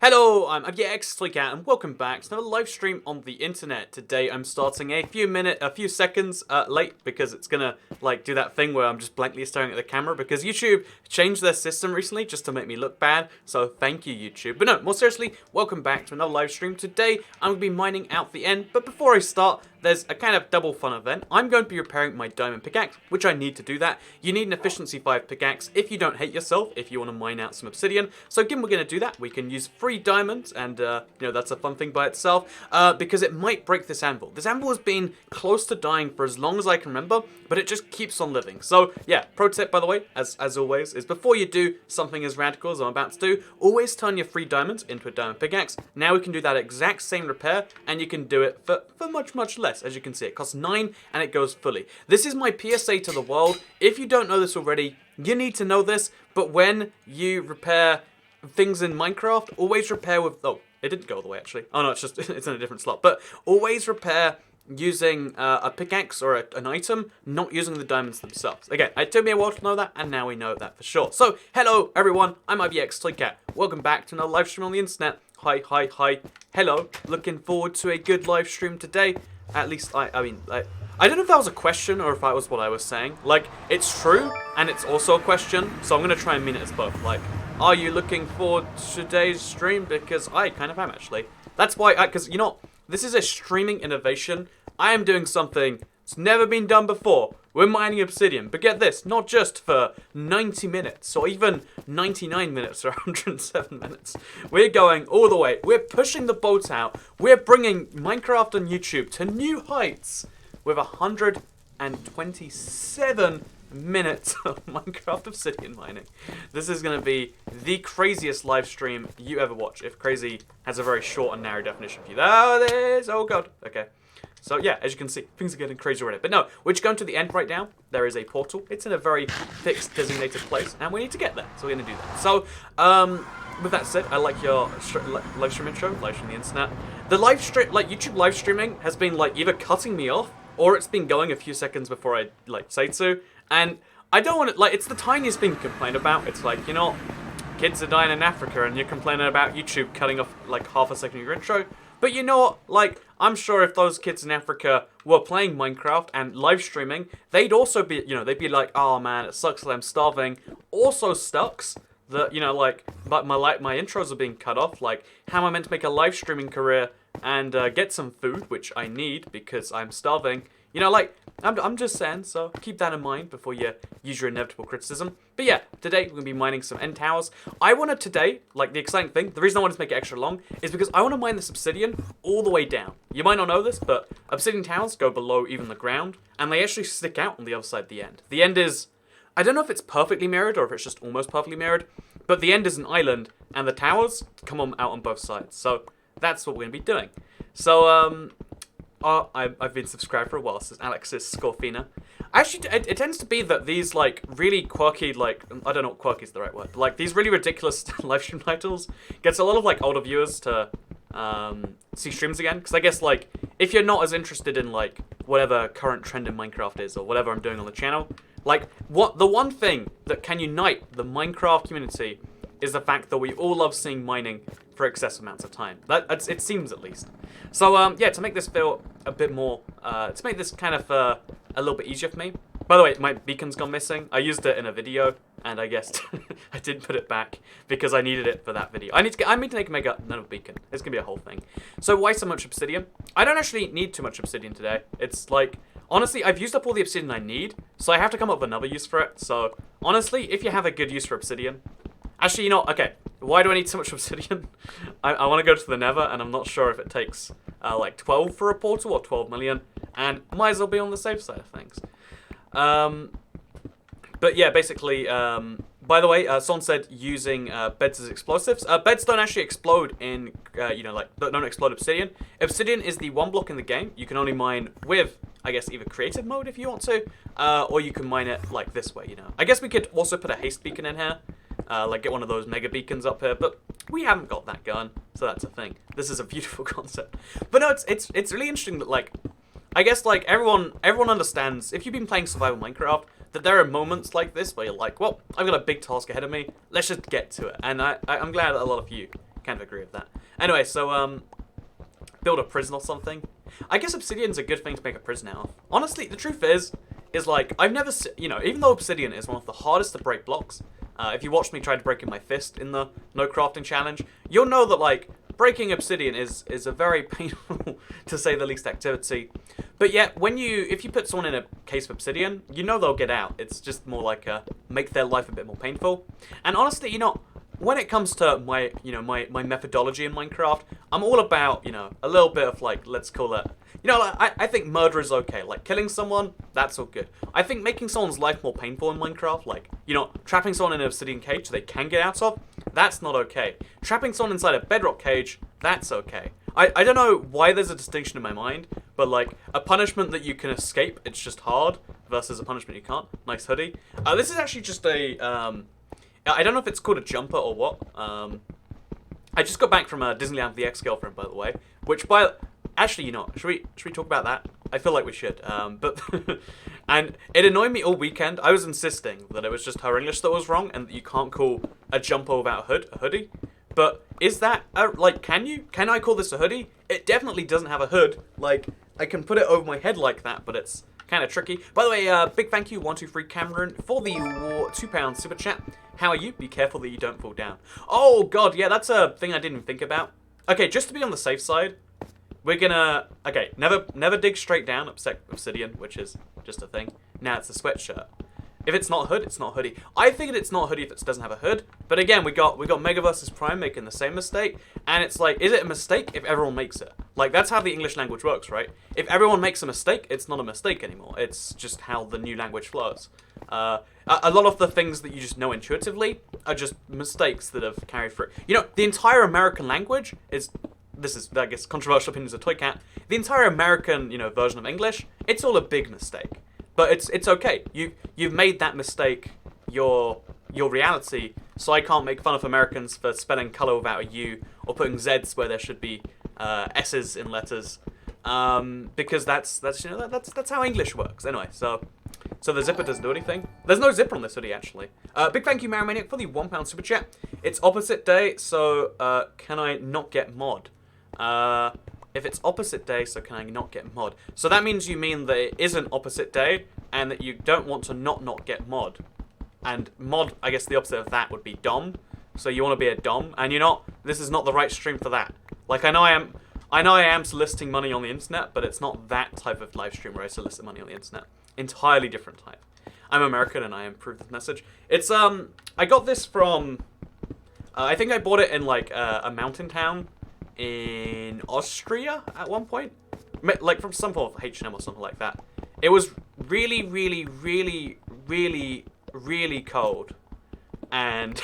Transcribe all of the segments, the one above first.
Hello, I'm Cat, and welcome back to another live stream on the internet. Today I'm starting a few seconds late because it's gonna do that thing where I'm just blankly staring at the camera because YouTube changed their system recently just to make me look bad. So thank you, YouTube. But no, more seriously, welcome back to another live stream. Today I'm gonna be mining out the end, but before I start, there's a kind of double fun event. I'm going to be repairing my diamond pickaxe, which I need to do that. You need an efficiency 5 pickaxe if you don't hate yourself, if you want to mine out some obsidian. So given we're going to do that, we can use 3 diamonds, and that's a fun thing by itself, because it might break this anvil. This anvil has been close to dying for as long as I can remember, but it just keeps on living. So yeah, pro tip by the way, as always, is before you do something as radical as I'm about to do, always turn your 3 diamonds into a diamond pickaxe. Now we can do that exact same repair, and you can do it for much less. As you can see, it costs 9 and it goes fully. This is my PSA to the world. If you don't know this already, you need to know this, but when you repair things in Minecraft, always repair with... Oh, it didn't go all the way actually. Oh no, it's just, it's in a different slot. But always repair using a pickaxe or an item, not using the diamonds themselves. Again, it took me a while to know that, and now we know that for sure. So, hello everyone, I'm Cat. Welcome back to another live stream on the internet. Hi. Hello, looking forward to a good live stream today. At least, I don't know if that was a question or if that was what I was saying. Like, it's true, and it's also a question, so I'm going to try and mean it as both. Like, are you looking forward to today's stream? Because I kind of am, actually. That's why, because, you know, this is a streaming innovation. I am doing something that's never been done before. We're mining obsidian, but get this, not just for 90 minutes, or even 99 minutes, or 107 minutes. We're going all the way. We're pushing the boat out. We're bringing Minecraft on YouTube to new heights with 127 minutes of Minecraft obsidian mining. This is going to be the craziest live stream you ever watch, if crazy has a very short and narrow definition for you. There it is. Oh, God. Okay. So yeah, as you can see, things are getting crazy already. But no, we're just going to the end right now. There is a portal. It's in a very fixed, designated place, and we need to get there. So we're going to do that. So, with that said, I like your live stream intro, live stream the internet. The live stream, YouTube live streaming has been either cutting me off, or it's been going a few seconds before I say so. And I don't want to, it's the tiniest thing to complain about. It's like, you know, kids are dying in Africa, and you're complaining about YouTube cutting off half a second of your intro. But you know what, I'm sure if those kids in Africa were playing Minecraft and live streaming, they'd also be, they'd be like, oh man, it sucks that I'm starving. Also sucks that, but my intros are being cut off. Like, how am I meant to make a live streaming career and get some food, which I need because I'm starving? I'm just saying, so keep that in mind before you use your inevitable criticism. But yeah, today we're going to be mining some end towers. I wanted today, the exciting thing, the reason I wanted to make it extra long is because I want to mine this obsidian all the way down. You might not know this, but obsidian towers go below even the ground, and they actually stick out on the other side of the end. The end is, I don't know if it's perfectly mirrored or if it's just almost perfectly mirrored, but the end is an island, and the towers come out on both sides. So that's what we're going to be doing. So, I've been subscribed for a while, says Alexis Scorfina. Actually, it tends to be that these, really quirky, I don't know what quirky is the right word, but, these really ridiculous live stream titles gets a lot of, older viewers to, see streams again. Because I guess, if you're not as interested in, whatever current trend in Minecraft is, or whatever I'm doing on the channel, the one thing that can unite the Minecraft community is the fact that we all love seeing mining for excessive amounts of time. It seems, at least. So, yeah, to make this feel a bit more, to make this kind of a little bit easier for me. By the way, my beacon's gone missing. I used it in a video, and I guess I did put it back because I needed it for that video. I need to make another beacon. It's gonna be a whole thing. So why so much obsidian? I don't actually need too much obsidian today. It's honestly, I've used up all the obsidian I need, so I have to come up with another use for it. So honestly, if you have a good use for obsidian, actually, okay, why do I need so much obsidian? I want to go to the nether, and I'm not sure if it takes, 12 for a portal or 12 million, and might as well be on the safe side of things. But yeah, basically, by the way, someone said using beds as explosives. Beds don't actually explode in, don't explode obsidian. Obsidian is the one block in the game you can only mine with, I guess, either creative mode if you want to, or you can mine it this way, I guess we could also put a haste beacon in here. Get one of those mega beacons up here, but we haven't got that going, so that's a thing. This is a beautiful concept. But no, it's really interesting that, I guess, everyone understands, if you've been playing survival Minecraft, that there are moments like this where you're like, well, I've got a big task ahead of me, let's just get to it. And I'm glad that a lot of you kind of agree with that. Anyway, so, build a prison or something. I guess obsidian's a good thing to make a prison out of. Honestly, the truth is like, I've never, you know, even though obsidian is one of the hardest to break blocks, if you watched me try to break in my fist in the no crafting challenge, you'll know that, like, breaking obsidian is a very painful, to say the least, activity. But yet, if you put someone in a case of obsidian, you know they'll get out. It's just more like make their life a bit more painful. And honestly, you know, when it comes to my methodology in Minecraft, I'm all about, you know, a little bit of, like, let's call it, you know, like, I think murder is okay. Like, killing someone, that's all good. I think making someone's life more painful in Minecraft, like, you know, trapping someone in an obsidian cage they can get out of, that's not okay. Trapping someone inside a bedrock cage, that's okay. I don't know why there's a distinction in my mind, but, like, a punishment that you can escape, it's just hard, versus a punishment you can't. Nice hoodie. This is actually just a, I don't know if it's called a jumper or what. I just got back from Disneyland with the ex-girlfriend, by the way, which actually, you know, should we talk about that? I feel like we should. But and it annoyed me all weekend. I was insisting that it was just her English that was wrong, and that you can't call a jumper without a hoodie. But is that like, can I call this a hoodie? It definitely doesn't have a hood. Like, I can put it over my head like that, but it's kind of tricky. By the way, big thank you 123 Cameron for the £2 super chat. How are you? Be careful that you don't fall down. Oh god, yeah, that's a thing I didn't even think about. Okay, just to be on the safe side, we're gonna, okay, never dig straight down obsidian, which is just a thing. Now it's a sweatshirt. If it's not hood, it's not hoodie. I figured it's not hoodie if it doesn't have a hood. But again, we got Mega vs Prime making the same mistake, and it's like, is it a mistake if everyone makes it? Like, that's how the English language works, right? If everyone makes a mistake, it's not a mistake anymore. It's just how the new language flows. A lot of the things that you just know intuitively are just mistakes that have carried through. You know, the entire American language is, this is, I guess, controversial opinions of Toy Cat. The entire American, you know, version of English, it's all a big mistake. But it's okay. You've made that mistake your reality, so I can't make fun of Americans for spelling color without a U or putting Z's where there should be S's in letters, because that's you know that's how English works. Anyway, so the zipper doesn't do anything. There's no zipper on this hoodie actually. Big thank you Marimaniac for the £1 super chat. It's opposite day, so can I not get mod? If it's opposite day, so can I not get mod? So that means you mean that it isn't opposite day, and that you don't want to not get mod. And mod, I guess the opposite of that would be dom. So you want to be a dom, and this is not the right stream for that. Like, I know I am soliciting money on the internet, but it's not that type of live stream where I solicit money on the internet. Entirely different type. I'm American, and I approve this message. It's, I got this from, I think I bought it in, like, a mountain town in Austria at one point, like from some form of H&M or something like that. It was really, really, really, really, really cold, and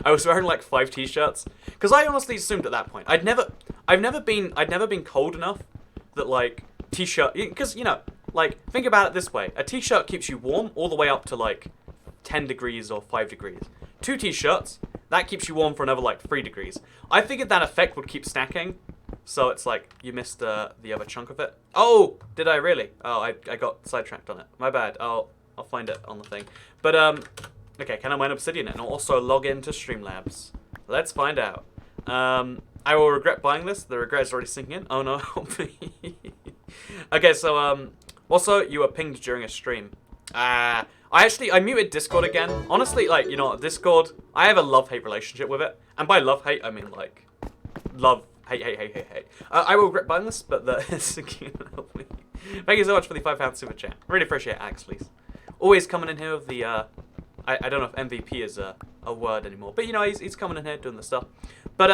I was wearing like 5 t-shirts because I honestly assumed at that point I'd never been cold enough that, like, t-shirt, because, you know, like, think about it this way: a t-shirt keeps you warm all the way up to like 10 degrees or 5 degrees. 2 t-shirts, that keeps you warm for another, like, 3 degrees. I figured that effect would keep stacking, so it's like, you missed the other chunk of it. Oh, did I really? Oh, I got sidetracked on it. My bad. I'll find it on the thing. But, okay, can I mine obsidian and also log into Streamlabs? Let's find out. I will regret buying this. The regret is already sinking in. Oh, no, help me. Okay, so, also, you were pinged during a stream. I muted Discord again. Honestly, like, you know, Discord, I have a love-hate relationship with it. And by love-hate, I mean, like, love, hate. I will regret buying this, but thank you so much for the £5 super chat. Really appreciate it, Alex, please. Always coming in here with the, I don't know if MVP is a word anymore, but, you know, he's coming in here doing the stuff. But,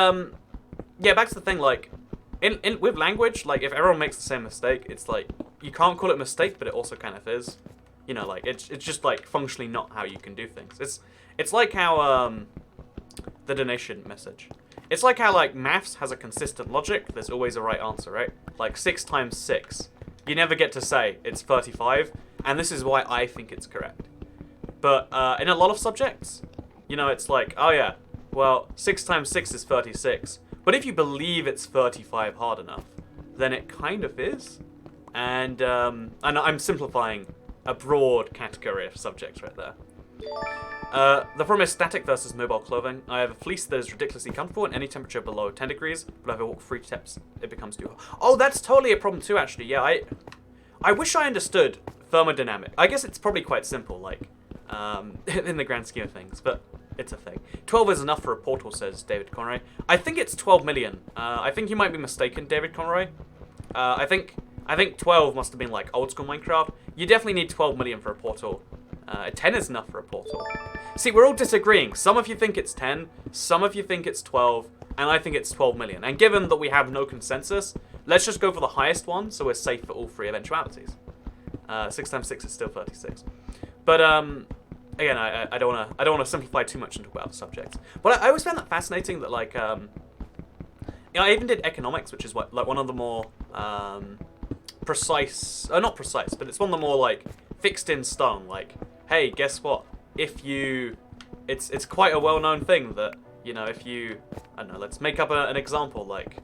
yeah, back to the thing, like, with language, like, if everyone makes the same mistake, it's like, you can't call it a mistake, but it also kind of is. You know, like, it's just, like, functionally not how you can do things. It's like how, the donation message. It's like how, like, maths has a consistent logic. There's always a right answer, right? Like, 6 times 6. You never get to say it's 35, and this is why I think it's correct. But, in a lot of subjects, you know, it's like, oh yeah, well, 6 times 6 is 36. But if you believe it's 35 hard enough, then it kind of is. And I'm simplifying a broad category of subjects right there. The problem is static versus mobile clothing. I have a fleece that is ridiculously comfortable in any temperature below 10 degrees, but if I walk 3 steps, it becomes too hot. Oh, that's totally a problem too, actually. Yeah, I wish I understood thermodynamic. I guess it's probably quite simple, like, in the grand scheme of things, but it's a thing. 12 is enough for a portal, says David Conroy. I think it's 12 million. I think you might be mistaken, David Conroy. I think 12 must have been, like, old school Minecraft. You definitely need 12 million for a portal. 10 is enough for a portal. See, we're all disagreeing. Some of you think it's 10, some of you think it's 12, and I think it's 12 million. And given that we have no consensus, let's just go for the highest one, so we're safe for all 3 eventualities. 6 times 6 is still 36. But, again, I don't wanna simplify too much and talk about the subjects. But I always found that fascinating that, like, you know, I even did economics, which is what, like, one of the more, precise, not precise, but it's one of the more, like, fixed in stone, like, hey, guess what? If you, it's quite a well-known thing that, you know, if you, I don't know, let's make up an example, like,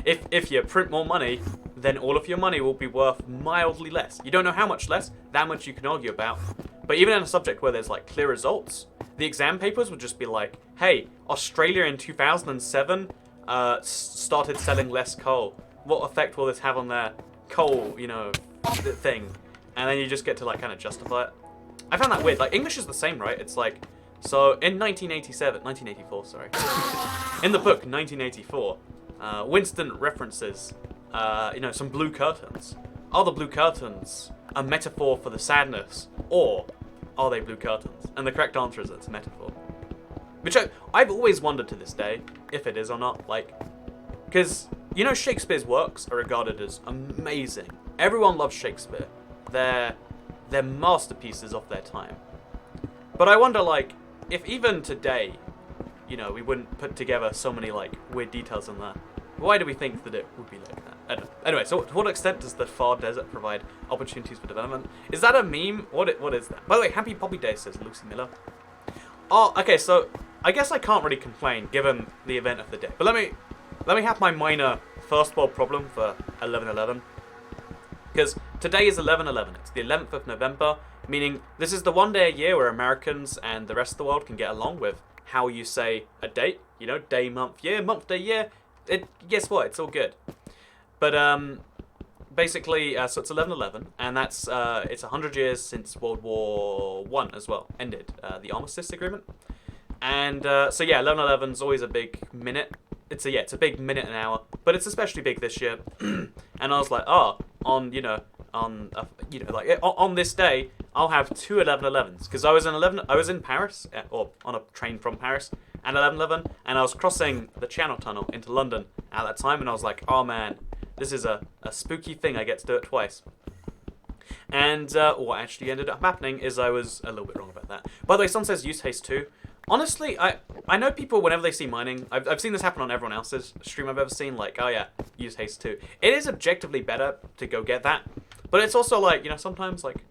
if you print more money, then all of your money will be worth mildly less. You don't know how much less, that much you can argue about. But even in a subject where there's, like, clear results, the exam papers would just be like, hey, Australia in 2007 started selling less coal. What effect will this have on their coal, you know, thing? And then you just get to, like, kind of justify it. I found that weird. Like, English is the same, right? It's like, so in 1984, sorry. In the book, 1984, Winston references, you know, some blue curtains. Are the blue curtains a metaphor for the sadness, or are they blue curtains? And the correct answer is it's a metaphor. Which I've always wondered to this day, if it is or not, like, because, you know, Shakespeare's works are regarded as amazing. Everyone loves Shakespeare. They're masterpieces of their time. But I wonder, like, if even today, you know, we wouldn't put together so many, like, weird details in there, why do we think that it would be like that? I don't know. Anyway, so to what extent does the far desert provide opportunities for development? Is that a meme? What is that? By the way, happy Poppy Day, says Lucy Miller. Oh, okay, so I guess I can't really complain given the event of the day. But let me have my minor first world problem for 11/11. Because today is 11/11. It's the 11th of November, meaning this is the one day a year where Americans and the rest of the world can get along with how you say a date. You know, day, month, day, year. Guess what? It's all good. But basically, so it's 11/11, and that's it's 100 years since World War I as well ended, the Armistice Agreement. And so yeah, 11/11's always a big minute. It's a big minute an hour, but it's especially big this year. And I was like, on this day, I'll have 2 11/11s, because I was in Paris, or on a train from Paris, at 11/11, and I was crossing the Channel Tunnel into London at that time, and I was like, oh man, this is a spooky thing. I get to do it twice. And what actually ended up happening is I was a little bit wrong about that. By the way, someone says use haste 2. Honestly, I know people, whenever they see mining, I've seen this happen on everyone else's stream I've ever seen, like, oh yeah, use haste 2. It is objectively better to go get that, but it's also like, you know, sometimes, like,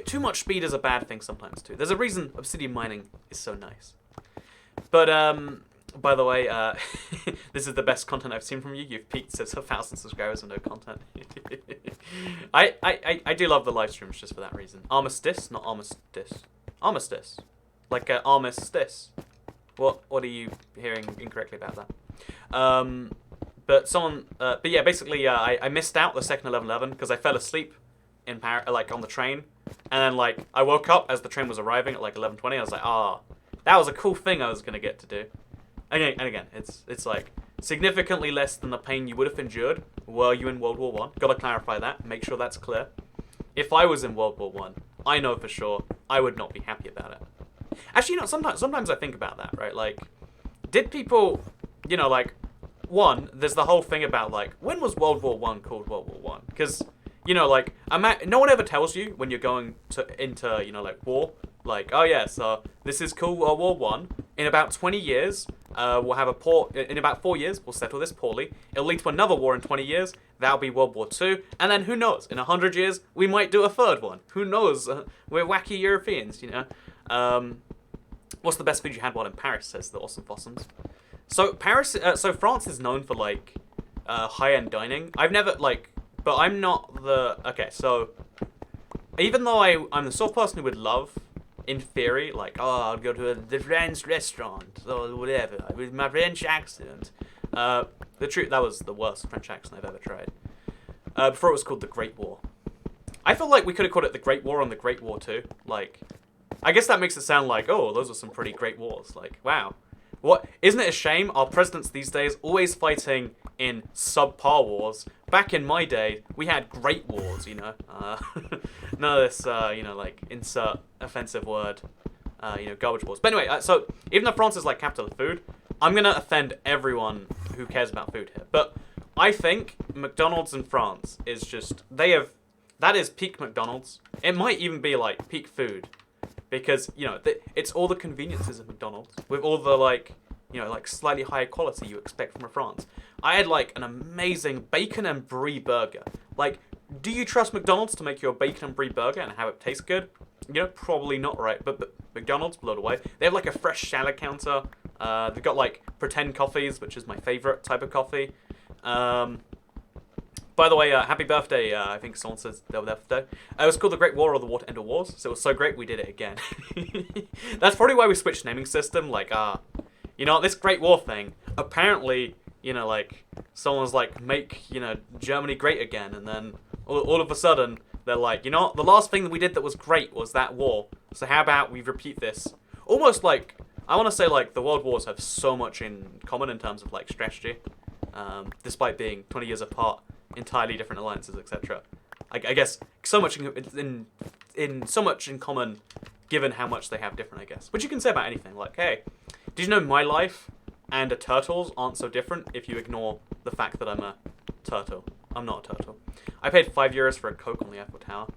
too much speed is a bad thing sometimes too. There's a reason obsidian mining is so nice. But, by the way, this is the best content I've seen from you. You've peaked, says 1,000 subscribers and no content. I do love the live streams just for that reason. Armistice, not armistice. Armistice. Like armistice. What are you hearing incorrectly about that? But yeah, basically, I missed out the second 11/11 because I fell asleep in like on the train, and then like I woke up as the train was arriving at like 11:20. I was like, that was a cool thing I was gonna get to do. And again, it's like significantly less than the pain you would have endured were you in World War I. Gotta clarify that. Make sure that's clear. If I was in World War I know for sure I would not be happy about it. Actually, you know, sometimes I think about that, right? Like, did people, you know, like, one, there's the whole thing about, like, when was World War I called World War I? Because, you know, like, no one ever tells you when you're going into, you know, like, war, like, oh, yeah, so this is called World War I. In about 20 years, we'll have in about 4 years, we'll settle this poorly. It'll lead to another war in 20 years. That'll be World War II. And then, who knows, in 100 years, we might do a third one. Who knows? We're wacky Europeans, you know? What's the best food you had while in Paris, says the Awesome Fossums. So France is known for, like, high-end dining. I've never, like, but I'm not okay, so even though I'm the sort of person who would love, in theory, like, oh, I'll go to the French restaurant or whatever with my French accent. The truth, that was the worst French accent I've ever tried. Before it was called the Great War. I feel like we could have called it the Great War and the Great War too. Like, I guess that makes it sound like, oh, those are some pretty great wars. Like, wow. What? Isn't it a shame our presidents these days always fighting in subpar wars? Back in my day, we had great wars, you know. None of this, you know, like, insert offensive word, you know, garbage wars. But anyway, so even though France is like capital of food, I'm going to offend everyone who cares about food here. But I think McDonald's in France is just, that is peak McDonald's. It might even be like peak food. Because, you know, it's all the conveniences of McDonald's with all the, like, you know, like slightly higher quality you expect from a France. I had like an amazing bacon and brie burger. Like, do you trust McDonald's to make your bacon and brie burger and have it taste good? You know, probably not, right? But McDonald's, blow it away. They have like a fresh salad counter. They've got like pretend coffees, which is my favorite type of coffee. By the way, happy birthday, I think someone says their birthday. It was called The Great War or The War to End All Wars, so it was so great we did it again. That's probably why we switched naming system, like, you know, this Great War thing, apparently, you know, like, someone was like, make, you know, Germany great again, and then all of a sudden, they're like, you know, the last thing that we did that was great was that war, so how about we repeat this? Almost like, I want to say, like, the world wars have so much in common in terms of, like, strategy, despite being 20 years apart. Entirely different alliances, etc. I guess so much in so much in common, given how much they have different. I guess, which you can say about anything. Like, hey, did you know my life and a turtle's aren't so different if you ignore the fact that I'm a turtle? I'm not a turtle. I paid €5 for a Coke on the Eiffel Tower.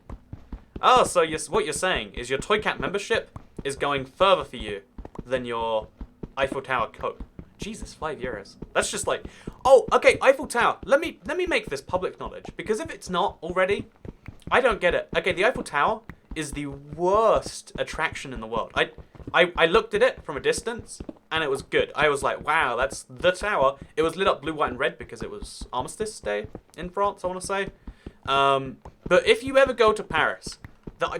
Oh, so what you're saying is your Toy Cat membership is going further for you than your Eiffel Tower Coke. Jesus, €5. That's just like, oh, okay, Eiffel Tower. Let me make this public knowledge, because if it's not already, I don't get it. Okay, the Eiffel Tower is the worst attraction in the world. I looked at it from a distance, and it was good. I was like, wow, that's the tower. It was lit up blue, white, and red because it was Armistice Day in France, I want to say. But if you ever go to Paris,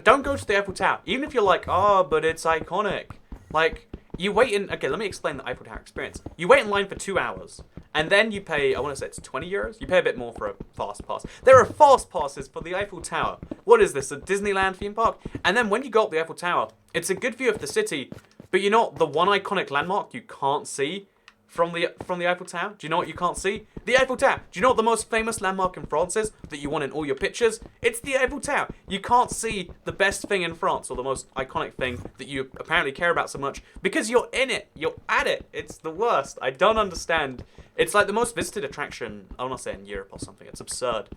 don't go to the Eiffel Tower. Even if you're like, oh, but it's iconic. Like, you wait in... Okay, let me explain the Eiffel Tower experience. You wait in line for 2 hours, and then you pay, I want to say it's €20. You pay a bit more for a fast pass. There are fast passes for the Eiffel Tower. What is this, a Disneyland theme park? And then when you go up the Eiffel Tower, it's a good view of the city, but you know the one iconic landmark you can't see from the Eiffel Tower? Do you know what you can't see? The Eiffel Tower. Do you know what the most famous landmark in France is that you want in all your pictures? It's the Eiffel Tower. You can't see the best thing in France, or the most iconic thing that you apparently care about so much, because you're in it. You're at it. It's the worst. I don't understand. It's like the most visited attraction, I want to say in Europe or something. It's absurd.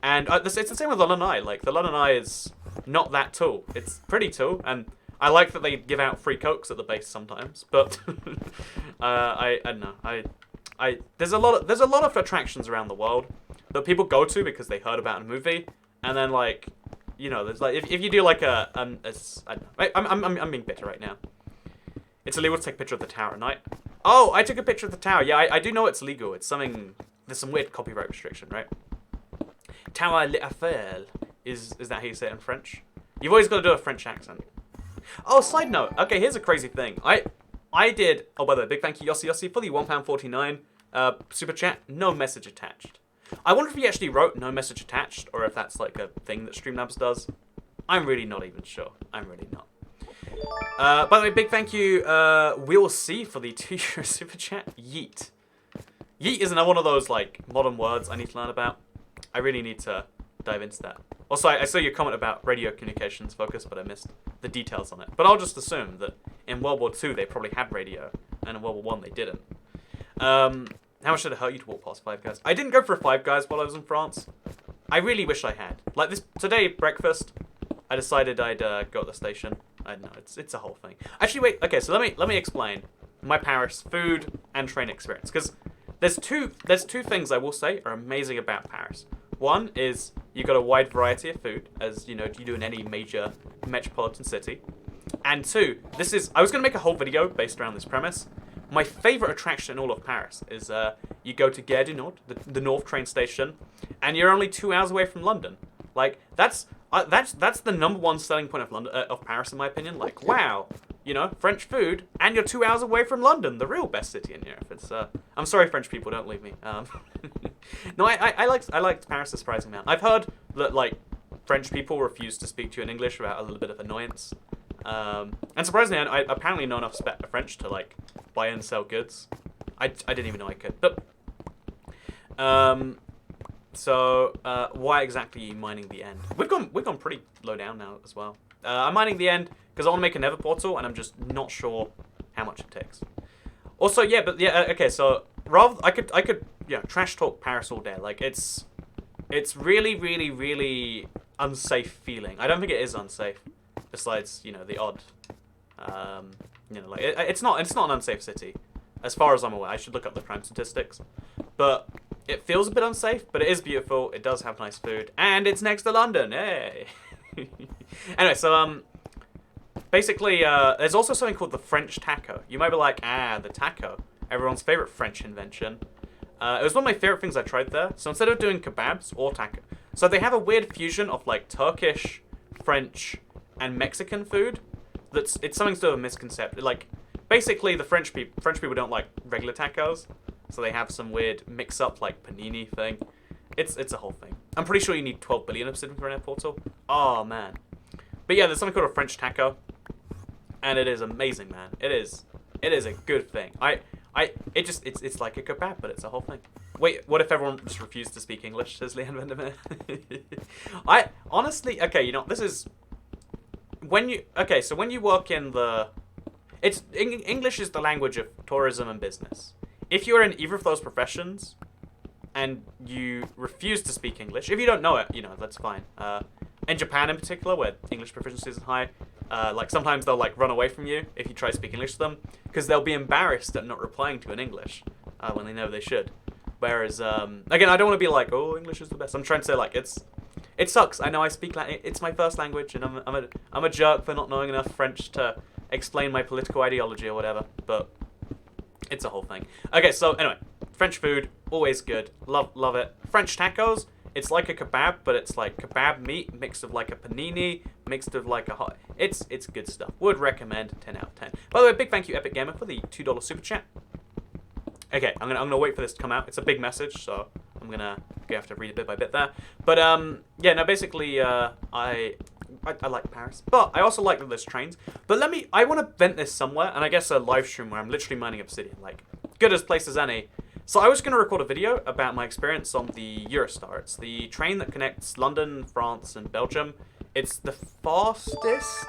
And it's the same with the London Eye. Like, the London Eye is not that tall. It's pretty tall, and I like that they give out free Cokes at the base sometimes, but I don't know. There's a lot of attractions around the world that people go to because they heard about a movie, and then, like, you know, there's like if you do like I don't know. I'm being bitter right now. It's illegal to take a picture of the tower at night. Oh, I took a picture of the tower. Yeah, I do know it's legal. It's something. There's some weird copyright restriction, right? Tower l'Eiffel is that how you say it in French? You've always got to do a French accent. Oh, side note. Okay, here's a crazy thing. I did... Oh, by the way, big thank you, Yossi, for the £1.49 super chat. No message attached. I wonder if he actually wrote no message attached, or if that's like a thing that Streamlabs does. I'm really not even sure. I'm really not. By the way, big thank you, We'll See, for the €2 super chat. Yeet. Yeet is another one of those, like, modern words I need to learn about. I really need to dive into that. Also, I saw your comment about radio communications focus, but I missed the details on it. But I'll just assume that in World War II they probably had radio, and in World War I they didn't. How much did it hurt you to walk past Five Guys? I didn't go for a Five Guys while I was in France. I really wish I had. Like this today, breakfast, I decided I'd go at the station. I don't know, it's a whole thing. Actually, wait. Okay, so let me explain my Paris food and train experience, because there's two things I will say are amazing about Paris. One is you got a wide variety of food, as you know you do in any major metropolitan city. And two, I was going to make a whole video based around this premise. My favorite attraction in all of Paris is you go to Gare du Nord, the North train station, and you're only 2 hours away from London. Like, that's the #1 selling point of London, of Paris, in my opinion. Like, wow, you know, French food, and you're 2 hours away from London, the real best city in Europe. It's I'm sorry, French people, don't leave me. No, I liked Paris a surprising amount. I've heard that like French people refuse to speak to you in English without a little bit of annoyance. And surprisingly, I apparently know enough French to like buy and sell goods. I didn't even know I could, but so why exactly are you mining the end? We've gone pretty low down now as well. I'm mining the end because I want to make a nether portal, and I'm just not sure how much it takes. Also, yeah, but yeah, okay. So rather, I could yeah, trash talk Paris all day. Like it's really, really, really unsafe feeling. I don't think it is unsafe. Besides, you know, the odd, you know, like it's not an unsafe city, as far as I'm aware. I should look up the crime statistics, but it feels a bit unsafe. But it is beautiful. It does have nice food, and it's next to London. Hey. Anyway, so basically, there's also something called the French taco. You might be like, the taco, everyone's favorite French invention. It was one of my favorite things I tried there. So instead of doing kebabs or taco, so they have a weird fusion of like Turkish, French, and Mexican food. It's something sort of a misconception. Like basically, the French people don't like regular tacos, so they have some weird mix-up like panini thing. It's a whole thing. I'm pretty sure you need 12 billion obsidian for an air portal. Oh man, but yeah, there's something called a French taco, and it is amazing, man. It is a good thing. It's like a kebab, but it's a whole thing. Wait, what if everyone just refused to speak English? Says Leanne Vandermeer. I honestly, okay, you know, this is. So when you work in the... English is the language of tourism and business. If you're in either of those professions, and you refuse to speak English, if you don't know it, you know, that's fine. In Japan in particular, where English proficiency isn't high, like sometimes they'll like run away from you if you try to speak English to them, because they'll be embarrassed at not replying to you in English, when they know they should. Whereas, again, I don't want to be like, oh, English is the best. I'm trying to say like, it sucks. I know I speak Latin. It's my first language, and I'm a jerk for not knowing enough French to explain my political ideology or whatever. But it's a whole thing. Okay, so anyway, French food, always good. Love it. French tacos, it's like a kebab, but it's like kebab meat mixed with like a panini, mixed with like a hot... It's good stuff. Would recommend, 10 out of 10. By the way, big thank you, Epic Gamer, for the $2 super chat. Okay, I'm gonna wait for this to come out. It's a big message, so I'm gonna have to read it bit by bit there. But yeah, no, basically, I like Paris, but I also like that there's trains. But I want to vent this somewhere, and I guess a live stream where I'm literally mining obsidian, like good as place as any. So I was gonna record a video about my experience on the Eurostar. It's the train that connects London, France, and Belgium. It's the fastest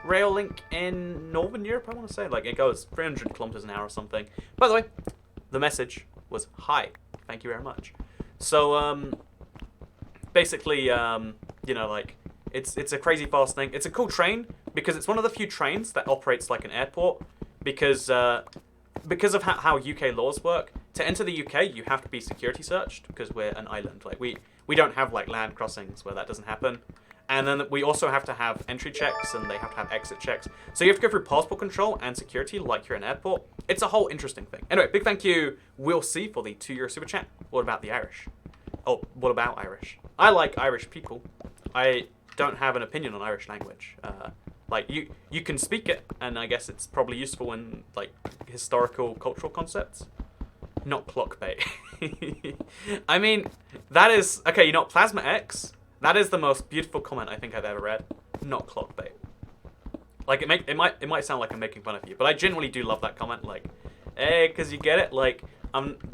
rail link in Northern Europe, I want to say. Like, it goes 300 kilometers an hour or something. By the way, the message was, hi, thank you very much. So, basically, you know, like, it's a crazy fast thing. It's a cool train because it's one of the few trains that operates like an airport because of how UK laws work. To enter the UK, you have to be security searched because we're an island. Like, we don't have, like, land crossings where that doesn't happen. And then we also have to have entry checks, and they have to have exit checks. So you have to go through passport control and security like you're in an airport. It's a whole interesting thing. Anyway, big thank you, Will C, for the €2 super chat. What about the Irish? Oh, what about Irish? I like Irish people. I don't have an opinion on Irish language. Like, you can speak it, and I guess it's probably useful in, like, historical, cultural concepts. Not clockbait. I mean, that is... Okay, you know, Plasma X... That is the most beautiful comment I think I've ever read. Not clockbait. Like, it might sound like I'm making fun of you, but I genuinely do love that comment. Like, hey, because you get it. Like,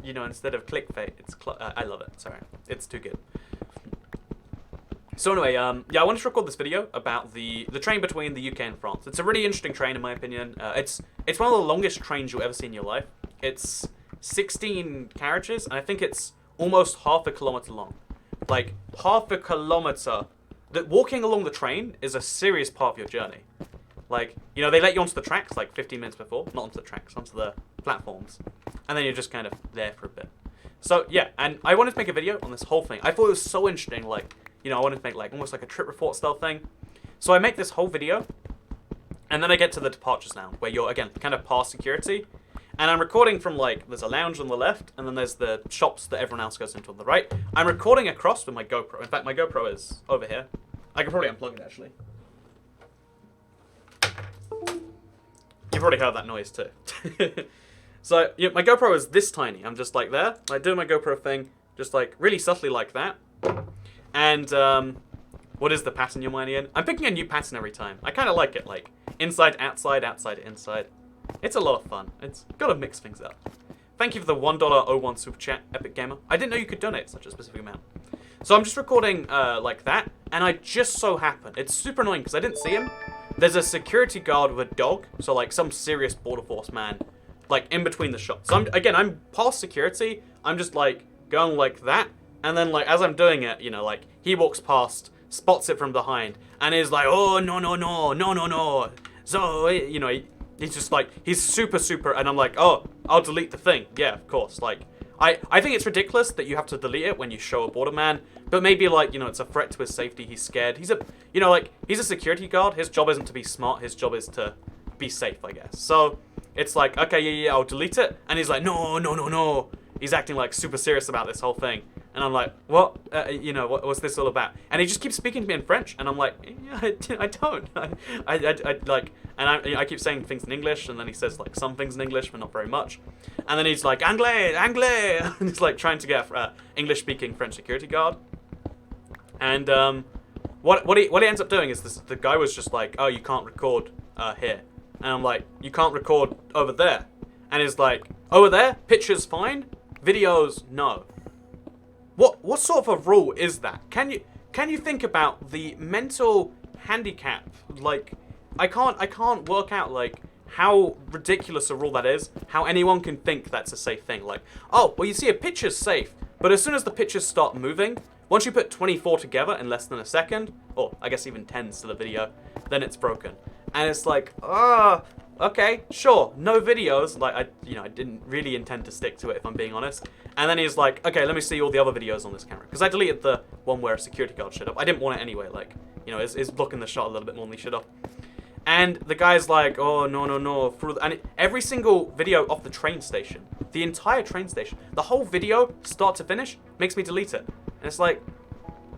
you know, instead of clickbait, it's I love it. Sorry, it's too good. So anyway, yeah, I wanted to record this video about the train between the UK and France. It's a really interesting train in my opinion. It's one of the longest trains you'll ever see in your life. It's 16 carriages, and I think it's almost half a kilometer long. Like, half a kilometer. That walking along the train is a serious part of your journey. Like, you know, they let you onto the tracks like 15 minutes before. Not onto the tracks, onto the platforms. And then you're just kind of there for a bit. So, yeah, and I wanted to make a video on this whole thing. I thought it was so interesting, like, you know, I wanted to make like almost like a trip report style thing. So I make this whole video, and then I get to the departures now, where you're, again, kind of past security. And I'm recording from, like, there's a lounge on the left, and then there's the shops that everyone else goes into on the right. I'm recording across with my GoPro. In fact, my GoPro is over here. I can probably unplug it, actually. You've already heard that noise, too. So, yeah, my GoPro is this tiny. I'm just, like, there. Like, doing my GoPro thing, just, like, really subtly like that. And, what is the pattern you're mining in? I'm picking a new pattern every time. I kind of like it, like, inside, outside, outside, inside. It's a lot of fun. It's gotta mix things up. Thank you for the $1.01 super chat, Epic Gamer. I didn't know you could donate such a specific amount. So I'm just recording like that, and I just so happen, it's super annoying because I didn't see him. There's a security guard with a dog, so like some serious border force man, like in between the shots. So I'm past security, I'm just like going like that, and then like as I'm doing it, you know, like he walks past, spots it from behind, and is like, oh, no, no, no, no, no, no. So, you know, he's just like, he's super, and I'm like, oh, I'll delete the thing. Yeah, of course, like, I think it's ridiculous that you have to delete it when you show a border man, but maybe, like, you know, it's a threat to his safety, he's scared. He's a, you know, like, he's a security guard, his job isn't to be smart, his job is to be safe, I guess. So, it's like, okay, yeah, I'll delete it, and he's like, no, no, no, no. He's acting, like, super serious about this whole thing. And I'm like, what? You know, what's this all about? And he just keeps speaking to me in French, and I'm like, yeah, I don't. I like, and I keep saying things in English, and then he says like some things in English, but not very much. And then he's like, Anglais, and he's like trying to get English-speaking French security guard. And what he ends up doing is the guy was just like, oh, you can't record here, and I'm like, you can't record over there, and he's like, over there, pictures fine, videos no. What sort of a rule is that? Can you think about the mental handicap? Like, I can't work out like how ridiculous a rule that is. How anyone can think that's a safe thing. Like, oh, well, you see a picture's safe, but as soon as the pictures start moving, once you put 24 together in less than a second, or I guess even 10 still a video, then it's broken. And it's like, okay, sure, no videos. Like, I didn't really intend to stick to it, if I'm being honest. And then he's like, okay, let me see all the other videos on this camera. Because I deleted the one where a security guard showed up. I didn't want it anyway, like, you know, it's blocking the shot a little bit more than he should have. And the guy's like, oh, no. And every single video off the train station, the entire train station, the whole video, start to finish, makes me delete it. And it's like,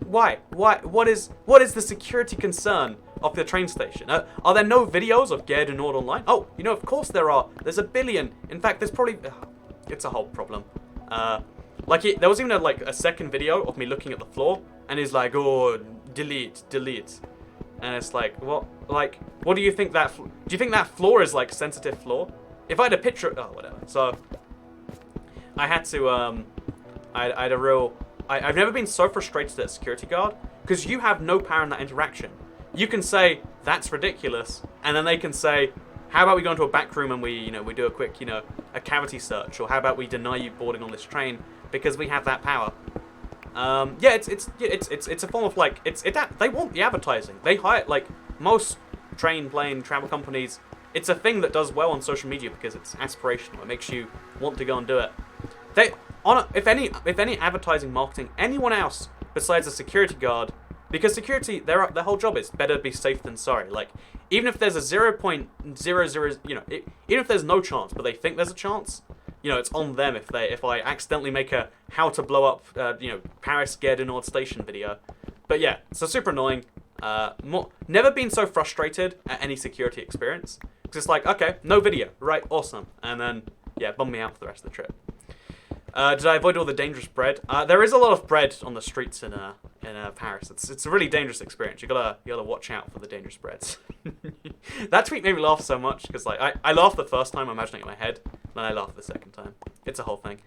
why? What is the security concern of the train station? Are there no videos of Gare du Nord online? Oh, you know, of course there are. There's a billion. In fact, there's probably... it's a whole problem. There was even a second video of me looking at the floor, and he's like, oh, delete. And it's like, what do you think that... do you think that floor is, like, sensitive floor? If I had a picture... oh, whatever. So, I had to, I had a real... I've never been so frustrated at a security guard, because you have no power in that interaction. You can say, that's ridiculous, and then they can say, how about we go into a back room and we do a quick, a cavity search, or how about we deny you boarding on this train, because we have that power. Yeah, it's a form of, like, they want the advertising. They hire, like, most train, plane, travel companies, it's a thing that does well on social media because it's aspirational. It makes you want to go and do it. If any advertising, marketing, anyone else besides a security guard, because security, their whole job is better be safe than sorry. Like, even if there's a 0.00, even if there's no chance, but they think there's a chance, it's on them if I accidentally make a how to blow up, Paris Gare du Nord station video. But yeah, so super annoying. Never been so frustrated at any security experience. Because it's like, okay, no video, right, awesome. And then, yeah, bum me out for the rest of the trip. Did I avoid all the dangerous bread? There is a lot of bread on the streets in Paris. It's a really dangerous experience. You gotta watch out for the dangerous breads. That tweet made me laugh so much because I laughed the first time imagining it in my head, then I laughed the second time. It's a whole thing.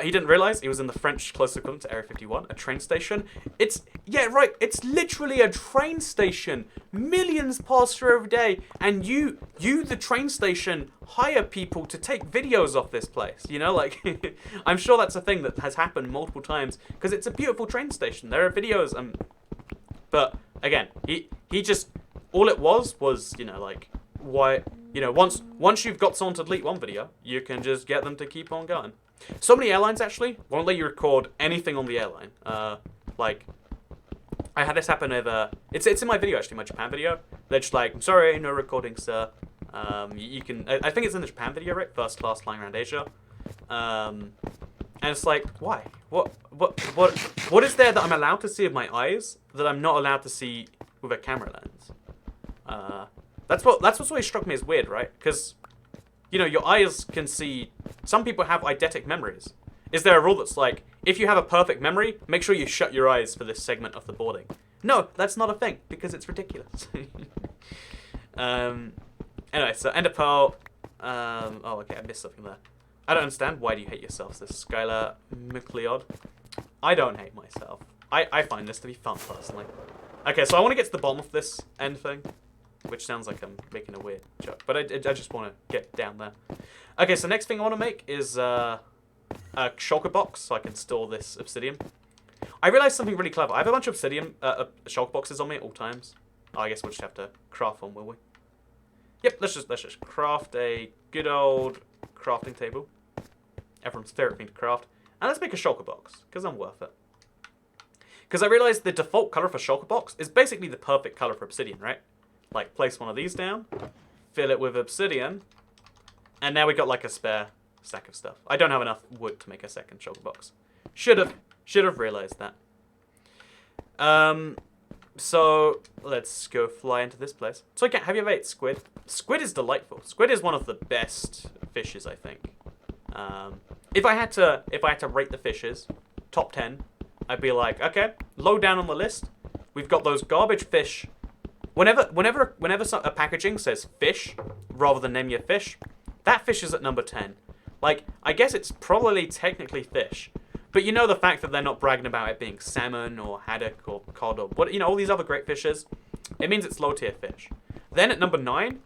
He didn't realize he was in the French close equivalent to Area 51, a train station. It's literally a train station. Millions pass through every day, and you the train station hire people to take videos of this place. I'm sure that's a thing that has happened multiple times because it's a beautiful train station. There are videos, but again, he just, all it was why, once you've got someone to delete one video, you can just get them to keep on going. So many airlines actually won't let you record anything on the airline. I had this happen over, it's in my video actually, my Japan video. They're just like, I'm sorry, no recording, sir. You can, I think it's in the Japan video, right? First class flying around Asia. And it's like, why? What is there that I'm allowed to see with my eyes that I'm not allowed to see with a camera lens? That's what's always struck me as weird, right? Because, you know, your eyes can see. Some people have eidetic memories. Is there a rule that's like, if you have a perfect memory, make sure you shut your eyes for this segment of the boarding? No, that's not a thing because it's ridiculous. Anyway, so Ender Pearl. Oh, okay, I missed something there. I don't understand. Why do you hate yourself? This is Skylar McLeod. I don't hate myself. I find this to be fun, personally. Okay, so I want to get to the bottom of this end thing, which sounds like I'm making a weird joke, but I just want to get down there. Okay, so next thing I want to make is a shulker box so I can store this obsidian. I realized something really clever. I have a bunch of obsidian shulker boxes on me at all times. Oh, I guess we'll just have to craft one, will we? Yep, let's just craft a good old crafting table. Everyone's favorite thing to craft. And let's make a shulker box, because I'm worth it. Because I realized the default color for shulker box is basically the perfect color for obsidian, right? Like, place one of these down, fill it with obsidian, and now we got like a spare stack of stuff. I don't have enough wood to make a second shulker box. Should have realized that. So let's go fly into this place. So again, have you ever ate squid? Squid is delightful. Squid is one of the best fishes, I think. If I had to rate the fishes, top 10, I'd be like, okay, low down on the list, we've got those garbage fish. Whenever a packaging says fish rather than name your fish, that fish is at number 10. Like, I guess it's probably technically fish, but you know the fact that they're not bragging about it being salmon or haddock or cod or what, you know, all these other great fishes, it means it's low tier fish. Then at number 9,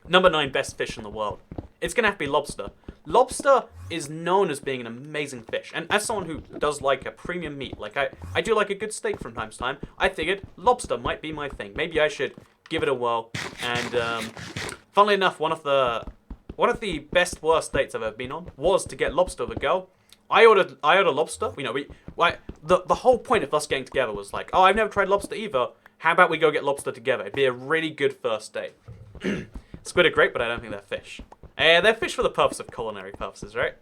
number 9 best fish in the world, it's gonna have to be lobster. Lobster is known as being an amazing fish, and as someone who does like a premium meat, like I do like a good steak from time to time, I figured lobster might be my thing. Maybe I should give it a whirl. And funnily enough, one of the best worst dates I've ever been on was to get lobster with a girl. I ordered lobster. You know, the whole point of us getting together was like, oh, I've never tried lobster either. How about we go get lobster together? It'd be a really good first date. Squid are great, but I don't think they're fish. They're fish for the purpose of culinary purposes, right?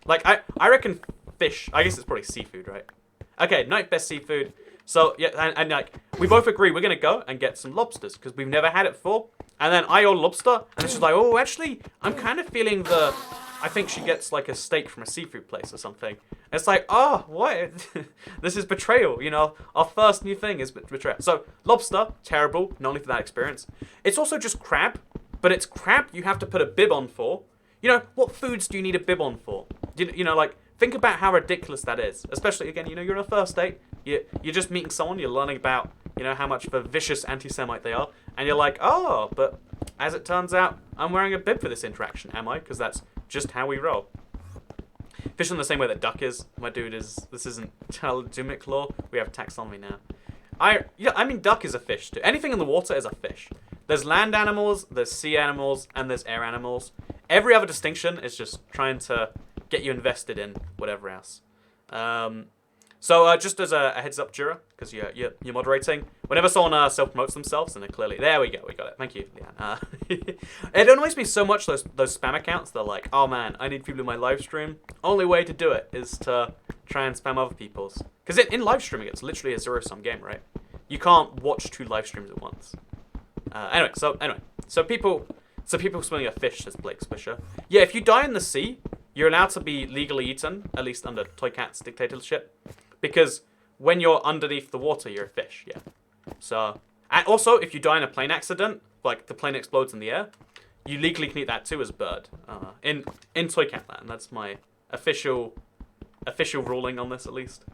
Like, I reckon fish, I guess it's probably seafood, right? Okay, 9th best seafood. So, yeah, and like, we both agree we're going to go and get some lobsters, because we've never had it before. And then I order lobster, and she's like, oh, actually, I'm kind of feeling I think she gets, like, a steak from a seafood place or something. And it's like, oh, what? This is betrayal, you know? Our first new thing is betrayal. So, lobster, terrible, not only for that experience. It's also just crab. But it's crab you have to put a bib on for. You know, what foods do you need a bib on for? You know, like, think about how ridiculous that is. Especially, again, you know, you're on a first date. You're just meeting someone. You're learning about, you know, how much of a vicious anti-Semite they are. And you're like, oh, but as it turns out, I'm wearing a bib for this interaction, am I? Because that's just how we roll. Fish in the same way that duck is. My dude is, this isn't Talmudic law. We have taxonomy now. I mean, duck is a fish too. Anything in the water is a fish. There's land animals, there's sea animals, and there's air animals. Every other distinction is just trying to get you invested in whatever else. So just as a heads up, Jura, because you're moderating, whenever someone self-promotes themselves, and they're clearly... There we go, we got it. Thank you, Leanne. It annoys me so much, those spam accounts. They're like, oh man, I need people in my live stream. Only way to do it is to try and spam other people's. Because in live streaming, it's literally a zero-sum game, right? You can't watch 2 live streams at once. So people swimming a fish, says Blake Swisher. Yeah, if you die in the sea, you're allowed to be legally eaten, at least under Toy Cat's dictatorship, because when you're underneath the water, you're a fish. Yeah. So, and also, if you die in a plane accident, like the plane explodes in the air, you legally can eat that too as a bird. In Toy Cat land, that's my official ruling on this, at least.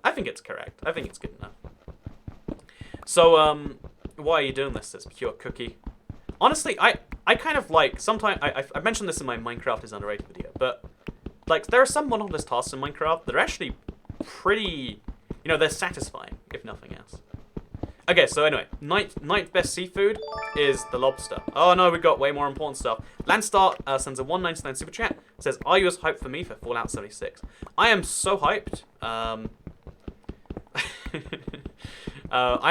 I think it's correct. I think it's good enough. So, why are you doing this? This pure cookie. Honestly, I kind of like, sometimes, I mentioned this in my Minecraft is underrated video, but, like, there are some monotonous tasks in Minecraft that are actually pretty, you know, they're satisfying, if nothing else. Okay, so anyway, ninth best seafood is the lobster. Oh no, we got way more important stuff. Landstar sends a 199 super chat, says, are you as hyped for me for Fallout 76? I am so hyped. I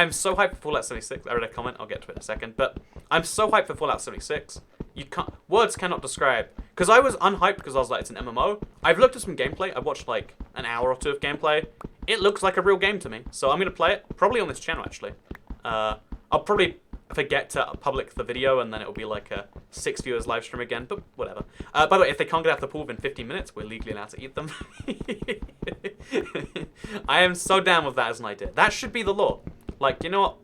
am so hyped for Fallout 76. I read a comment. I'll get to it in a second. But I'm so hyped for Fallout 76. Words cannot describe. Because I was unhyped because I was like, it's an MMO. I've looked at some gameplay. I've watched like an hour or two of gameplay. It looks like a real game to me. So I'm going to play it, probably on this channel, actually. I'll probably forget to public the video, and then it'll be like a 6 viewers live stream again, but whatever. By the way, if they can't get out of the pool within 15 minutes, we're legally allowed to eat them. I am so down with that as an idea. That should be the law. Like, you know what?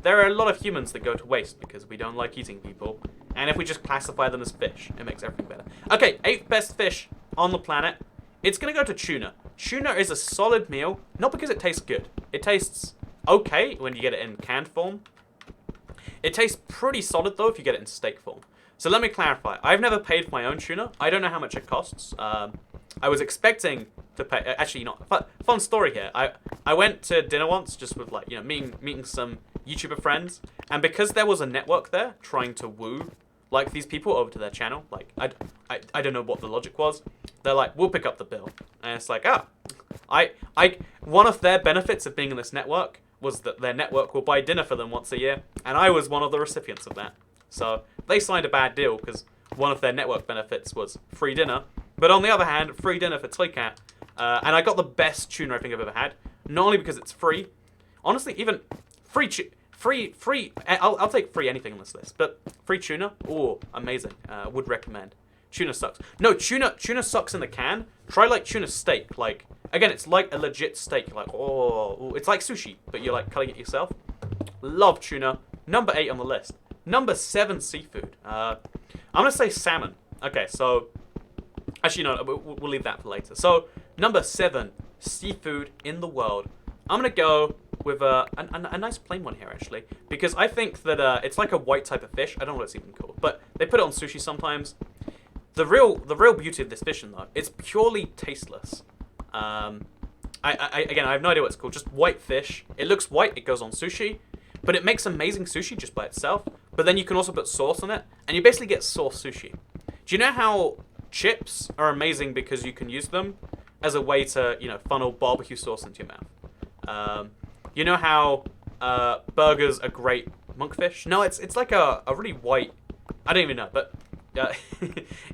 There are a lot of humans that go to waste because we don't like eating people. And if we just classify them as fish, it makes everything better. Okay, 8th best fish on the planet. It's going to go to tuna. Tuna is a solid meal, not because it tastes good. It tastes okay when you get it in canned form. It tastes pretty solid, though, if you get it in steak form. So let me clarify. I've never paid for my own tuna. I don't know how much it costs. I was expecting to pay... Actually, not. Fun story here. I went to dinner once just with, like, you know, meeting some YouTuber friends. And because there was a network there trying to woo, like, these people over to their channel, like, I don't know what the logic was. They're like, we'll pick up the bill. And it's like, one of their benefits of being in this network was that their network will buy dinner for them once a year, and I was one of the recipients of that. So they signed a bad deal because one of their network benefits was free dinner, but on the other hand, free dinner for Toycat, and I got the best tuna I think I've ever had. Not only because it's free, honestly, even free. I'll take free anything on this list, but free tuna, oh, amazing. Would recommend. Tuna sucks. No, tuna sucks in the can. Try like tuna steak, like. Again, it's like a legit steak. Like, oh, it's like sushi, but you're like cutting it yourself. Love tuna. Number 8 on the list. Number 7, seafood. I'm gonna say salmon. Okay, so actually, no, we'll leave that for later. So number 7, seafood in the world. I'm gonna go with a nice plain one here, actually, because I think that it's like a white type of fish. I don't know what it's even called, but they put it on sushi sometimes. The real beauty of this fish, though, it's purely tasteless. Again, I have no idea what it's called. Just white fish. It looks white. It goes on sushi, but it makes amazing sushi just by itself. But then you can also put sauce on it, and you basically get sauce sushi. Do you know how chips are amazing because you can use them as a way to, you know, funnel barbecue sauce into your mouth? You know how burgers are great monkfish? No, it's like a really white. I don't even know, but.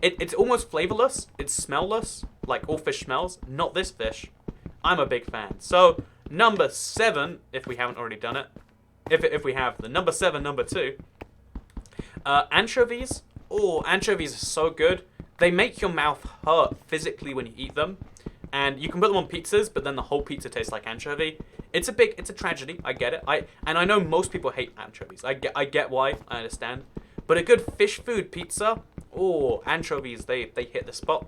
It's almost flavorless. It's smellless, like all fish smells. Not this fish. I'm a big fan. So number 7, if we haven't already done it, if we have the number 7, number 2, anchovies. Oh, anchovies are so good. They make your mouth hurt physically when you eat them, and you can put them on pizzas, but then the whole pizza tastes like anchovy. It's a tragedy. I get it. I know most people hate anchovies. I get why. I understand. But a good fish food pizza, oh, anchovies, they hit the spot.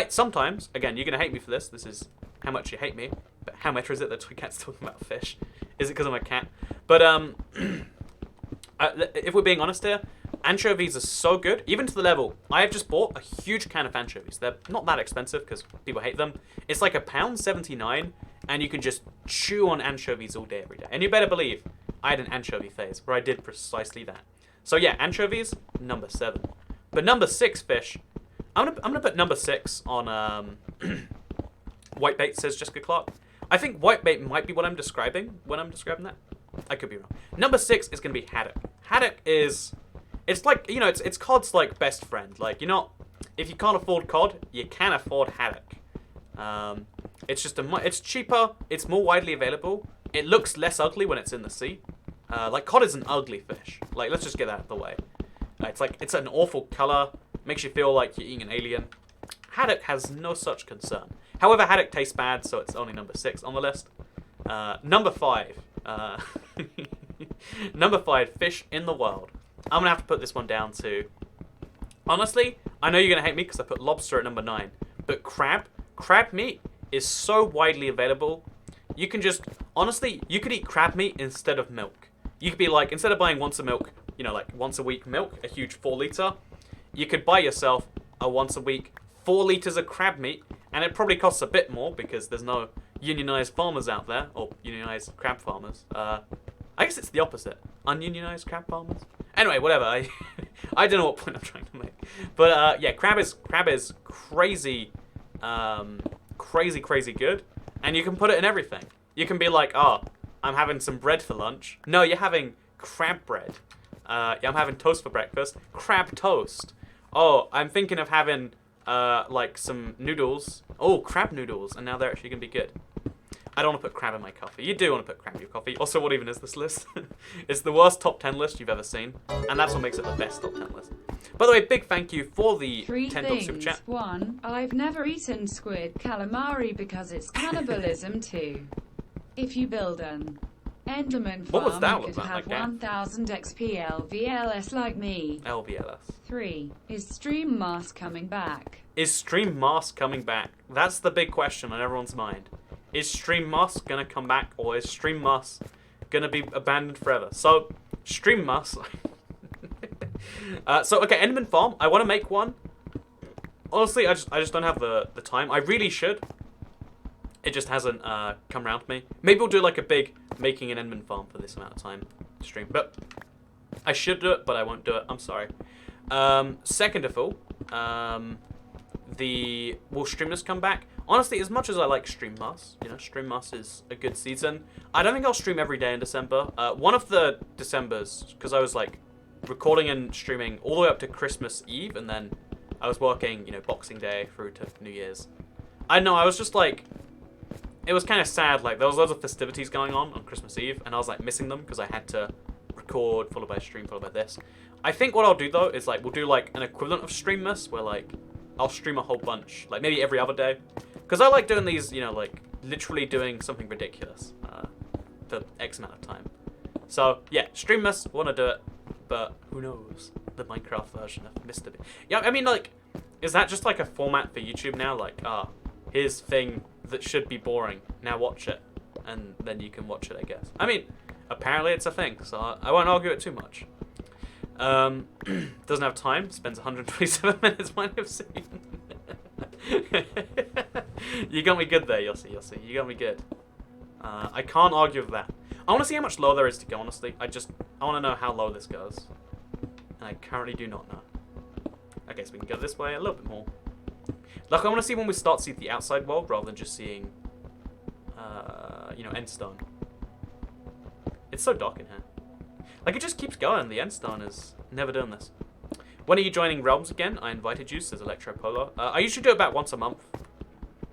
Sometimes, again, you're going to hate me for this. This is how much you hate me. But how much is it that Toycat's talking about fish? Is it because I'm a cat? But if we're being honest here, anchovies are so good, even to the level, I have just bought a huge can of anchovies. They're not that expensive because people hate them. It's like £1.79, and you can just chew on anchovies all day, every day. And you better believe I had an anchovy phase where I did precisely that. So yeah, anchovies, number 7. But number 6 fish, I'm gonna put number 6 on whitebait, says Jessica Clark. I think whitebait might be what I'm describing when I'm describing that. I could be wrong. Number 6 is gonna be haddock. Haddock is, it's like, you know, it's cod's like best friend. Like, you know, if you can't afford cod, you can afford haddock. It's just it's cheaper. It's more widely available. It looks less ugly when it's in the sea. Like, cod is an ugly fish. Like, let's just get that out of the way. It's an awful color. Makes you feel like you're eating an alien. Haddock has no such concern. However, haddock tastes bad, so it's only number 6 on the list. Number 5. Number 5, fish in the world. I'm going to have to put this one down to... Honestly, I know you're going to hate me because I put lobster at number 9. But crab meat is so widely available. You can just... Honestly, you could eat crab meat instead of milk. You could be like, instead of buying once a milk, you know, like once a week milk, a huge 4 litre, you could buy yourself a once a week 4 litres of crab meat, and it probably costs a bit more because there's no unionised farmers out there, or unionised crab farmers. I guess it's the opposite. Ununionised crab farmers? Anyway, whatever. I don't know what point I'm trying to make. But yeah, crab is crazy, crazy good, and you can put it in everything. You can be like, oh, I'm having some bread for lunch. No, you're having crab bread. Yeah, I'm having toast for breakfast. Crab toast. Oh, I'm thinking of having like some noodles. Oh, crab noodles, and now they're actually gonna be good. I don't want to put crab in my coffee. You do want to put crab in your coffee. Also, what even is this list? It's the worst top 10 list you've ever seen, and that's what makes it the best top 10 list. By the way, big thank you for the $10 super chat. 1. I've never eaten squid calamari because it's cannibalism. 2. If you build an Enderman farm, What was that you could about, have like 1000 XP LVLS like me. LVLS. 3. Is Stream Mask coming back? Is Stream Mask coming back? That's the big question on everyone's mind. Is Stream Mask gonna come back, or is Stream Mask gonna be abandoned forever? So, Stream Mask. Okay, Enderman Farm. I want to make one. Honestly, I just don't have the time. I really should. It just hasn't come around to me. Maybe we'll do like a big making an Enderman Farm for this amount of time stream. But I should do it, but I won't do it. I'm sorry. Second of all, will Streamless come back? Honestly, as much as I like Stream Mass, you know, Stream Mass is a good season. I don't think I'll stream every day in December. One of the Decembers, because I was like recording and streaming all the way up to Christmas Eve, and then I was working, you know, Boxing Day through to New Year's. I know, I was just like, it was kind of sad. Like, there was loads of festivities going on Christmas Eve, and I was like missing them because I had to record, followed by stream, followed by this. I think what I'll do though is like, we'll do like an equivalent of Streamless, where like, I'll stream a whole bunch, like maybe every other day. Because I like doing these, you know, like, literally doing something ridiculous for X amount of time. So, yeah, Streamless, want to do it, but who knows? The Minecraft version of Mr. B. Yeah, I mean, like, is that just like a format for YouTube now? Like, here's thing that should be boring, now watch it, and then you can watch it, I guess. I mean, apparently it's a thing, so I won't argue it too much. Doesn't have time, spends 127 minutes might have seen. You got me good there, Yossi. You got me good. I can't argue with that. I want to see how much lower there is to go, honestly. I want to know how low this goes. And I currently do not know. Okay, so we can go this way a little bit more. Like, I want to see when we start to see the outside world rather than just seeing, you know, Endstone. It's so dark in here. Like, it just keeps going. The Endstone is never doing this. When are you joining Realms again? I invited you, says Electro Polo. I usually do it about once a month.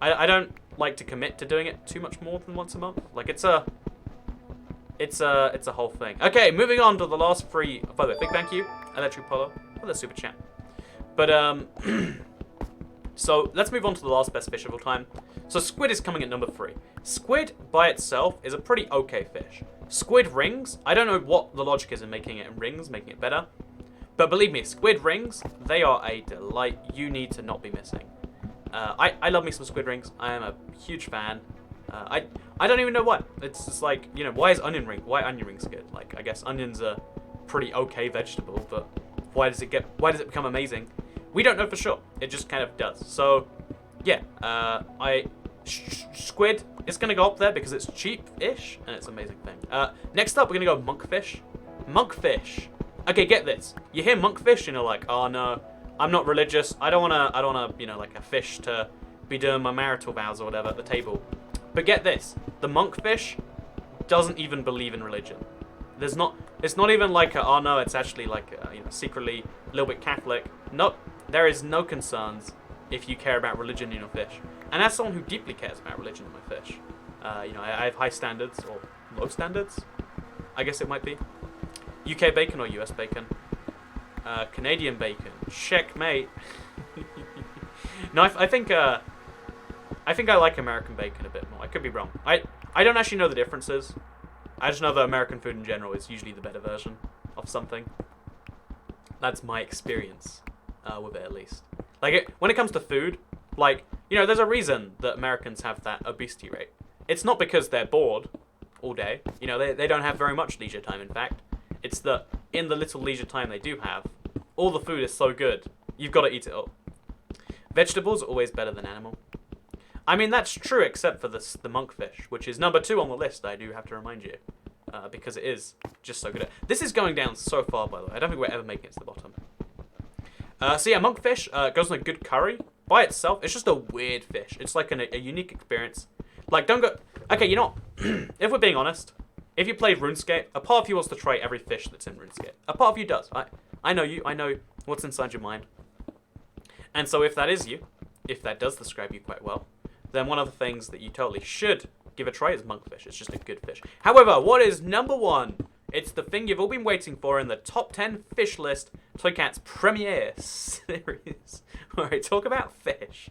I don't like to commit to doing it too much more than once a month. Like, it's a whole thing. Okay, moving on to the last three. By the way, big thank you, Electro Polo, for the super chat. But so let's move on to the last best fish of all time. So squid is coming at number 3. Squid by itself is a pretty okay fish. Squid rings, I don't know what the logic is in making it in rings, making it better. But believe me, squid rings, they are a delight. You need to not be missing. I love me some squid rings. I am a huge fan. I don't even know why. It's just like, you know, why onion rings good? Like, I guess onions are pretty okay vegetable, but why does it become amazing? We don't know for sure. It just kind of does. So, yeah, squid is gonna go up there because it's cheap-ish and it's an amazing thing. Next up, we're gonna go monkfish. Monkfish. Okay, get this. You hear monkfish and you're like, oh no, I'm not religious. I don't wanna, you know, like a fish to be doing my marital vows or whatever at the table. But get this, the monkfish doesn't even believe in religion. It's not even like oh no, it's actually like, you know, secretly a little bit Catholic. Nope, there is no concerns if you care about religion in your fish. And as someone who deeply cares about religion in my fish, you know, I have high standards, or low standards, I guess it might be. UK bacon or US bacon? Canadian bacon. Checkmate. No, I think I like American bacon a bit more. I could be wrong. I don't actually know the differences. I just know that American food in general is usually the better version of something. That's my experience with it, at least. Like, when it comes to food, like, you know, there's a reason that Americans have that obesity rate. It's not because they're bored all day. You know, they don't have very much leisure time, in fact. It's that in the little leisure time they do have, all the food is so good, you've got to eat it up. Vegetables are always better than animal. I mean, that's true except for the monkfish, which is number 2 on the list, I do have to remind you. Because it is just so good. This is going down so far, by the way. I don't think we're ever making it to the bottom. So yeah, monkfish goes on a good curry. By itself, it's just a weird fish. It's like a unique experience. Like, don't go... Okay, you know what? If we're being honest, if you played RuneScape, a part of you wants to try every fish that's in RuneScape. A part of you does. I know you. I know what's inside your mind. And so if that is you, if that does describe you quite well, then one of the things that you totally should give a try is monkfish. It's just a good fish. However, what is number one? It's the thing you've all been waiting for in the top 10 fish list, Toycat's premiere series, where I talk about fish.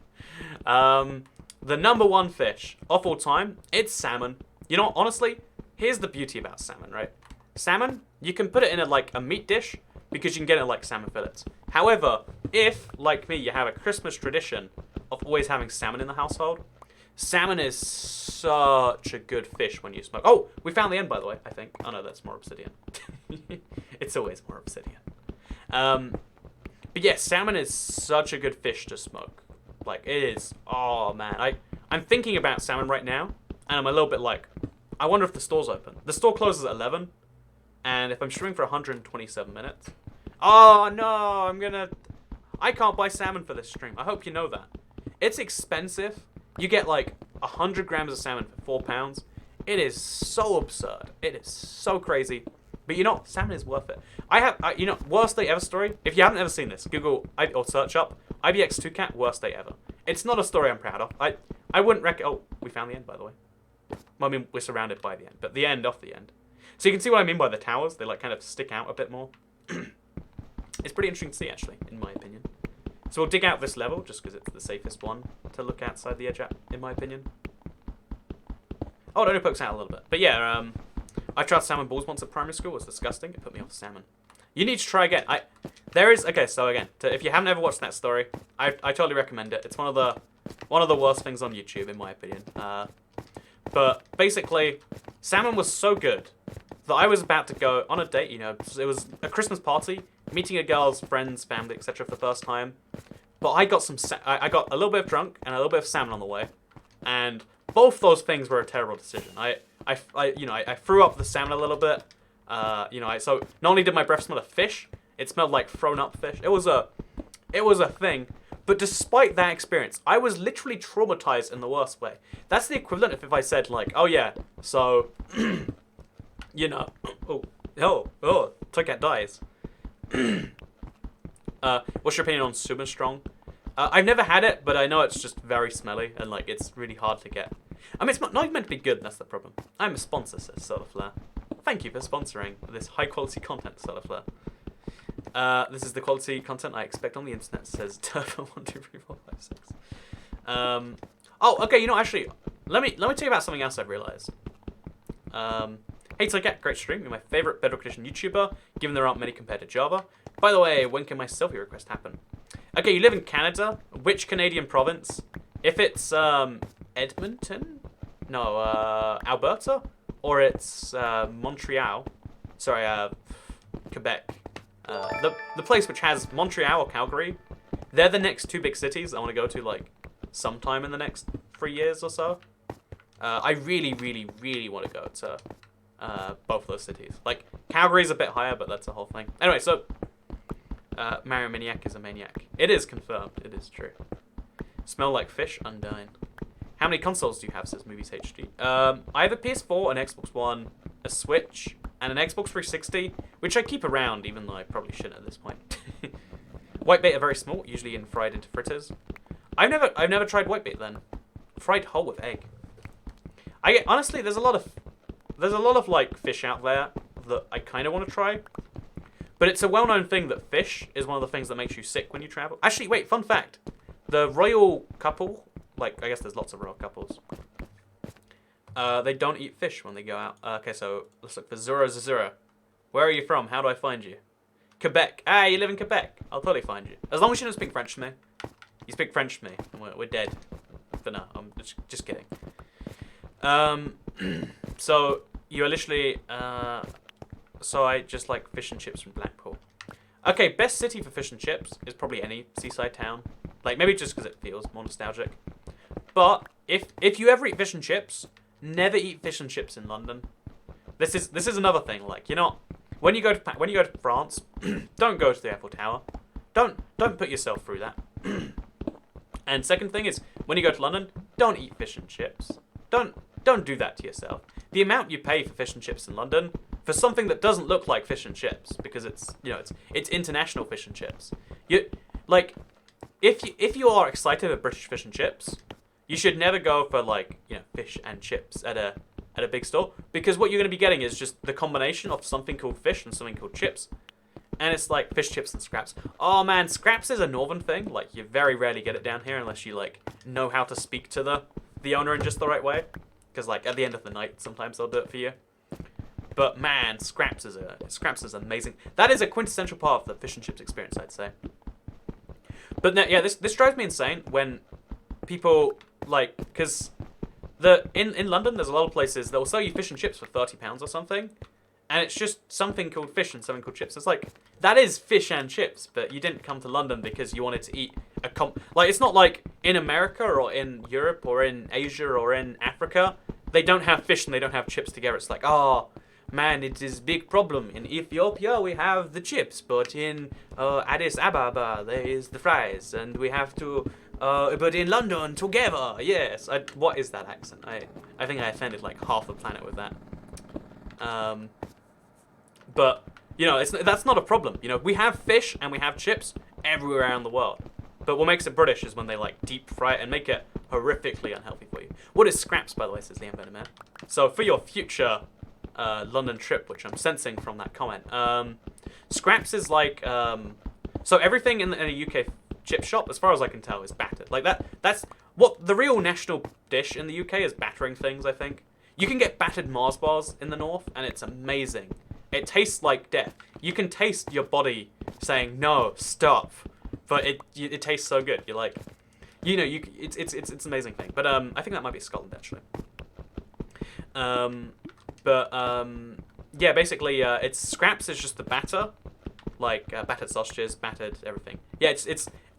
The number one fish of all time, it's salmon. You know, honestly, here's the beauty about salmon, right? Salmon, you can put it in a meat dish because you can get it like salmon fillets. However, if, like me, you have a Christmas tradition of always having salmon in the household, salmon is such a good fish when you smoke. Oh, we found the end, by the way, I think. Oh, no, that's more obsidian. It's always more obsidian. But yeah, salmon is such a good fish to smoke. Like, it is. Oh, man. I'm thinking about salmon right now, and I'm a little bit like, I wonder if the store's open. The store closes at 11, and if I'm streaming for 127 minutes... Oh, no, I can't buy salmon for this stream. I hope you know that. It's expensive. You get like 100 grams of salmon for £4. It is so absurd. It is so crazy. But you know, salmon is worth it. Worst day ever story. If you haven't ever seen this, Google or search up IBX2Cat worst day ever. It's not a story I'm proud of. I wouldn't recommend. Oh, we found the end, by the way. Well, I mean, we're surrounded by the end, but the end of the end. So you can see what I mean by the towers. They like kind of stick out a bit more. It's pretty interesting to see, actually, in my opinion. So we'll dig out this level, just because it's the safest one to look outside the edge at, in my opinion. Oh, it only pokes out a little bit. But yeah, I tried salmon balls once at primary school. It was disgusting. It put me off salmon. You need to try again. Okay, so again, if you haven't ever watched that story, I totally recommend it. It's one of the worst things on YouTube, in my opinion. But basically, salmon was so good that I was about to go on a date, you know. It was a Christmas party, meeting a girl's friends, family, etc. for the first time. But I got I got a little bit of drunk and a little bit of salmon on the way. And both those things were a terrible decision. I threw up the salmon a little bit. So not only did my breath smell of fish, it smelled like thrown up fish. It was a thing. But despite that experience, I was literally traumatized in the worst way. That's the equivalent of if I said like, oh yeah, so, you know, Toycat dies. What's your opinion on Super Strong? I've never had it, but I know it's just very smelly and like it's really hard to get. I mean, it's not even meant to be good. That's the problem. I'm a sponsor, says Solarflare. Thank you for sponsoring this high quality content, Solarflare. This is the quality content I expect on the internet, says Turbo 1, 2, 3, 4, 5, 6. Oh, okay. You know, actually, let me tell you about something else I've realized. Hey, Toycat, great stream. You're my favorite Bedrock Edition YouTuber, given there aren't many compared to Java. By the way, when can my selfie request happen? Okay, you live in Canada. Which Canadian province? If it's Edmonton, no, Alberta, or it's Montreal. Sorry, Quebec. The place which has Montreal or Calgary, they're the next two big cities I want to go to, like, sometime in the next 3 years or so. I really, really, really want to go to both those cities. Like, Calgary's a bit higher, but that's a whole thing. Anyway, so, Mario Maniac is a maniac. It is confirmed. It is true. Smell like fish, undying. How many consoles do you have, says Movies HD? I have a PS4, an Xbox One, a Switch, and an Xbox 360, which I keep around, even though I probably shouldn't at this point. Whitebait are very small, usually fried into fritters. I've never tried whitebait then. Fried whole with egg. Honestly, there's a lot of like fish out there that I kind of want to try, but it's a well-known thing that fish is one of the things that makes you sick when you travel. Actually, wait, fun fact: the royal couple, like I guess there's lots of royal couples. They don't eat fish when they go out. Okay, so let's look for Zero. Where are you from? How do I find you? Quebec. Ah, you live in Quebec. I'll totally find you. As long as you don't speak French to me. You speak French to me, and we're dead. But no, I'm just kidding. So you're literally. So I just like fish and chips from Blackpool. Okay, best city for fish and chips is probably any seaside town. Like maybe just because it feels more nostalgic. But if you ever eat fish and chips, never eat fish and chips in London. This is another thing. Like, you know, when you go to France, don't go to the Eiffel Tower. Don't put yourself through that. And second thing is, when you go to London, don't eat fish and chips. Don't do that to yourself. The amount you pay for fish and chips in London for something that doesn't look like fish and chips, because it's international fish and chips. if you are excited about British fish and chips, you should never go for like fish and chips at a big store, because what you're going to be getting is just the combination of something called fish and something called chips, and it's like fish, chips, and scraps. Oh man, scraps is a northern thing. Like you very rarely get it down here unless you like know how to speak to the owner in just the right way, because like at the end of the night sometimes they'll do it for you. But man, scraps is amazing. That is a quintessential part of the fish and chips experience, I'd say. But no, yeah, this drives me insane when people like, because in London there's a lot of places that will sell you fish and chips for £30 or something, and it's just something called fish and something called chips. It's like, that is fish and chips, but you didn't come to London because you wanted to eat like, it's not like in America or in Europe or in Asia or in Africa they don't have fish and they don't have chips together. It's like, oh man, it is big problem. In Ethiopia we have the chips, but in Addis Ababa there is the fries, and we have to but in London together, yes. What is that accent? I think I offended like half the planet with that. But that's not a problem. We have fish and we have chips everywhere around the world. But what makes it British is when they like deep fry it and make it horrifically unhealthy for you. What is scraps, by the way, says the Inventor Man. So for your future London trip, which I'm sensing from that comment, scraps is like so everything in a UK chip shop, as far as I can tell, is battered. Like that's what the real national dish in the UK is, battering things, I think. You can get battered Mars bars in the north, and it's amazing. It tastes like death. You can taste your body saying no, stop, but it tastes so good. You're like, it's an amazing thing. But I think that might be Scotland actually. Yeah, basically, it's scraps is just the batter, like battered sausages, battered everything. Yeah,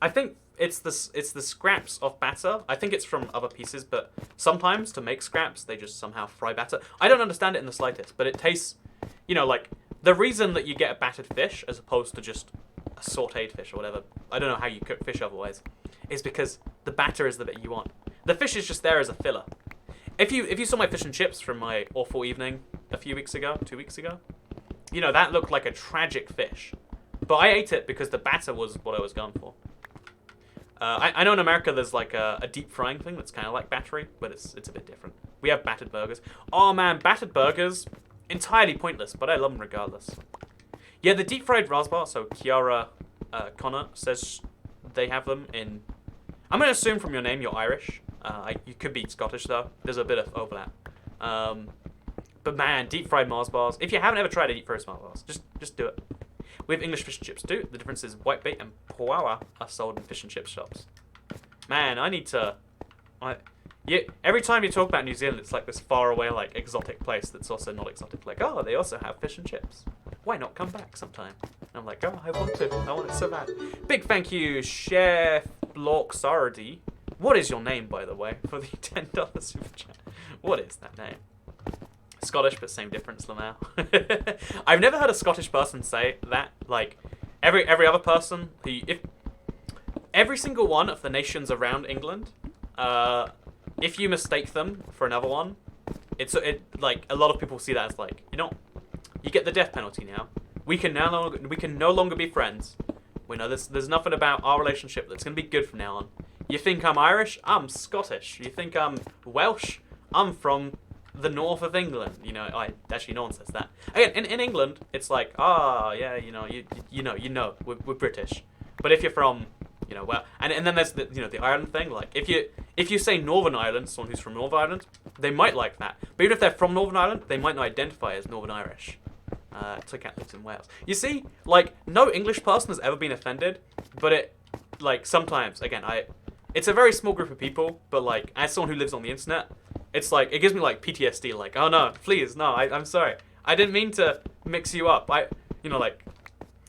I think it's the scraps of batter. I think it's from other pieces, but sometimes to make scraps they just somehow fry batter. I don't understand it in the slightest, but it tastes, like the reason that you get a battered fish as opposed to just a sautéed fish or whatever, I don't know how you cook fish otherwise, is because the batter is the bit you want. The fish is just there as a filler. If you saw my fish and chips from my awful evening a few weeks ago, 2 weeks ago, that looked like a tragic fish. But I ate it because the batter was what I was going for. I know in America there's like a deep frying thing that's kind of like battery, but it's a bit different. We have battered burgers. Oh man, battered burgers, entirely pointless, but I love them regardless. Yeah, the deep fried raspberry, so Kiara Connor says they have them in... I'm going to assume from your name you're Irish. You could be Scottish though. There's a bit of overlap. But man, deep fried Mars bars. If you haven't ever tried a deep fried Mars bars, just do it. We have English fish and chips too. The difference is whitebait and poawa are sold in fish and chip shops. Man, I need to... Yeah, every time you talk about New Zealand, it's like this far away, like, exotic place that's also not exotic. Like, oh, they also have fish and chips. Why not come back sometime? And I'm like, oh, I want it so bad. Big thank you, Chef Blork Sardi. What is your name, by the way, for the $10 super chat? What is that name? Scottish, but same difference, Lamau. I've never heard a Scottish person say that. Like, every other person, every single one of the nations around England, if you mistake them for another one, like a lot of people see that as like, you get the death penalty now. We can no longer be friends. We know there's nothing about our relationship that's gonna be good from now on. You think I'm Irish? I'm Scottish. You think I'm Welsh? I'm from the north of England. Actually no one says that. Again, in England, it's like, we're British. But if you're from, well, and then there's the Ireland thing. Like if you say Northern Ireland, someone who's from Northern Ireland, they might like that. But even if they're from Northern Ireland, they might not identify as Northern Irish. To Catholics in Wales. You see, like, no English person has ever been offended, but it, like, sometimes, again, it's a very small group of people, but, like, as someone who lives on the internet, it's like, it gives me, like, PTSD, like, oh no, please, no, I'm sorry. I didn't mean to mix you up.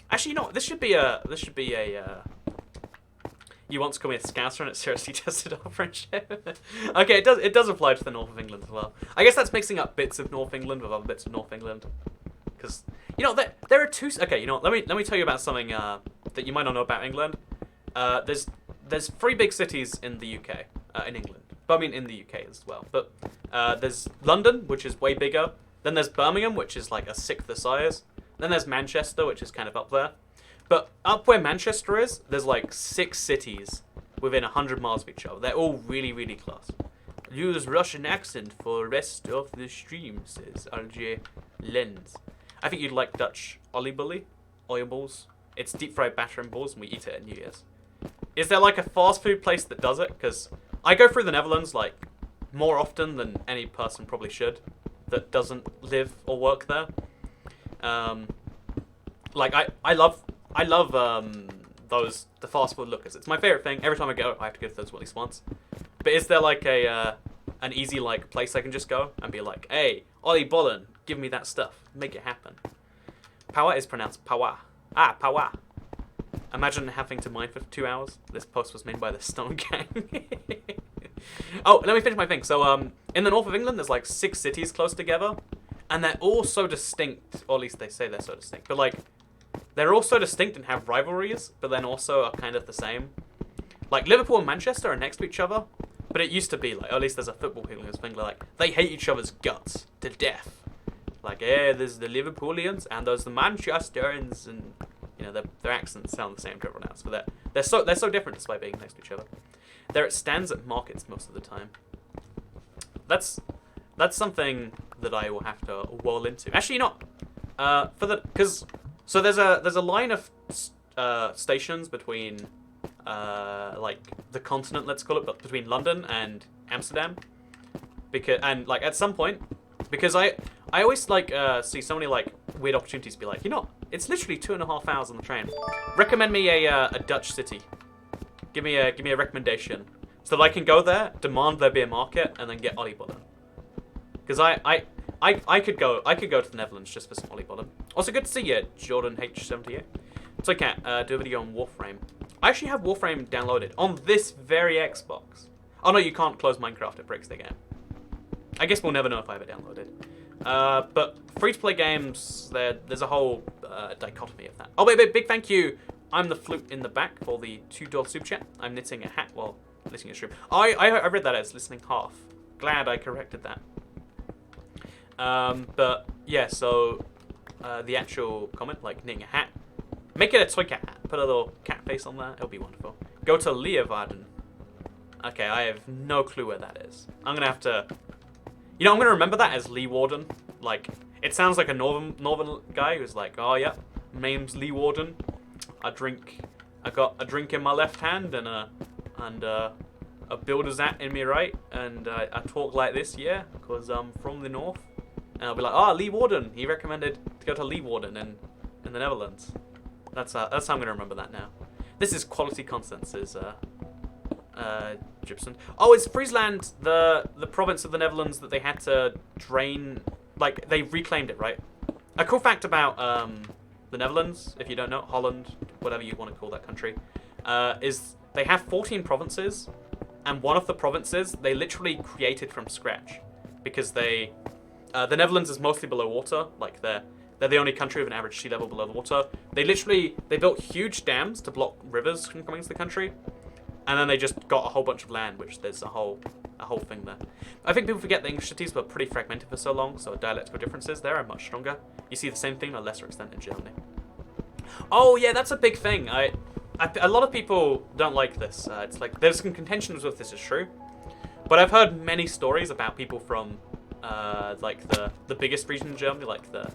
Actually, this should be a, you once called me a scouser and it seriously tested our friendship. Okay, it does apply to the north of England as well. I guess that's mixing up bits of North England with other bits of North England. Because, there are two... Okay, let me tell you about something that you might not know about England. There's 3 big cities in the UK, in England. But I mean in the UK as well. But there's London, which is way bigger. Then there's Birmingham, which is like a sixth the size. Then there's Manchester, which is kind of up there. But up where Manchester is, there's like 6 cities within 100 miles of each other. They're all really, really close. Use Russian accent for rest of the stream, says RJ Lens. I think you'd like Dutch oliebolly, oil balls. It's deep fried batter and balls, and we eat it at New Year's. Is there like a fast food place that does it? Because I go through the Netherlands like more often than any person probably should that doesn't live or work there. Like I love the fast food lookers. It's my favorite thing. Every time I go, I have to go to those at least once. But is there like an easy like place I can just go and be like, hey, Ollie Bollen, give me that stuff, make it happen. Power is pronounced power. Ah, power. Imagine having to mine for 2 hours. This post was made by the Stone Gang. Oh, let me finish my thing. So, in the north of England, there's like 6 cities close together, and they're all so distinct, or at least they say they're so distinct. But like, they're all so distinct and have rivalries, but then also are kind of the same. Like Liverpool and Manchester are next to each other, but it used to be like, or at least there's a football thing like they hate each other's guts to death. Like, yeah, there's the Liverpoolians and there's the Manchesterians, and you know their accents sound the same to everyone else, but they're so different despite being next to each other. There it stands at markets most of the time. That's something that I will have to wall into. Actually, not so there's a line of stations between like the continent, let's call it, but between London and Amsterdam, and like at some point, because I always like see so many like weird opportunities to be like, it's literally 2.5 hours on the train. Recommend me a Dutch city. Give me a recommendation so that I can go there, demand there be a market, and then get oliebollen. Because I could go to the Netherlands just for some oliebollen. Also, good to see you, Jordan H78. So Cat, do a video on Warframe. I actually have Warframe downloaded on this very Xbox. Oh no, you can't close Minecraft, it breaks the game. I guess we'll never know if I have it downloaded. But free-to-play games, there's a whole dichotomy of that. Oh wait, big thank you. I'm the flute in the back for the $2 super chat. I'm knitting a hat while listening to stream. I read that as listening half. Glad I corrected that. But yeah, so the actual comment, like knitting a hat, make it a toy cat hat. Put a little cat face on there. It'll be wonderful. Go to Leeuwarden. Okay, I have no clue where that is. I'm gonna have to. I'm gonna remember that as Lee Warden. Like, it sounds like a northern guy who's like, oh yeah, name's Lee Warden. I got a drink in my left hand and a builder's hat in me right, and I talk like this, yeah, because I'm from the north. And I'll be like, Lee Warden. He recommended to go to Lee Warden in the Netherlands. That's how I'm gonna remember that now. This is quality content, says Gibson. Oh, it's Friesland, the province of the Netherlands that they had to drain. Like, they reclaimed it, right? A cool fact about the Netherlands, if you don't know, Holland, whatever you want to call that country, is they have 14 provinces, and one of the provinces they literally created from scratch, because the Netherlands is mostly below water. Like, they're the only country with an average sea level below the water. They built huge dams to block rivers from coming into the country, and then they just got a whole bunch of land, which there's a whole thing there. I think people forget that English cities were pretty fragmented for so long, so dialectical differences there are much stronger. You see the same thing to a lesser extent in Germany. Oh yeah, that's a big thing. A lot of people don't like this. It's like there's some contentions with this is true, but I've heard many stories about people from like the biggest region in Germany, like the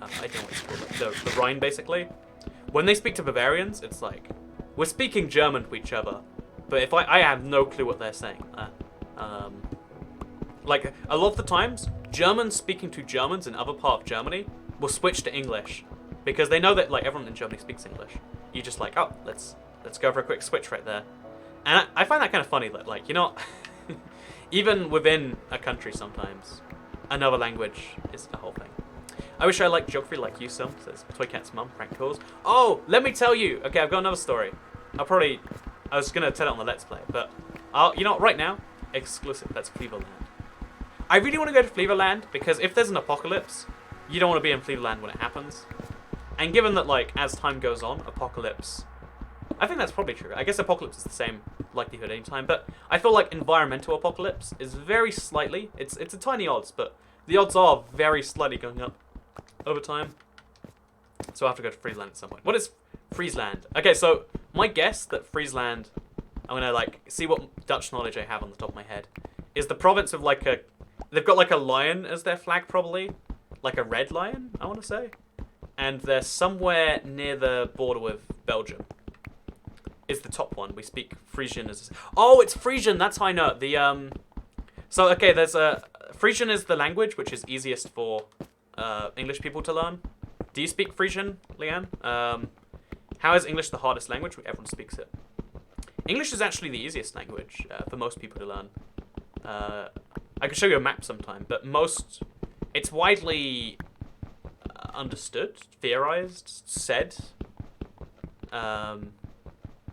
I don't know what it's called, the Rhine basically. When they speak to Bavarians, it's like we're speaking German to each other, but if I have no clue what they're saying. Like a lot of the times, Germans speaking to Germans in other part of Germany will switch to English because they know that like everyone in Germany speaks English. You just like, oh, let's go for a quick switch right there, and I find that kind of funny that like even within a country sometimes another language is the whole thing. I wish I liked geography like you, some, says Toycat's mum, prank calls. Oh, let me tell you. Okay, I've got another story. I was going to tell it on the Let's Play, but right now, exclusive, that's Flevoland. I really want to go to Flevoland because if there's an apocalypse, you don't want to be in Flevoland when it happens. And given that, like, as time goes on, apocalypse, I think that's probably true. I guess apocalypse is the same likelihood anytime, but I feel like environmental apocalypse is very slightly, it's a tiny odds, but the odds are very slightly going up over time. So I have to go to Flevoland at some point. What is Friesland. Okay, so my guess that Friesland, I'm gonna like see what Dutch knowledge I have on the top of my head, is the province of like a, they've got like a lion as their flag probably, like a red lion, I want to say, and they're somewhere near the border with Belgium. Is the top one. We speak Frisian as... Oh, it's Frisian. That's how I know it. The, So, okay, there's a... Frisian is the language which is easiest for English people to learn. Do you speak Frisian, Leanne? How is English the hardest language? Everyone speaks it. English is actually the easiest language for most people to learn. I can show you a map sometime, but most... It's widely understood, theorized, said.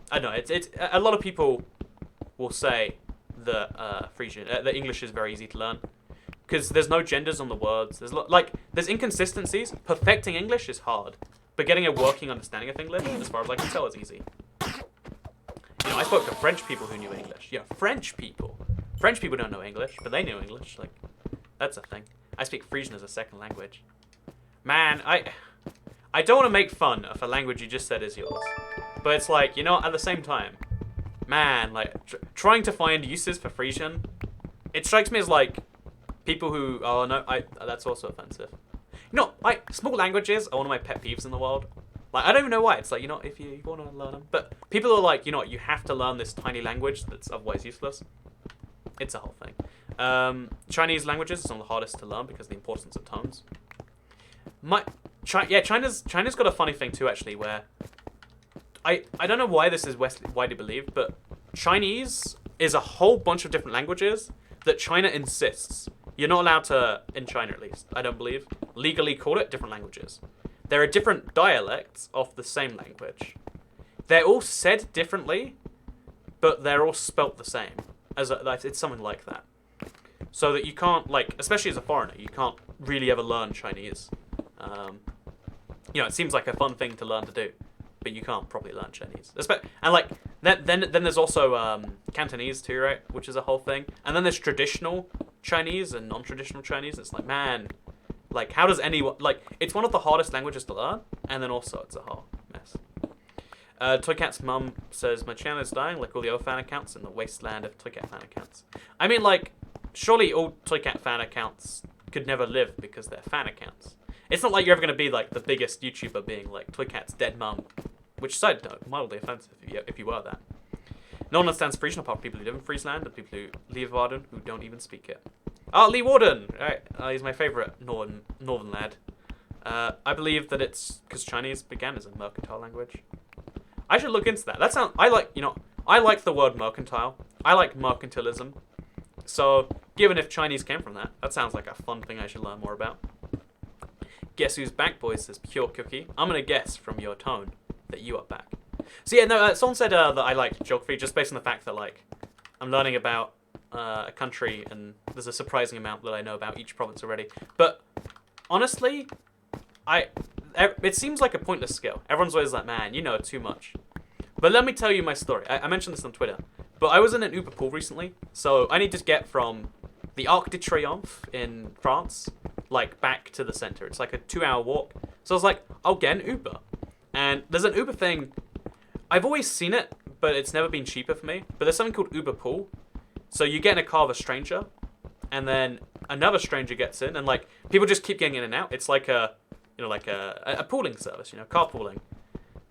I don't know. It's a lot of people will say that Frisian, that English is very easy to learn because there's no genders on the words. There's inconsistencies. Perfecting English is hard, but getting a working understanding of English, as far as I can tell, is easy. You know, I spoke to French people who knew English. Yeah, French people. French people don't know English, but they knew English. Like, that's a thing. I speak Frisian as a second language. Man, I don't want to make fun of a language you just said is yours. But it's like, you know, at the same time, man, like, trying to find uses for Frisian, it strikes me as, like, people who, oh, no, that's also offensive. You know, like, small languages are one of my pet peeves in the world. Like, I don't even know why. It's like, you know, if you want to learn them. But people are like, you know what, you have to learn this tiny language that's otherwise useless. It's a whole thing. Chinese languages is one of the hardest to learn because of the importance of tones. China's got a funny thing too, actually, where I don't know why this is widely believed, but Chinese is a whole bunch of different languages that China insists you're not allowed to, in China at least, I don't believe, legally call it different languages. There are different dialects of the same language. They're all said differently, but they're all spelt the same. It's something like that. So that you can't, like, especially as a foreigner, you can't really ever learn Chinese. You know, it seems like a fun thing to learn to do, but you can't properly learn Chinese. And like then there's also Cantonese too, right? Which is a whole thing. And then there's traditional Chinese and non-traditional Chinese. It's like, man, like how does anyone, like, it's one of the hardest languages to learn, and then also it's a whole mess. Toycat's mum says my channel is dying, like all the other fan accounts in the wasteland of Toycat fan accounts. I mean, like, surely all Toycat fan accounts could never live because they're fan accounts. It's not like you're ever going to be like the biggest YouTuber being like Toycat's dead mum, which, side note, mildly offensive if you were that. No one understands Frisian apart from people who live in Friesland and people who Leeuwarden who don't even speak it. Oh, Leeuwarden! Right, he's my favourite northern lad. I believe that it's because Chinese began as a mercantile language. I should look into that. I like the word mercantile. I like mercantilism. So, given if Chinese came from that sounds like a fun thing I should learn more about. Guess who's back, boys, says Pure Cookie. I'm going to guess from your tone that you are back. So yeah, no, someone said that I like geography just based on the fact that, like, I'm learning about a country and there's a surprising amount that I know about each province already. But, honestly, it seems like a pointless skill. Everyone's always like, man, you know too much. But let me tell you my story. I mentioned this on Twitter. But I was in an Uber pool recently, so I need to get from the Arc de Triomphe in France, like, back to the center. It's like a 2-hour walk. So I was like, I'll get an Uber. And there's an Uber thing. I've always seen it, but it's never been cheaper for me. But there's something called Uber Pool. So you get in a car with a stranger, and then another stranger gets in, and, like, people just keep getting in and out. It's like a pooling service, you know, carpooling.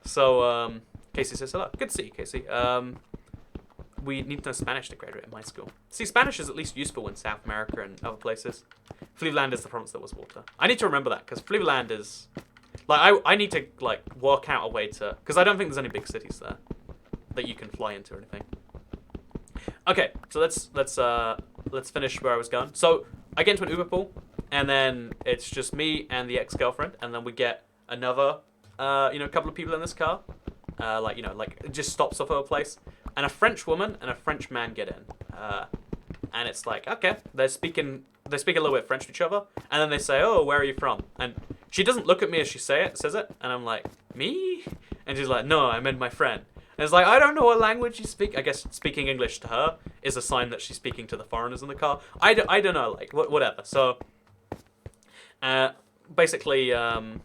So, Casey says hello. Good to see you, Casey. We need to know Spanish to graduate at my school. See, Spanish is at least useful in South America and other places. Flevoland is the province that was water. I need to remember that, because Flevoland is... Like, I need to, like, work out a way to... Because I don't think there's any big cities there that you can fly into or anything. Okay, so let's finish where I was going. So, I get into an Uber pool, and then it's just me and the ex-girlfriend, and then we get another, couple of people in this car. It just stops off at a place. And a French woman and a French man get in. And it's like, okay, they speak a little bit French to each other, and then they say, oh, where are you from? And she doesn't look at me as she says it, and I'm like, me? And she's like, no, I meant my friend. And it's like, I don't know what language you speak. I guess speaking English to her is a sign that she's speaking to the foreigners in the car. I don't know, like, whatever. So, basically, the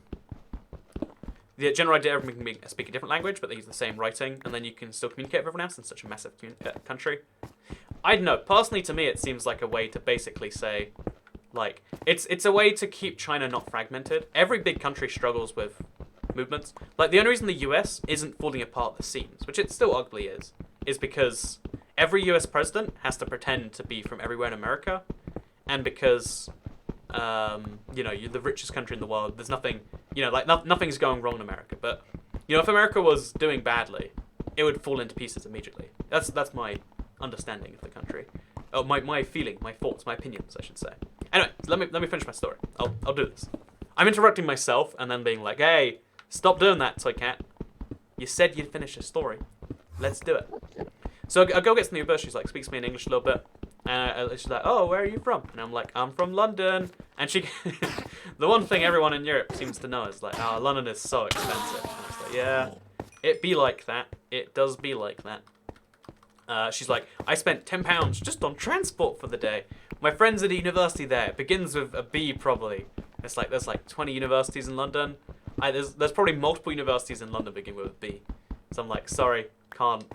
the general idea of everyone can speak a different language, but they use the same writing, and then you can still communicate with everyone else in such a massive country. I don't know. Personally, to me, it seems like a way to basically say, like, it's a way to keep China not fragmented. Every big country struggles with movements. Like, the only reason the US isn't falling apart at the seams, which it still ugly is because every US president has to pretend to be from everywhere in America, and because, you know, you're the richest country in the world, there's nothing, you know, like, nothing's going wrong in America. But, you know, if America was doing badly, it would fall into pieces immediately. That's my understanding of the country. Oh, my feeling, my thoughts, my opinions, I should say. Anyway, let me finish my story. I'll do this. I'm interrupting myself and then being like, hey, stop doing that, Toy Cat. You said you'd finish a story. Let's do it. So a girl gets in the Uber, she's like, speaks to me in English a little bit. And she's like, oh, where are you from? And I'm like, I'm from London. And she, the one thing everyone in Europe seems to know is like, oh, London is so expensive. And I was like, yeah, it be like that. It does be like that. She's like, I spent £10 just on transport for the day. My friend's at a university there. It begins with a B probably. It's like there's like 20 universities in London. There's probably multiple universities in London beginning with a B. So I'm like, sorry, can't,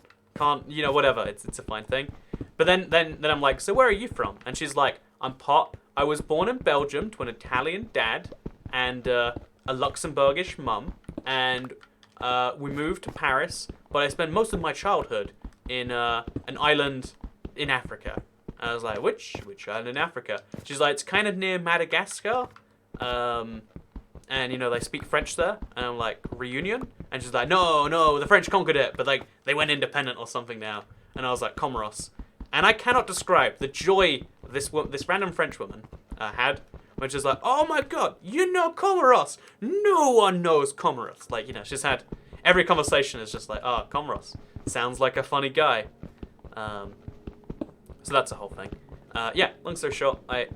you know, whatever. It's a fine thing. But then I'm like, so where are you from? And she's like, I was born in Belgium to an Italian dad and a Luxembourgish mum, and we moved to Paris. But I spent most of my childhood in an island in Africa. And I was like, which island in Africa? She's like, it's kind of near Madagascar. And you know, they speak French there. And I'm like, Reunion? And she's like, no, the French conquered it, but like they went independent or something now. And I was like, Comoros. And I cannot describe the joy this random French woman had, when she's like, oh my god, you know Comoros? No one knows Comoros. Like, you know, she's had every conversation is just like, oh, Comoros. Sounds like a funny guy. So that's the whole thing. Yeah, long story short, I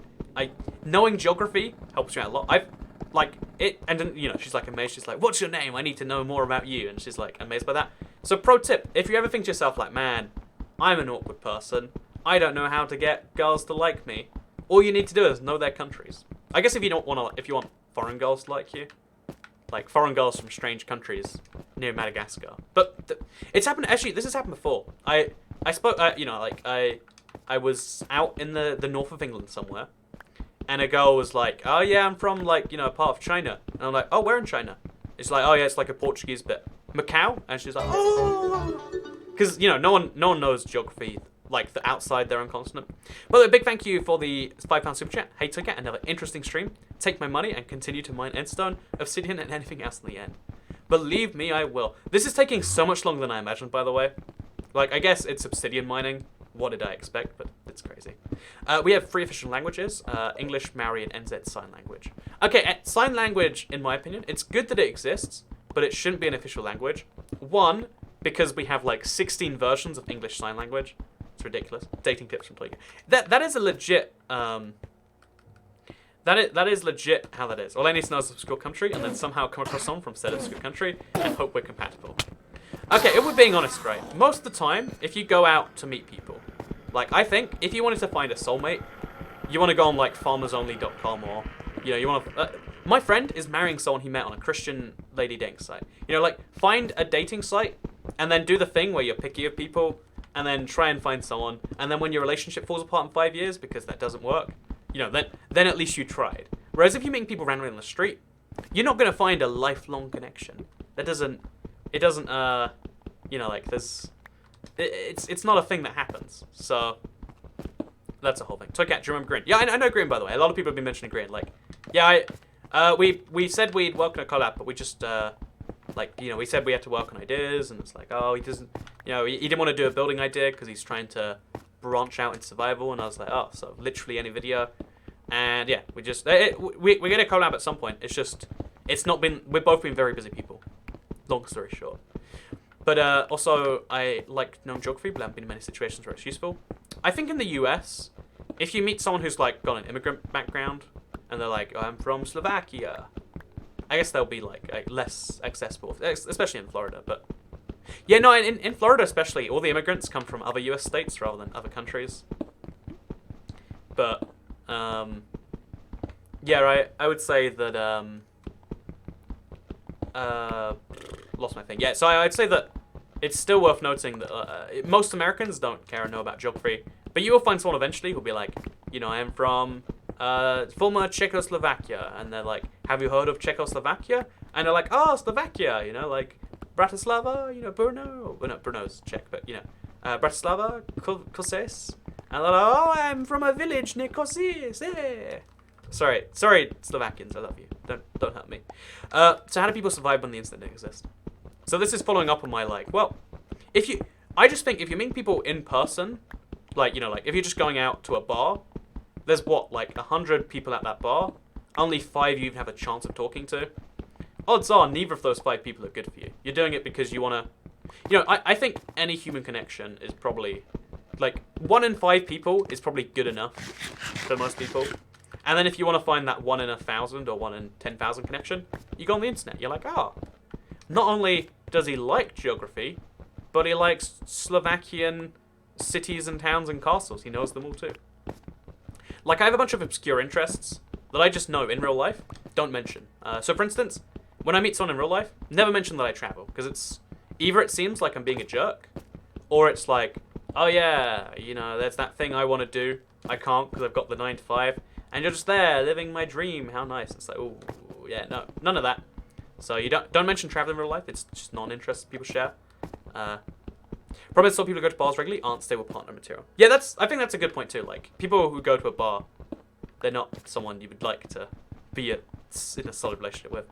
knowing geography helps me out a lot. I've like it, and then, you know, she's like amazed. She's like, "What's your name? I need to know more about you." And she's like amazed by that. So pro tip: if you ever think to yourself like, "Man, I'm an awkward person. I don't know how to get girls to like me," all you need to do is know their countries. I guess if you want foreign girls to like you, like foreign girls from strange countries near Madagascar. But it's happened. Actually, this has happened before. I spoke. You know, like I was out in the north of England somewhere, and a girl was like, "Oh yeah, I'm from like, you know, a part of China." And I'm like, "Oh, where in China?" It's like, "Oh yeah, it's like a Portuguese bit, Macau." And she's like, "Oh," because you know, no one knows geography like the outside their own continent. But a big thank you for the £5 super chat. Hey Ticket, another interesting stream. Take my money and continue to mine endstone, obsidian, and anything else in the end. Believe me, I will. This is taking so much longer than I imagined, by the way. Like, I guess it's obsidian mining. What did I expect? But it's crazy. We have 3 official languages. English, Maori, and NZ Sign Language. Okay, sign language, in my opinion, it's good that it exists, but it shouldn't be an official language. One, because we have like 16 versions of English Sign Language. It's ridiculous. Dating tips from Toy. That is a legit... That is legit how that is. All I need to know is the obscure country, and then somehow come across someone from said obscure country, and hope we're compatible. Okay, if we're being honest, right, most of the time, if you go out to meet people, like, I think, if you wanted to find a soulmate, you want to go on, like, farmersonly.com, or, you know, you want to... my friend is marrying someone he met on a Christian lady dating site. You know, like, find a dating site, and then do the thing where you're picky of people, and then try and find someone, and then when your relationship falls apart in 5 years, because that doesn't work, you know, then at least you tried. Whereas if you're meeting people randomly on the street, you're not going to find a lifelong connection. It doesn't, you know, like, it's not a thing that happens. So, that's the whole thing. Toy Cat, do you remember Green? Yeah, I know Green, by the way. A lot of people have been mentioning Green. Like, yeah, we said we'd work on a collab, but we just, like, you know, we said we had to work on ideas, and it's like, oh, he doesn't, you know, he didn't want to do a building idea because he's trying to branch out into survival, and I was like, oh, so literally any video. And yeah, we just, we're going to collab at some point. It's just, we've both been very busy people. Long story short. But also, I like known geography, but I haven't been in many situations where it's useful. I think in the US, if you meet someone who's like got an immigrant background, and they're like, oh, I'm from Slovakia, I guess they'll be like less accessible, especially in Florida. But yeah, no, in Florida especially, all the immigrants come from other US states rather than other countries. But yeah, I would say that lost my thing. Yeah, so I'd say that it's still worth noting that most Americans don't care or know about geography, but you will find someone eventually who'll be like, I am from former Czechoslovakia, and they're like, have you heard of Czechoslovakia? And they're like, oh, Slovakia, like Bratislava, Brno. Well, no, Brno's Czech, but Bratislava, Kosice. And they're like, oh, I'm from a village near Kosice. Eh. Sorry, Slovakians, I love you. Don't hurt me. So how do people survive when the internet didn't exist? So this is following up on my I just think if you meet people in person, if you're just going out to a bar, there's 100 people at that bar, only 5 you even have a chance of talking to. Odds are neither of those 5 people are good for you. You're doing it because you want to, I think any human connection is probably, 1 in 5 people is probably good enough for most people. And then if you want to find that 1 in 1,000 or 1 in 10,000 connection, you go on the internet. You're like, not only does he like geography, but he likes Slovakian cities and towns and castles. He knows them all too. I have a bunch of obscure interests that I just know in real life, don't mention. So for instance, when I meet someone in real life, never mention that I travel, because it's either it seems like I'm being a jerk, or it's like, oh yeah, there's that thing I want to do. I can't because I've got the 9 to 5, and you're just there living my dream. How nice. It's like, oh yeah, no, none of that. So you don't mention travel in real life. It's just non-interest people share. Probably still people who go to bars regularly aren't stable partner material. Yeah, I think that's a good point too. People who go to a bar, they're not someone you would like to be in a solid relationship with.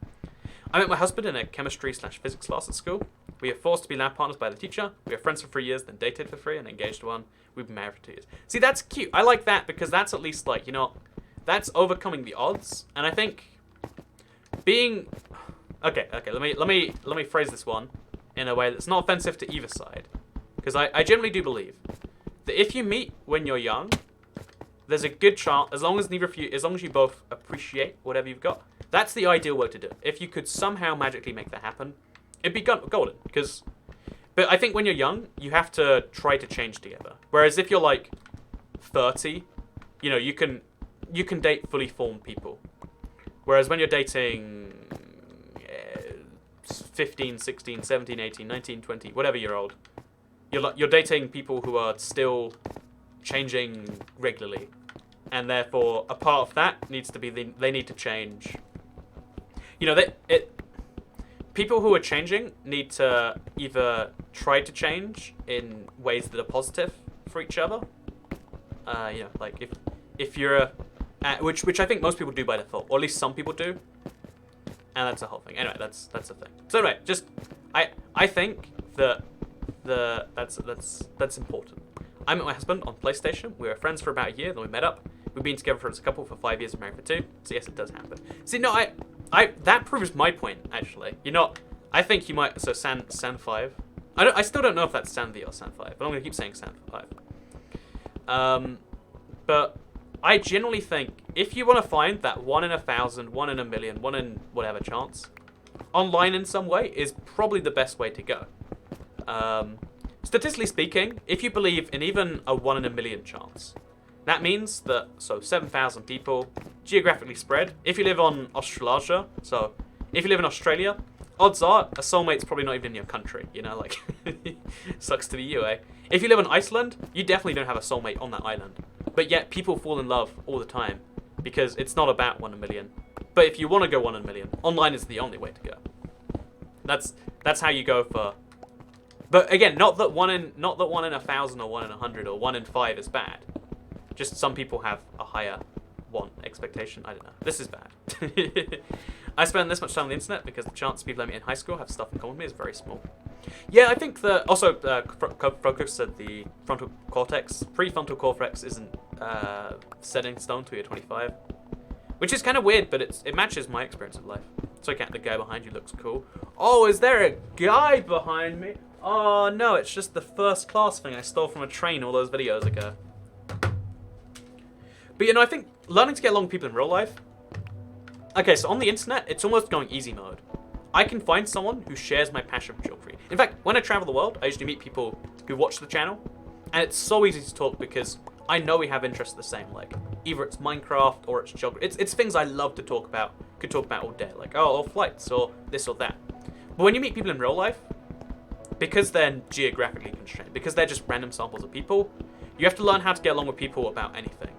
I met my husband in a chemistry/physics class at school. We are forced to be lab partners by the teacher. We were friends for 3 years, then dated for 3 and engaged 1. We've been married for 2 years. See, that's cute. I like that because that's at least that's overcoming the odds. And I think being okay. Let me phrase this one in a way that's not offensive to either side, because I generally do believe that if you meet when you're young, there's a good chance, as long as you both appreciate whatever you've got, that's the ideal way to do it. If you could somehow magically make that happen, it'd be golden. But I think when you're young, you have to try to change together. Whereas if you're 30, you can date fully formed people. Whereas when you're dating 15, 16, 17, 18, 19, 20, whatever year old, you're dating people who are still changing regularly. And therefore, a part of that needs to be they need to change. People who are changing need to either try to change in ways that are positive for each other. If you're which I think most people do by default, or at least some people do. And that's the whole thing. Anyway, that's the thing. So anyway, just I think that that's important. I met my husband on PlayStation. We were friends for about a year, then we met up. We've been together as a couple for 5 years and married for 2. So yes, it does happen. See, no, I that proves my point actually. I think you might. So San 5. I still don't know if that's San V or San 5, but I'm gonna keep saying San 5. But I generally think if you want to find that 1 in 1,000, 1 in a million, 1 in whatever chance, online in some way is probably the best way to go. Statistically speaking, if you believe in even a 1 in a million chance, that means that 7,000 people geographically spread. If you live on Australasia, so if you live in Australia, odds are a soulmate's probably not even in your country. Sucks to be you, eh? If you live on Iceland, you definitely don't have a soulmate on that island. But yet people fall in love all the time because it's not about 1 in a million. But if you want to go 1 in a million, online is the only way to go. That's how you go for. But again, not that 1 in 1,000 or 1 in 100 or 1 in 5 is bad. Just some people have a higher expectation. I don't know. This is bad. I spend this much time on the internet because the chance people I meet in high school have stuff in common with me is very small. Yeah, I think also Focus said the prefrontal cortex isn't set in stone till you're 25, which is kind of weird, but it matches my experience of life. So the guy behind you looks cool. Oh, is there a guy behind me? Oh no, it's just the first class thing I stole from a train all those videos ago. But I think learning to get along with people in real life. Okay, so on the internet, it's almost going easy mode. I can find someone who shares my passion for geography. In fact, when I travel the world, I usually meet people who watch the channel, and it's so easy to talk because I know we have interests the same. Either it's Minecraft or it's geography. It's things I love to talk about. Could talk about all day, or flights or this or that. But when you meet people in real life, because they're geographically constrained, because they're just random samples of people, you have to learn how to get along with people about anything.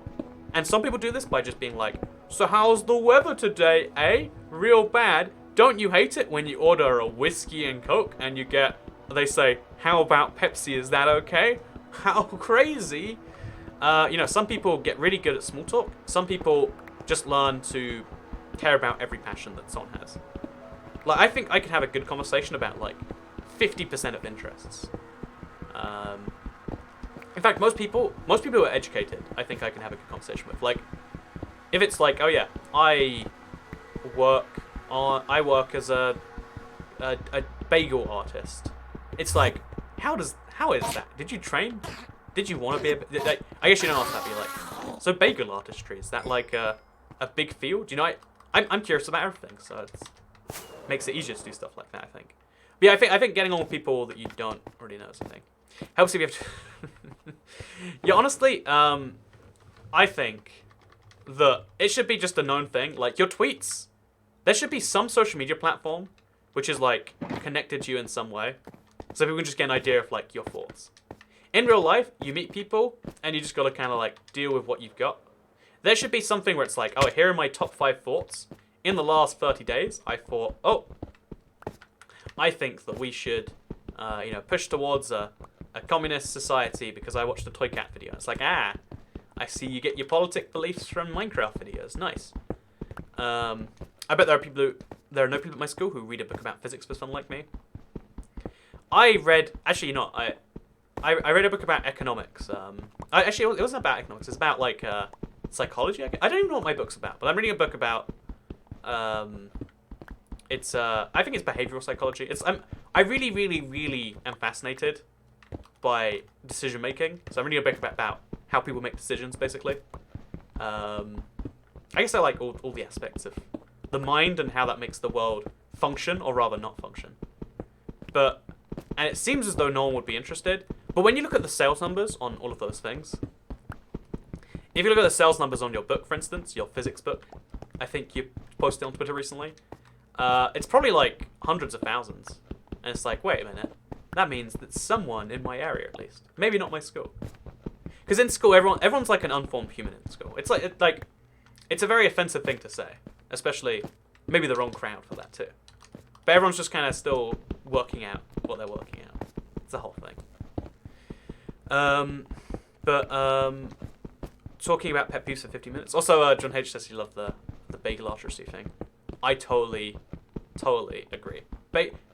And some people do this by just being like, so how's the weather today, eh? Real bad. Don't you hate it when you order a whiskey and Coke and you get, they say, how about Pepsi, is that okay? How crazy. You know, some people get really good at small talk. Some people just learn to care about every passion that someone has. Like, I think I could have a good conversation about, like, 50% of interests. In fact, most people who are educated, I think I can have a good conversation with. Like, if it's like, oh yeah, I work as a bagel artist. It's like, how is that? Did you train? Did you want to be like, I guess you don't ask that, but you're like, so bagel artistry, is that like a big field? You know, I'm curious about everything, so it makes it easier to do stuff like that, I think. But yeah, I think getting on with people that you don't already know something helps if you have to. Yeah, honestly, I think that it should be just a known thing. Like, your tweets, there should be some social media platform which is like connected to you in some way, so people can just get an idea of like your thoughts. In real life, you meet people and you just gotta kind of like deal with what you've got. There should be something where it's like, oh, here are my top 5 thoughts. In the last 30 days, I thought, oh, I think that we should, you know, push towards a communist society because I watched the Toy Cat video. It's like, I see you get your politic beliefs from Minecraft videos. Nice. I bet there are no people at my school who read a book about physics for fun like me. I read a book about economics. Actually, it wasn't about economics. It's about like psychology. I don't even know what my book's about, but I'm reading a book about. I think it's behavioral psychology. I really, really, really am fascinated by decision making. So I'm reading a book about how people make decisions, basically. I guess I like all the aspects of the mind and how that makes the world function, or rather not function. And it seems as though no one would be interested. But when you look at the sales numbers on all of those things, if you look at the sales numbers on your book, for instance, your physics book, I think you posted on Twitter recently, it's probably like hundreds of thousands. And it's like, wait a minute, that means that someone in my area, at least, maybe not my school, because in school everyone's like an unformed human in school. It's like it's a very offensive thing to say, especially maybe the wrong crowd for that too. But everyone's just kind of still working out what they're working out. It's a whole thing. Talking about pet peeves for 50 minutes. Also, John H says he loved the bagel artistry thing. I totally agree.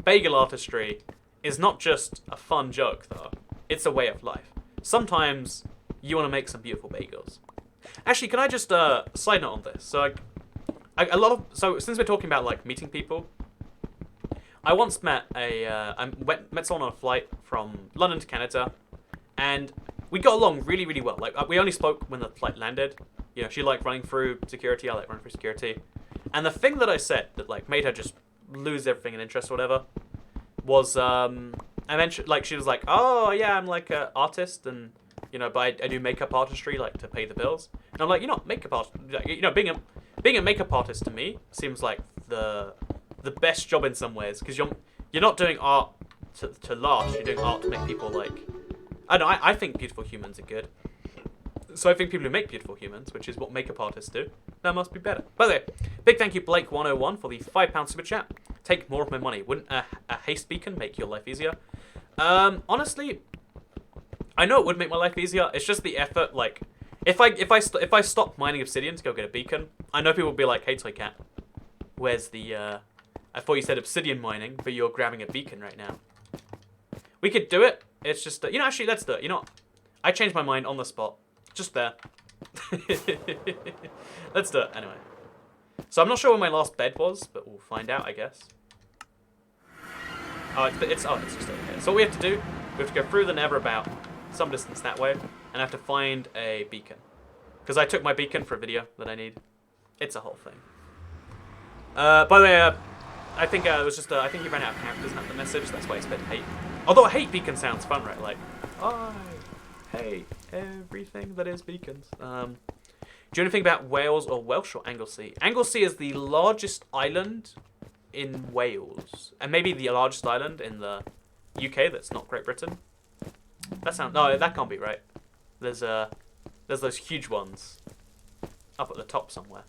Bagel artistry is not just a fun joke, though. It's a way of life. Sometimes you want to make some beautiful bagels. Actually, can I just side note on this? So, so since we're talking about like meeting people, I once met met someone on a flight from London to Canada, and we got along really, really well. Like, we only spoke when the flight landed. You know, she liked running through security, I like running through security. And the thing that I said that like made her just lose everything in interest or whatever was eventually, like, she was like, oh yeah, I'm like an artist, and you know, but I do makeup artistry like to pay the bills. And I'm like, you're not makeup artist. You know, being a makeup artist to me seems like the best job in some ways, because you're not doing art to last. You're doing art to make people like. I don't know. I think beautiful humans are good. So I think people who make beautiful humans, which is what makeup artists do, that must be better. By the way, big thank you Blake101 for the £5 super chat. Take more of my money. Wouldn't a haste beacon make your life easier? Honestly, I know it would make my life easier. It's just the effort. Like, if I stop mining obsidian to go get a beacon, I know people would be like, "Hey, Toy Cat, where's the? I thought you said obsidian mining, but you're grabbing a beacon right now." We could do it. It's just you know, actually, let's do it. You know, I changed my mind on the spot. Just there. Let's do it anyway. So I'm not sure where my last bed was, but we'll find out, I guess. Oh, it's just over here. So what we have to do, we have to go through the Nether about some distance that way, and I have to find a beacon. Because I took my beacon for a video that I need. It's a whole thing. By the way, I think it was just I think he ran out of characters in the message. That's why he said hate. Although a hate beacon sounds fun, right? Like, I hate everything that is beacons. Do you know anything about Wales or Welsh or Anglesey? Anglesey is the largest island in Wales. And maybe the largest island in the UK that's not Great Britain. No, that can't be right. There's those huge ones up at the top somewhere.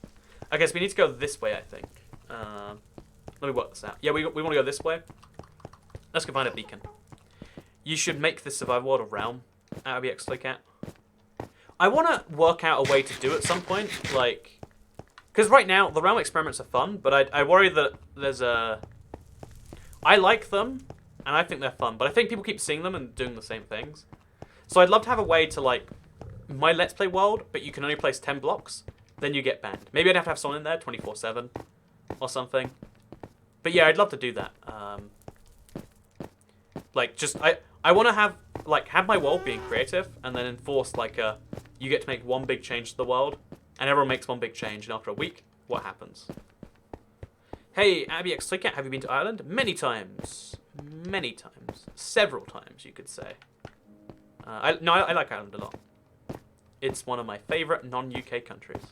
Okay, so we need to go this way, I think. Let me work this out. Yeah, we want to go this way. Let's go find a beacon. You should make this survival world a realm out of the X-Cat. I want to work out a way to do it at some point, like, because right now the realm experiments are fun, but I worry that there's a. I like them, and I think they're fun, but I think people keep seeing them and doing the same things. So I'd love to have a way to like my Let's Play world, but you can only place 10 blocks, then you get banned. Maybe I'd have to have someone in there 24/7 or something. But yeah, I'd love to do that. Like just I want to have my world being creative, and then enforce like you get to make one big change to the world, and everyone makes one big change, and after a week, what happens? Hey, Abby X Cat, have you been to Ireland? Many times. Many times. Several times, you could say. I like Ireland a lot. It's one of my favourite non-UK countries.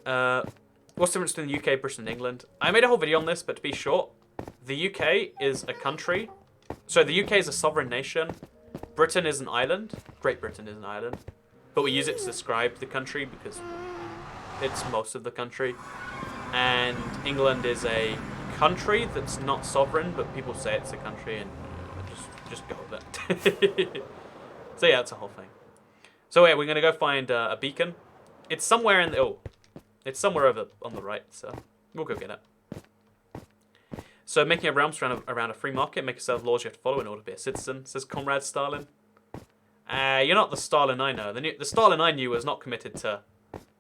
What's the difference between the UK, Britain, and England? I made a whole video on this, but to be short, the UK is a country. So the UK is a sovereign nation. Britain is an island. Great Britain is an island. But we use it to describe the country because it's most of the country. And England is a country that's not sovereign, but people say it's a country, and just go with it. So yeah, it's a whole thing. So yeah, we're gonna go find a beacon. It's somewhere in the it's somewhere over on the right. So we'll go get it. So making a realm around a free market, make a set of laws you have to follow in order to be a citizen, says Comrade Stalin. You're not the Stalin I know. The Stalin I knew was not committed to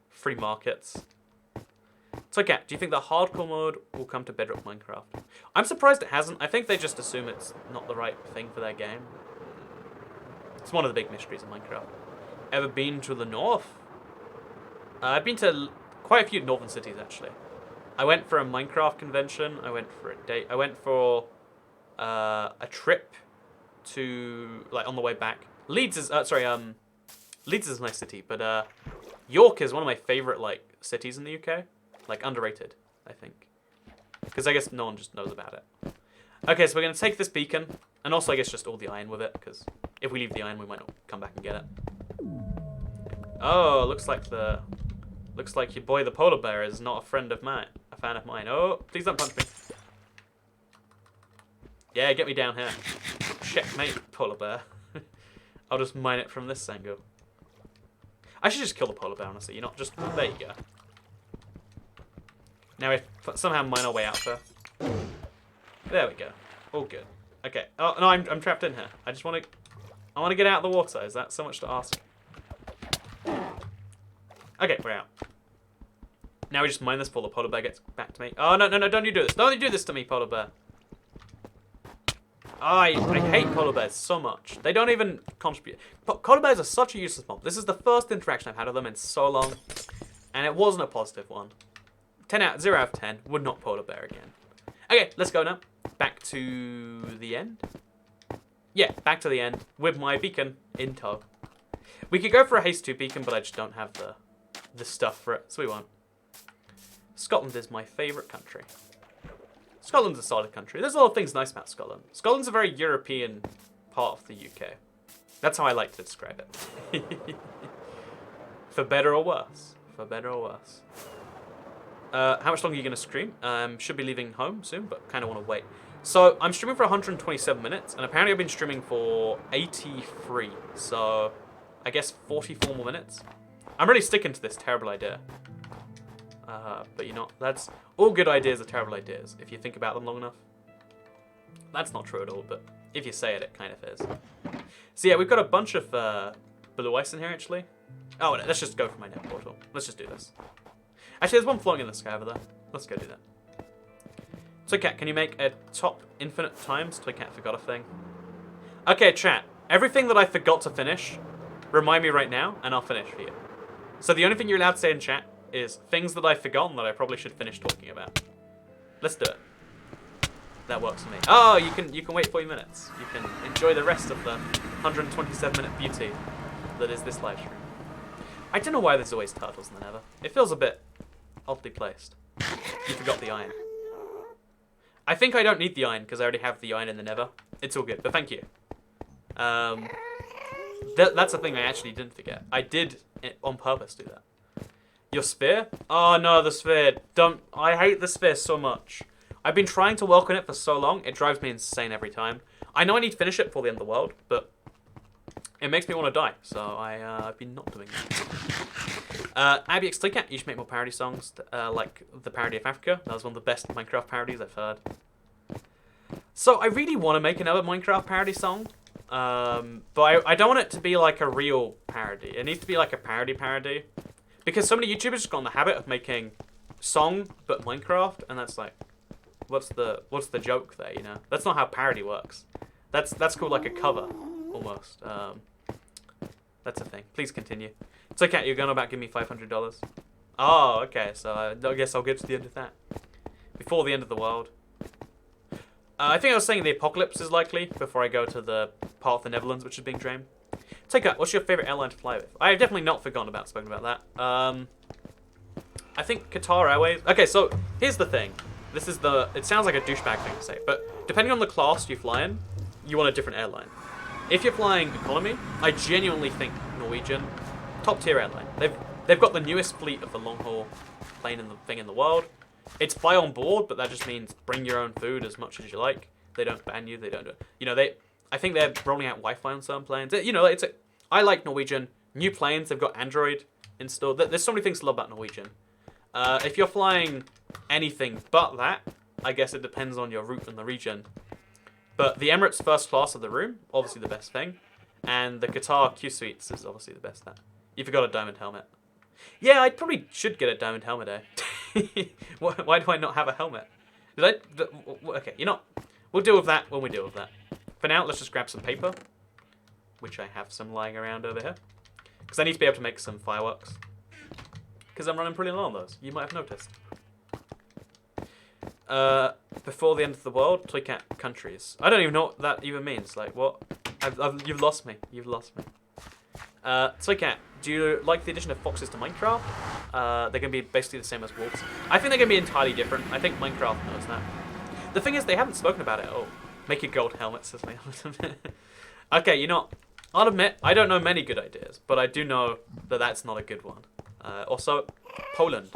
free markets. So, Kat, do you think the hardcore mode will come to Bedrock Minecraft? I'm surprised it hasn't. I think they just assume it's not the right thing for their game. It's one of the big mysteries of Minecraft. Ever been to the north? I've been to quite a few northern cities, actually. I went for a Minecraft convention. I went for a date. I went for a trip to, like, on the way back. Leeds is a nice city, but York is one of my favorite, like, cities in the UK. Like, underrated, I think. Because I guess no one just knows about it. Okay, so we're going to take this beacon. And also, I guess, just all the iron with it. Because if we leave the iron, we might not come back and get it. Oh, looks like your boy the polar bear is not a fan of mine. Oh, please don't punch me. Yeah, get me down here. Checkmate, polar bear. I'll just mine it from this angle. I should just kill the polar bear, honestly. You're not just... There you go. Now we somehow mine our way out there. There we go. All good. Okay. Oh no, I'm trapped in here. I want to get out of the water. Is that so much to ask? Okay, we're out. Now we just mine this before the polar bear gets back to me. Oh no, don't you do this. Don't you do this to me, polar bear. I hate polar bears so much. They don't even contribute. Polar bears are such a useless mob. This is the first interaction I've had with them in so long. And it wasn't a positive one. 0 out of 10, would not polar bear again. Okay, let's go now. Back to the end. Yeah, back to the end with my beacon in tow. We could go for a Haste 2 beacon, but I just don't have the stuff for it, so we won't. Scotland is my favourite country. Scotland's a solid country. There's a lot of things nice about Scotland. Scotland's a very European part of the UK. That's how I like to describe it. For better or worse. For better or worse. How much longer are you going to stream? Should be leaving home soon, but kind of want to wait. So, I'm streaming for 127 minutes, and apparently I've been streaming for 83. So, I guess 44 more minutes. I'm really sticking to this terrible idea. But you know, that's... All good ideas are terrible ideas, if you think about them long enough. That's not true at all, but if you say it, it kind of is. So yeah, we've got a bunch of blue ice in here, actually. Oh, let's just go for my net portal. Let's just do this. Actually, there's one floating in the sky over there. Let's go do that. So, Cat, can you make a top infinite times? Toy Cat forgot a thing. Okay, chat. Everything that I forgot to finish, remind me right now, and I'll finish for you. So the only thing you're allowed to say in chat is things that I've forgotten that I probably should finish talking about. Let's do it. That works for me. Oh, you can wait 40 minutes. You can enjoy the rest of the 127-minute beauty that is this live stream. I don't know why there's always turtles in the Nether. It feels a bit oddly placed. You forgot the iron. I think I don't need the iron because I already have the iron in the nether. It's all good, but thank you. That's the thing I actually didn't forget. I did on purpose do that. Your sphere? Oh no, the sphere. Don't. I hate the sphere so much. I've been trying to work on it for so long, it drives me insane every time. I know I need to finish it before the end of the world, but it makes me want to die, so I've been not doing that. Abby X Toycat, you should make more parody songs, like the parody of Africa. That was one of the best Minecraft parodies I've heard. So I really want to make another Minecraft parody song, but I don't want it to be like a real parody. It needs to be like a parody. Because so many YouTubers just got in the habit of making song, but Minecraft, and that's like, what's the joke there, you know? That's not how parody works. That's called like a cover, almost. That's a thing. Please continue. It's okay, you're going about giving me $500. Oh, okay, so I guess I'll get to the end of that. Before the end of the world. I think I was saying the apocalypse is likely before I go to the part of the Netherlands which is being drained. Take out, what's your favourite airline to fly with? I have definitely not spoken about that. I think Qatar Airways. Okay, so here's the thing. It sounds like a douchebag thing to say, but depending on the class you fly in, you want a different airline. If you're flying economy, I genuinely think Norwegian, top tier airline. They've got the newest fleet of the long haul plane in the world. It's fly on board, but that just means bring your own food as much as you like. They don't ban you. They don't do it. You know, I think they're rolling out Wi-Fi on some planes. You know, I like Norwegian. New planes, they've got Android installed. There's so many things to love about Norwegian. If you're flying anything but that, I guess it depends on your route and the region. But the Emirates first class of the room, obviously the best thing. And the Qatar Q Suites is obviously the best thing. You forgot a diamond helmet. Yeah, I probably should get a diamond helmet, eh? Why do I not have a helmet? Okay, you know, we'll deal with that when we deal with that. For now, let's just grab some paper, which I have some lying around over here. Because I need to be able to make some fireworks. Because I'm running pretty low on those. You might have noticed. Before the end of the world, Toycat countries. I don't even know what that even means. Like, what? You've lost me. You've lost me. Toycat, do you like the addition of foxes to Minecraft? They're going to be basically the same as wolves. I think they're going to be entirely different. I think Minecraft knows that. The thing is, they haven't spoken about it at all. Make a gold helmet, says me. Okay, you know, I'll admit, I don't know many good ideas, but I do know that that's not a good one. Also, Poland.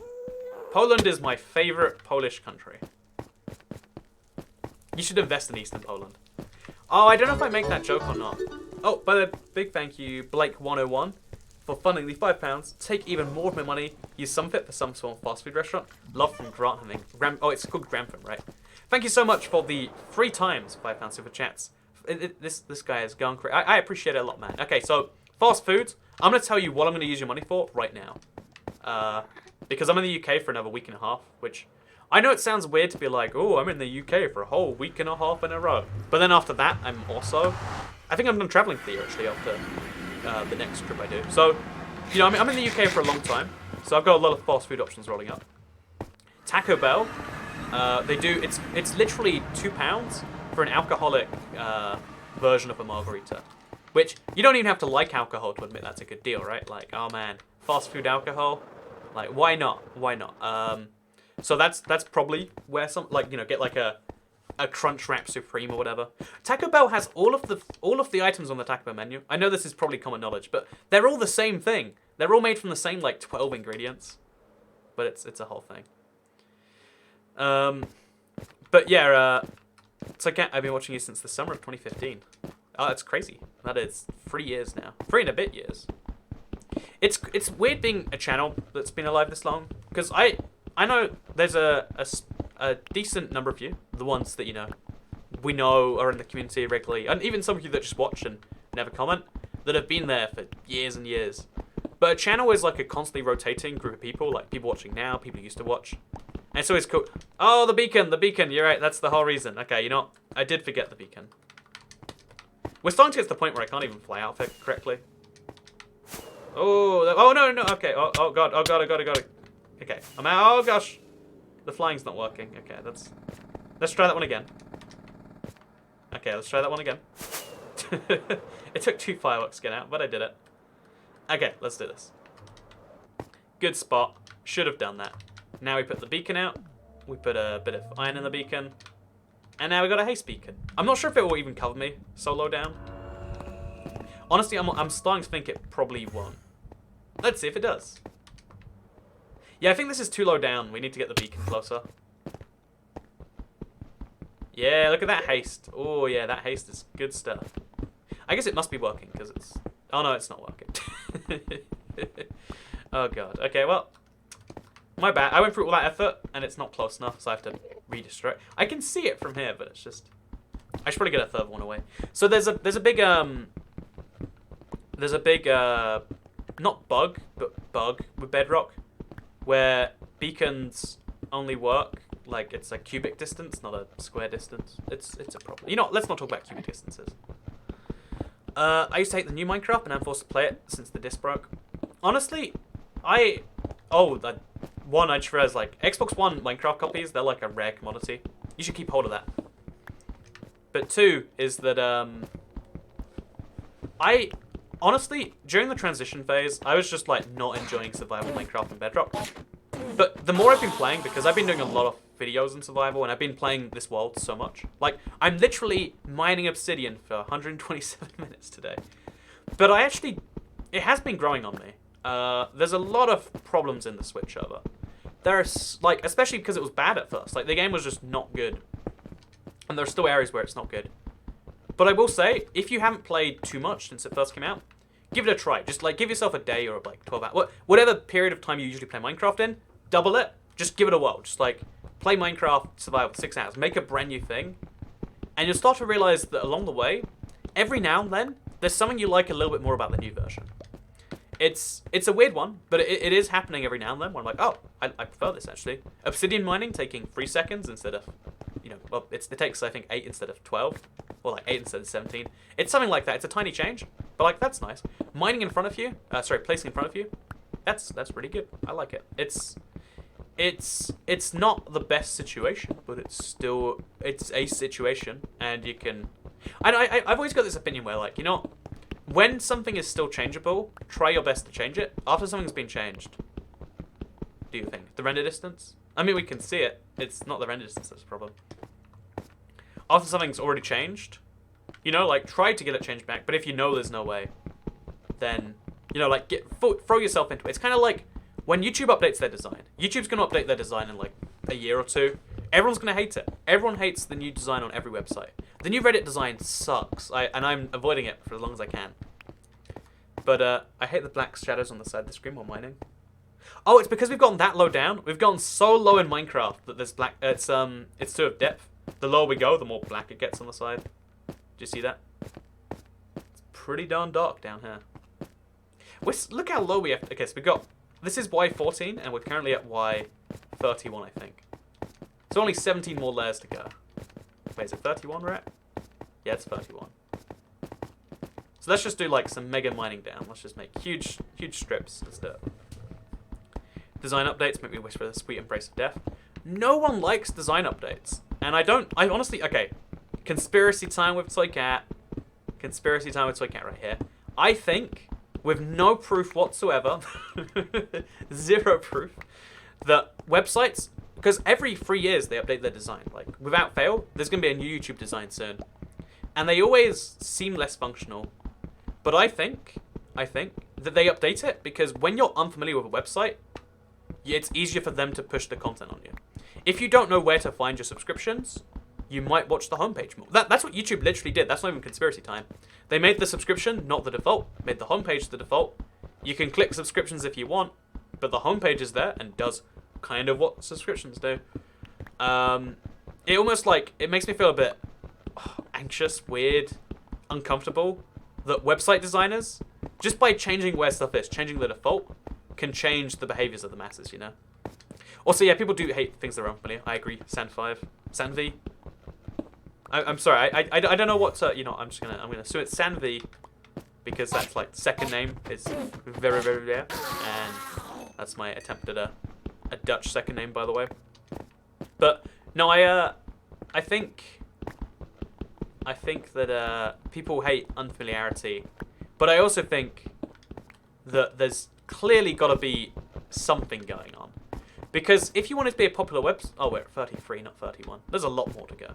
Poland is my favorite Polish country. You should invest in Eastern Poland. Oh, I don't know if I make that joke or not. Oh, but a big thank you, Blake101, for funding the £5. Take even more of my money. Use some of it for some small fast food restaurant. Love from Grantham. Oh, it's called Grantham, right? Thank you so much for the 3 times £5 super chats. This guy is going crazy. I appreciate it a lot, man. Okay, so fast foods. I'm gonna tell you what I'm gonna use your money for right now. Because I'm in the UK for another week and a half, which I know it sounds weird to be like, oh, I'm in the UK for a whole week and a half in a row. But then after that, I think I'm done traveling for the year actually after the next trip I do. So, you know, I'm in the UK for a long time, so I've got a lot of fast food options rolling up. Taco Bell, it's literally £2 for an alcoholic version of a margarita. Which, you don't even have to like alcohol to admit that's a good deal, right? Like, oh man, fast food alcohol, like, why not? Why not? So that's probably where get like a Crunch Wrap Supreme or whatever. Taco Bell has all of the items on the Taco Bell menu. I know this is probably common knowledge, but they're all the same thing. They're all made from the same, like, 12 ingredients. But it's a whole thing. But yeah, so I've been watching you since the summer of 2015. Oh, that's crazy. That is 3 years now. 3 and a bit years. It's weird being a channel that's been alive this long, because I know there's a decent number of you, the ones that, you know, we know are in the community regularly, and even some of you that just watch and never comment, that have been there for years and years. But a channel is like a constantly rotating group of people, like people watching now, people who used to watch. And so it's cool. Oh, the beacon, you're right, that's the whole reason. Okay, you know what? I did forget the beacon. We're starting to get to the point where I can't even fly out correctly. Oh, no, okay. Oh, God, I got it. Okay, I'm out. Oh, gosh. The flying's not working. Okay, let's try that one again. Okay, let's try that one again. It took 2 fireworks to get out, but I did it. Okay, let's do this. Good spot. Should have done that. Now we put the beacon out. We put a bit of iron in the beacon. And now we got a haste beacon. I'm not sure if it will even cover me so low down. Honestly, I'm starting to think it probably won't. Let's see if it does. Yeah, I think this is too low down. We need to get the beacon closer. Yeah, look at that haste. Oh, yeah, that haste is good stuff. I guess it must be working, because it's... Oh, no, it's not working. Oh, God. Okay, well... My bad. I went through all that effort, and it's not close enough, so I have to redistribute. I can see it from here, but it's just... I should probably get a third one away. So there's a big, not bug, but bug with Bedrock, where beacons only work, like, it's a cubic distance, not a square distance. It's a problem. You know, let's not talk about cubic distances. I used to hate the new Minecraft, and I'm forced to play it since the disc broke. Honestly, I just realized, like, Xbox One Minecraft copies, they're like a rare commodity. You should keep hold of that. But two is that, honestly, during the transition phase, I was just, like, not enjoying survival Minecraft and Bedrock. But the more I've been playing, because I've been doing a lot of videos in survival, and I've been playing this world so much. Like, I'm literally mining obsidian for 127 minutes today. But it has been growing on me. There's a lot of problems in the Switch server. There's, like, especially because it was bad at first. Like, the game was just not good. And there are still areas where it's not good. But I will say, if you haven't played too much since it first came out, give it a try. Just, like, give yourself a day or, like, 12 hours. Whatever period of time you usually play Minecraft in, double it. Just give it a whirl. Just, like, play Minecraft Survival 6 hours. Make a brand new thing. And you'll start to realize that along the way, every now and then, there's something you like a little bit more about the new version. It's a weird one, but it is happening every now and then where I'm like, oh, I prefer this, actually. Obsidian mining taking 3 seconds instead of, you know, well, it takes, I think, 8 instead of 12. Or, like, 8 instead of 17. It's something like that. It's a tiny change, but, like, that's nice. Mining in front of you, placing in front of you, that's pretty good. I like it. It's not the best situation, but it's a situation, and you can... I've always got this opinion where, like, you know, when something is still changeable, try your best to change it. After something's been changed, do you think? The render distance? I mean, we can see it. It's not the render distance that's the problem. After something's already changed, you know, like, try to get it changed back. But if you know there's no way, then, you know, like, throw yourself into it. It's kind of like when YouTube updates their design. YouTube's going to update their design in, like, a year or two. Everyone's going to hate it. Everyone hates the new design on every website. The new Reddit design sucks, and I'm avoiding it for as long as I can. But I hate the black shadows on the side of the screen while mining. Oh, it's because we've gotten that low down. We've gone so low in Minecraft that there's black. It's sort of depth. The lower we go, the more black it gets on the side. Do you see that? It's pretty darn dark down here. Look how low we have. Okay, so we got. This is Y14, and we're currently at Y31, I think. So only 17 more layers to go. Wait, is it 31 we're at? Yeah, it's 31. So let's just do, like, some mega mining down. Let's just make huge strips. Let's do it. Design updates make me wish for the sweet embrace of death. No one likes design updates. And I honestly, okay. Conspiracy time with Toy Cat. Conspiracy time with Toy Cat right here. I think, with no proof whatsoever, 0 proof, that websites, because every 3 years they update their design. Like, without fail, there's going to be a new YouTube design soon. And they always seem less functional. But I think that they update it because when you're unfamiliar with a website, it's easier for them to push the content on you. If you don't know where to find your subscriptions, you might watch the homepage more. That's what YouTube literally did. That's not even conspiracy time. They made the subscription not the default. Made the homepage the default. You can click subscriptions if you want, but the homepage is there and does kind of what subscriptions do. It almost, like, it makes me feel a bit anxious, weird, uncomfortable that website designers, just by changing where stuff is, changing the default, can change the behaviors of the masses, you know? Also, yeah, people do hate things that are unfamiliar. I agree. Sanvi. I'm sorry. I don't know what to, you know, I'm gonna assume it's Sanvi because that's, like, second name is very, very rare. And that's my attempt at a Dutch second name, by the way. But no, I think that people hate unfamiliarity, but I also think that there's clearly got to be something going on. Because if you want it to be a popular website... Oh, we're at 33, not 31. There's a lot more to go.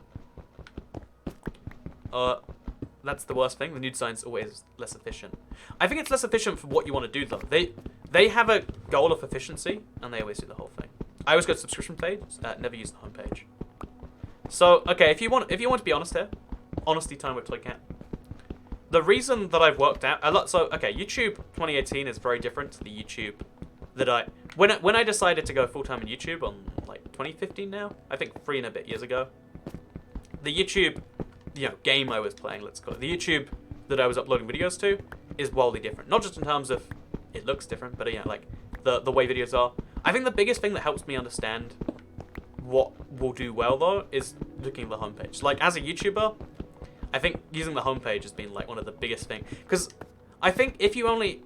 That's the worst thing. The new design's always less efficient. I think it's less efficient for what you want to do though. They have a goal of efficiency, and they always do the whole thing. I always go to subscription page, never use the homepage. So okay, if you want to be honest here, honesty time with Toycat. The reason that I've worked out a lot. So okay, YouTube 2018 is very different to the YouTube that when I decided to go full time in YouTube on like 2015 now. I think 3 and a bit years ago. The YouTube, game I was playing, let's call it, the YouTube that I was uploading videos to is wildly different. Not just in terms of it looks different, but like the way videos are. I think the biggest thing that helps me understand what will do well though is looking at the homepage. Like as a YouTuber, I think using the homepage has been like one of the biggest things. Because I think if you only...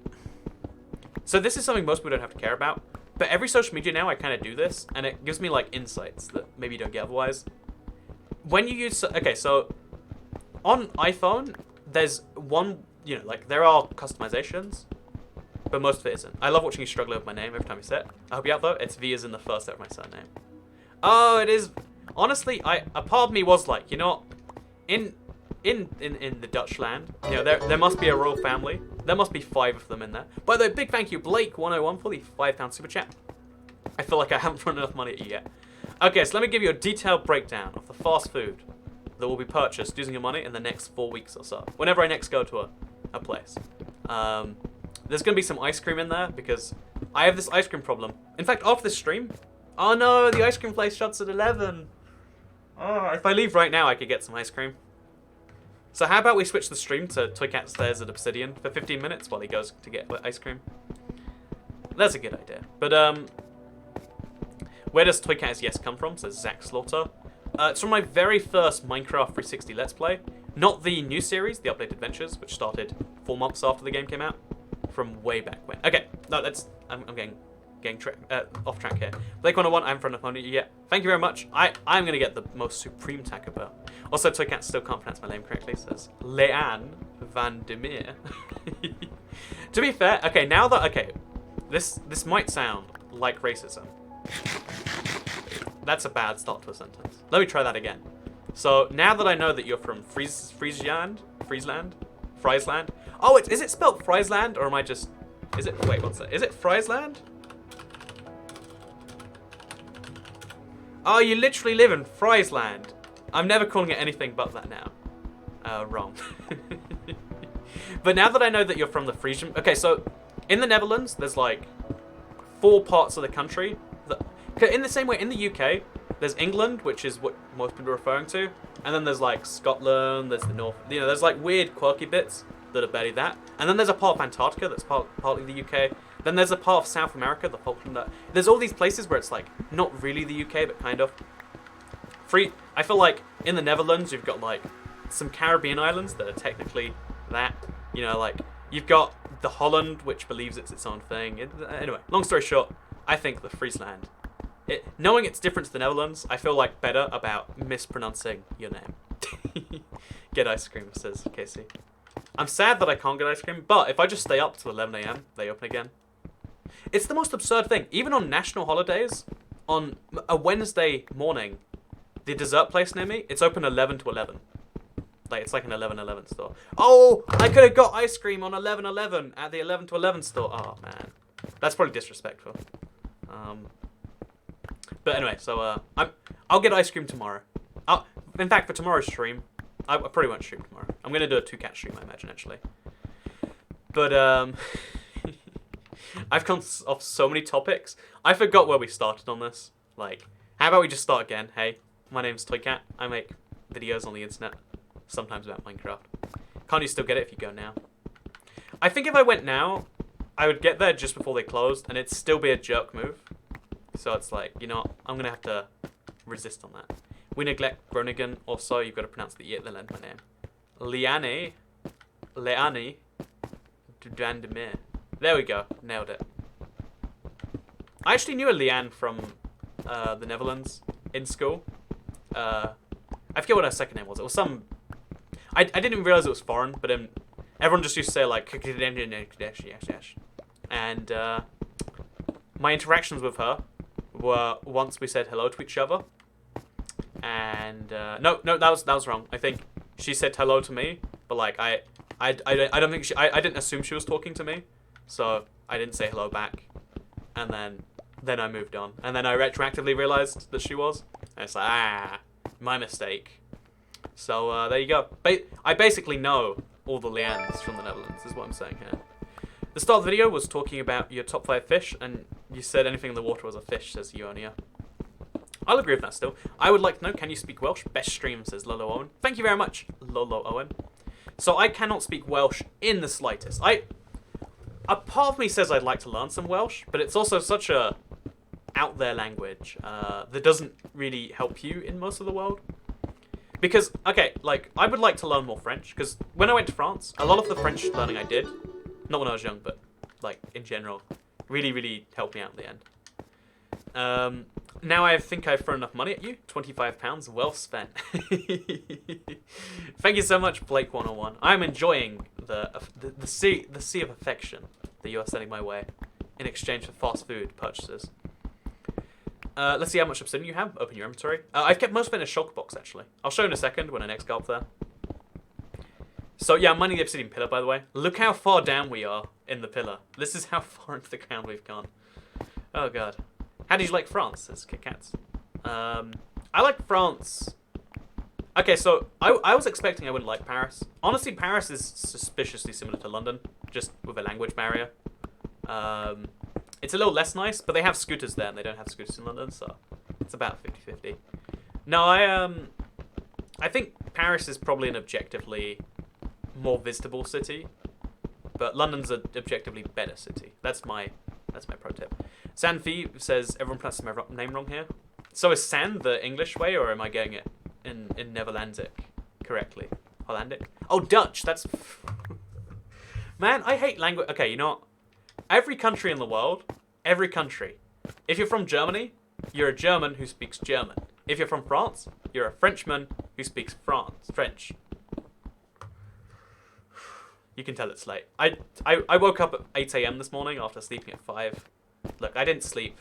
So this is something most people don't have to care about. But every social media now I kind of do this, and it gives me like insights that maybe you don't get otherwise. When you use... Okay, so on iPhone, there's one... like there are customizations, but most of it isn't. I love watching you struggle with my name every time you say it. I hope you out though. It's V as in the first letter of my surname. Oh, it is... Honestly, a part of me was like, in the Dutch land, there must be a royal family. There must be 5 of them in there. By the way, big thank you, Blake101, for the £5 super chat. I feel like I haven't run enough money at you yet. Okay, so let me give you a detailed breakdown of the fast food that will be purchased using your money in the next 4 weeks or so. Whenever I next go to a place. There's going to be some ice cream in there because I have this ice cream problem. In fact, after this stream... Oh no, the ice cream place shuts at 11. Oh, if I leave right now, I could get some ice cream. So how about we switch the stream to Toycat stares at Obsidian for 15 minutes while he goes to get ice cream? That's a good idea. But, where does Toycat's yes come from? Says Zach Slaughter. It's from my very first Minecraft 360 Let's Play. Not the new series, the Updated Adventures, which started 4 months after the game came out. From way back when. Okay, no, I'm getting off track here. Blake101, I haven't run enough money yet. Thank you very much. I'm going to get the most supreme Taco Bell. Also, Toycat still can't pronounce my name correctly, says Leanne Van de Meer. To be fair, okay, now that, okay, this might sound like racism. That's a bad start to a sentence. Let me try that again. So, now that I know that you're from Friesland? Oh, is it spelled Friesland, or am I just... wait, what's that? Is it Friesland? Oh, you literally live in Friesland. I'm never calling it anything but that now. Wrong. But now that I know that you're from the Frisian... Okay, so in the Netherlands, there's like 4 parts of the country. In the same way, in the UK, there's England, which is what most people are referring to. And then there's like Scotland, there's the North... there's like weird, quirky bits that are barely that. And then there's a part of Antarctica that's partly the UK. Then there's a part of South America, the Falkland. There's all these places where it's like not really the UK, but kind of. I feel like in the Netherlands you've got like some Caribbean islands that are technically that. Like you've got the Holland, which believes it's its own thing. Anyway, long story short, I think the Friesland. Knowing it's different to the Netherlands, I feel like better about mispronouncing your name. Get ice cream, says Casey. I'm sad that I can't get ice cream, but if I just stay up till 11 AM, they open again. It's the most absurd thing. Even on national holidays, on a Wednesday morning, the dessert place near me, it's open 11 to 11. Like, it's like an 11-11 store. Oh, I could have got ice cream on 11-11 at the 11 to 11 store. Oh, man. That's probably disrespectful. But anyway, so I'll get ice cream tomorrow. In fact, for tomorrow's stream, I probably won't stream tomorrow. I'm going to do a 2-cat stream, I imagine, actually. But, I've gone off so many topics. I forgot where we started on this. Like, how about we just start again? Hey, my name's Toycat. I make videos on the internet, sometimes about Minecraft. Can't you still get it if you go now? I think if I went now, I would get there just before they closed, and it'd still be a jerk move. So it's like, I'm going to have to resist on that. We neglect Groningen. Also, you've got to pronounce the end my name. Leanne Van de Meer. There we go. Nailed it. I actually knew a Leanne from the Netherlands in school. I forget what her second name was. It was some... I didn't even realize it was foreign, but everyone just used to say, like... And my interactions with her were once we said hello to each other. And... No, that was wrong. I think she said hello to me, but like I don't think I didn't assume she was talking to me, so I didn't say hello back, and then I moved on, and then I retroactively realized that she was, and it's like my mistake. So there you go. I basically know all the Leannes from the Netherlands, is what I'm saying here. The start of the video was talking about your top 5 fish, and you said anything in the water was a fish, says Ionia. I'll agree with that still. I would like to know, can you speak Welsh? Best stream, says Lolo Owen. Thank you very much, Lolo Owen. So I cannot speak Welsh in the slightest. A part of me says I'd like to learn some Welsh, but it's also such a out there language that doesn't really help you in most of the world. Because, okay, like, I would like to learn more French, because when I went to France, a lot of the French learning I did, not when I was young, but, like, in general, really, really helped me out in the end. Now I think I've thrown enough money at you. £25, well spent. Thank you so much, Blake101. I'm enjoying the sea of affection that you are sending my way in exchange for fast food purchases. Let's see how much obsidian you have. Open your inventory. I've kept most of it in a shulk box, actually. I'll show in a second when I next go up there. So, yeah, I'm mining the obsidian pillar, by the way. Look how far down we are in the pillar. This is how far into the ground we've gone. Oh, God. How did you like France? Says Kit Kats. I like France. Okay, so I was expecting I wouldn't like Paris. Honestly, Paris is suspiciously similar to London, just with a language barrier. It's a little less nice, but they have scooters there, and they don't have scooters in London, so it's about 50-50. No, I think Paris is probably an objectively more visitable city, but London's an objectively better city. That's my pro tip. Sanfi says everyone pronounces my name wrong here. So is San the English way, or am I getting it in Netherlandic correctly? Hollandic? Oh, Dutch. That's man, I hate language. Okay, you know what? Every country in the world, every country. If you're from Germany, you're a German who speaks German. If you're from France, you're a Frenchman who speaks French. You can tell it's late. I woke up at 8 AM this morning after sleeping at 5. Look, I didn't sleep.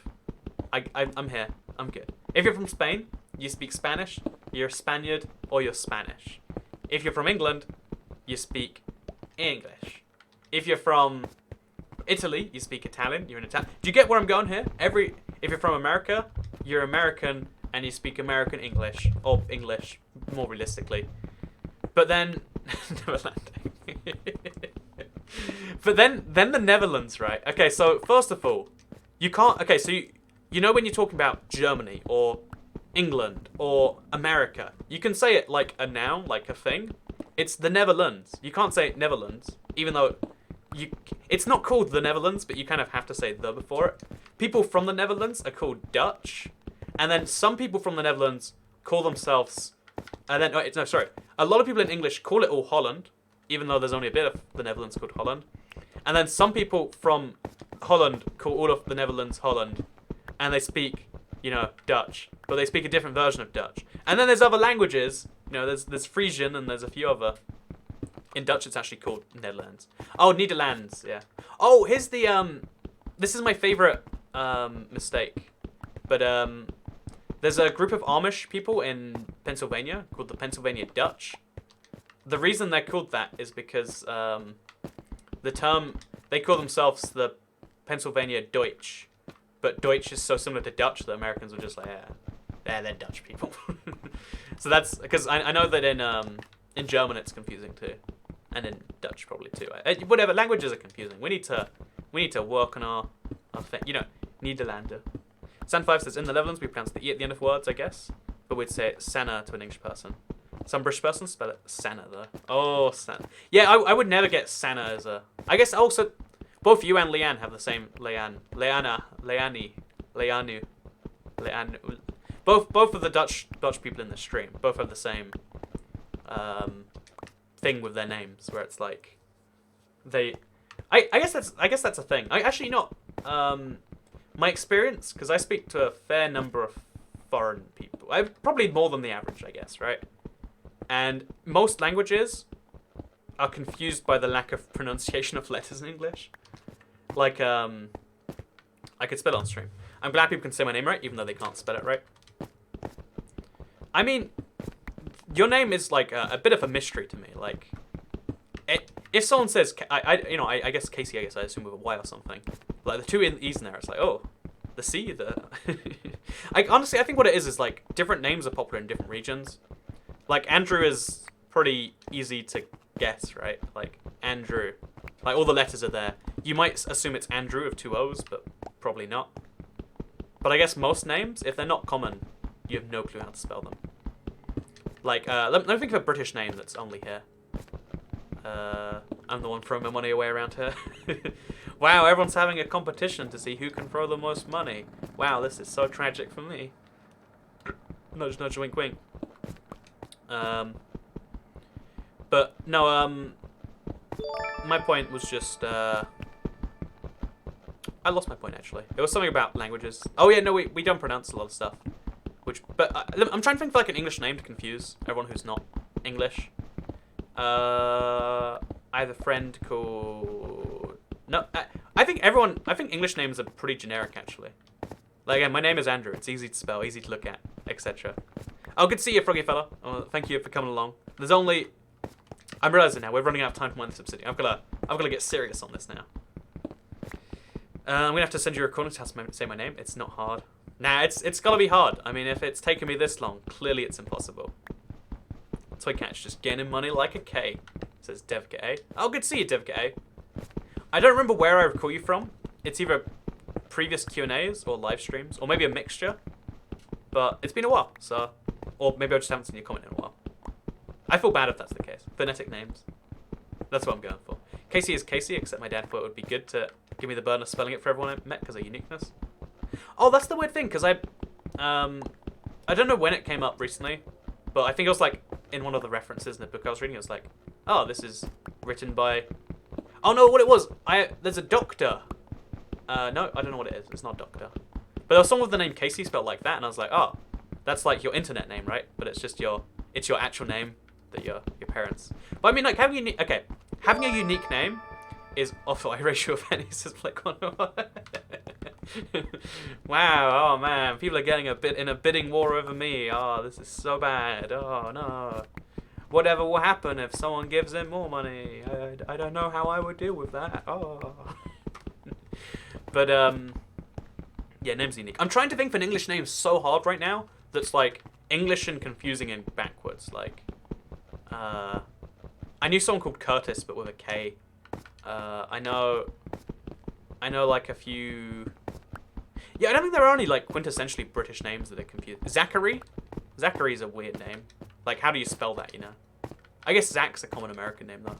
I'm here. I'm good. If you're from Spain, you speak Spanish, you're a Spaniard, or you're Spanish. If you're from England, you speak English. If you're from Italy, you speak Italian, you're an Italian. Do you get where I'm going here? If you're from America, you're American, and you speak American English, or English, more realistically. But then, but then the Netherlands, right? Okay, so first of all, you can't. Okay, so you know when you're talking about Germany or England or America, you can say it like a noun, like a thing. It's the Netherlands. You can't say Netherlands, even though it's not called the Netherlands, but you kind of have to say the before it. People from the Netherlands are called Dutch, and then some people from the Netherlands call themselves. And then no, sorry. A lot of people in English call it all Holland, even though there's only a bit of the Netherlands called Holland. And then some people from Holland call all of the Netherlands Holland, and they speak, Dutch, but they speak a different version of Dutch. And then there's other languages, there's Frisian and there's a few other. In Dutch, it's actually called Netherlands. Oh, Nederlands, yeah. Oh, here's the this is my favorite mistake, but there's a group of Amish people in Pennsylvania called the Pennsylvania Dutch. The reason they're called that is because the term, they call themselves the Pennsylvania Deutsch, but Deutsch is so similar to Dutch that Americans are just like, yeah, they're Dutch people. So that's because I know that in German it's confusing too, and in Dutch probably too. Whatever, languages are confusing. We need to work on our thing. Nederlander. San5 says in the Netherlands we pronounce the E at the end of words, I guess, but we'd say Sanna to an English person. Some British person spell it Sanna though. Oh, Sanna. Yeah, I would never get Sanna as a. I guess also, both you and Leanne have the same Leanne, Leanna, Leanne, Leanu, Leanne. Both of the Dutch people in the stream both have the same thing with their names, where it's like they. I guess that's a thing. I actually not. My experience, because I speak to a fair number of foreign people. Probably more than the average, I guess, right? And most languages are confused by the lack of pronunciation of letters in English. Like, I could spell it on stream. I'm glad people can say my name right, even though they can't spell it right. I mean, your name is like a bit of a mystery to me. Like, if someone says, I guess Casey, I assume with a Y or something. Like the two E's in there, it's like, oh, the C, honestly, I think what it is like different names are popular in different regions. Like Andrew is pretty easy to guess, right? Like Andrew, like all the letters are there. You might assume it's Andrew with two O's, but probably not. But I guess most names, if they're not common, you have no clue how to spell them. Like, let me think of a British name that's only here. I'm the one throwing my money away around here. Wow, everyone's having a competition to see who can throw the most money. Wow, this is so tragic for me. Nudge, nudge, wink, wink. But, no, my point was just, I lost my point, actually. It was something about languages. Oh, yeah, no, we don't pronounce a lot of stuff. But I'm trying to think of, like, an English name to confuse everyone who's not English. I have a friend called... No, I think English names are pretty generic, actually. Like, again, my name is Andrew. It's easy to spell, easy to look at, etc. Oh, good to see you, Froggy fella. Oh, thank you for coming along. There's only... I'm realizing now, we're running out of time to mine this obsidian. I've got to get serious on this now. I'm going to have to send you a recording to say my name. It's not hard. Nah, it's got to be hard. I mean, if it's taken me this long, clearly it's impossible. Toy Catch just gaining money like a K. Says DevGA. Oh, good to see you, DevGA. I don't remember where I recall you from. It's either previous Q&As or live streams, or maybe a mixture. But it's been a while, so... Or maybe I just haven't seen your comment in a while. I feel bad if that's the case. Phonetic names. That's what I'm going for. Casey is Casey, except my dad thought it would be good to give me the burden of spelling it for everyone I met because of uniqueness. Oh, that's the weird thing, because I don't know when it came up recently, but I think it was like in one of the references in the book I was reading. It was like, oh, this is written by... Oh no, what it was, there's a doctor. No, I don't know what it is. It's not doctor. But there was someone with the name Casey spelled like that, and I was like, oh, that's like your internet name, right? But it's just your actual name that your parents. But I mean, like having a unique name is also a ratio of pennies. Says Black 101. Wow, oh man, people are getting in a bidding war over me. Oh, this is so bad. Oh no. Whatever will happen if someone gives him more money? I don't know how I would deal with that. Oh. But yeah, name's unique. I'm trying to think of an English name so hard right now that's like English and confusing and backwards. Like, I knew someone called Curtis, but with a K. I know like a few. Yeah, I don't think there are any like quintessentially British names that are confused. Zachary? Zachary's a weird name. Like, how do you spell that, you know? I guess Zach's a common American name, though.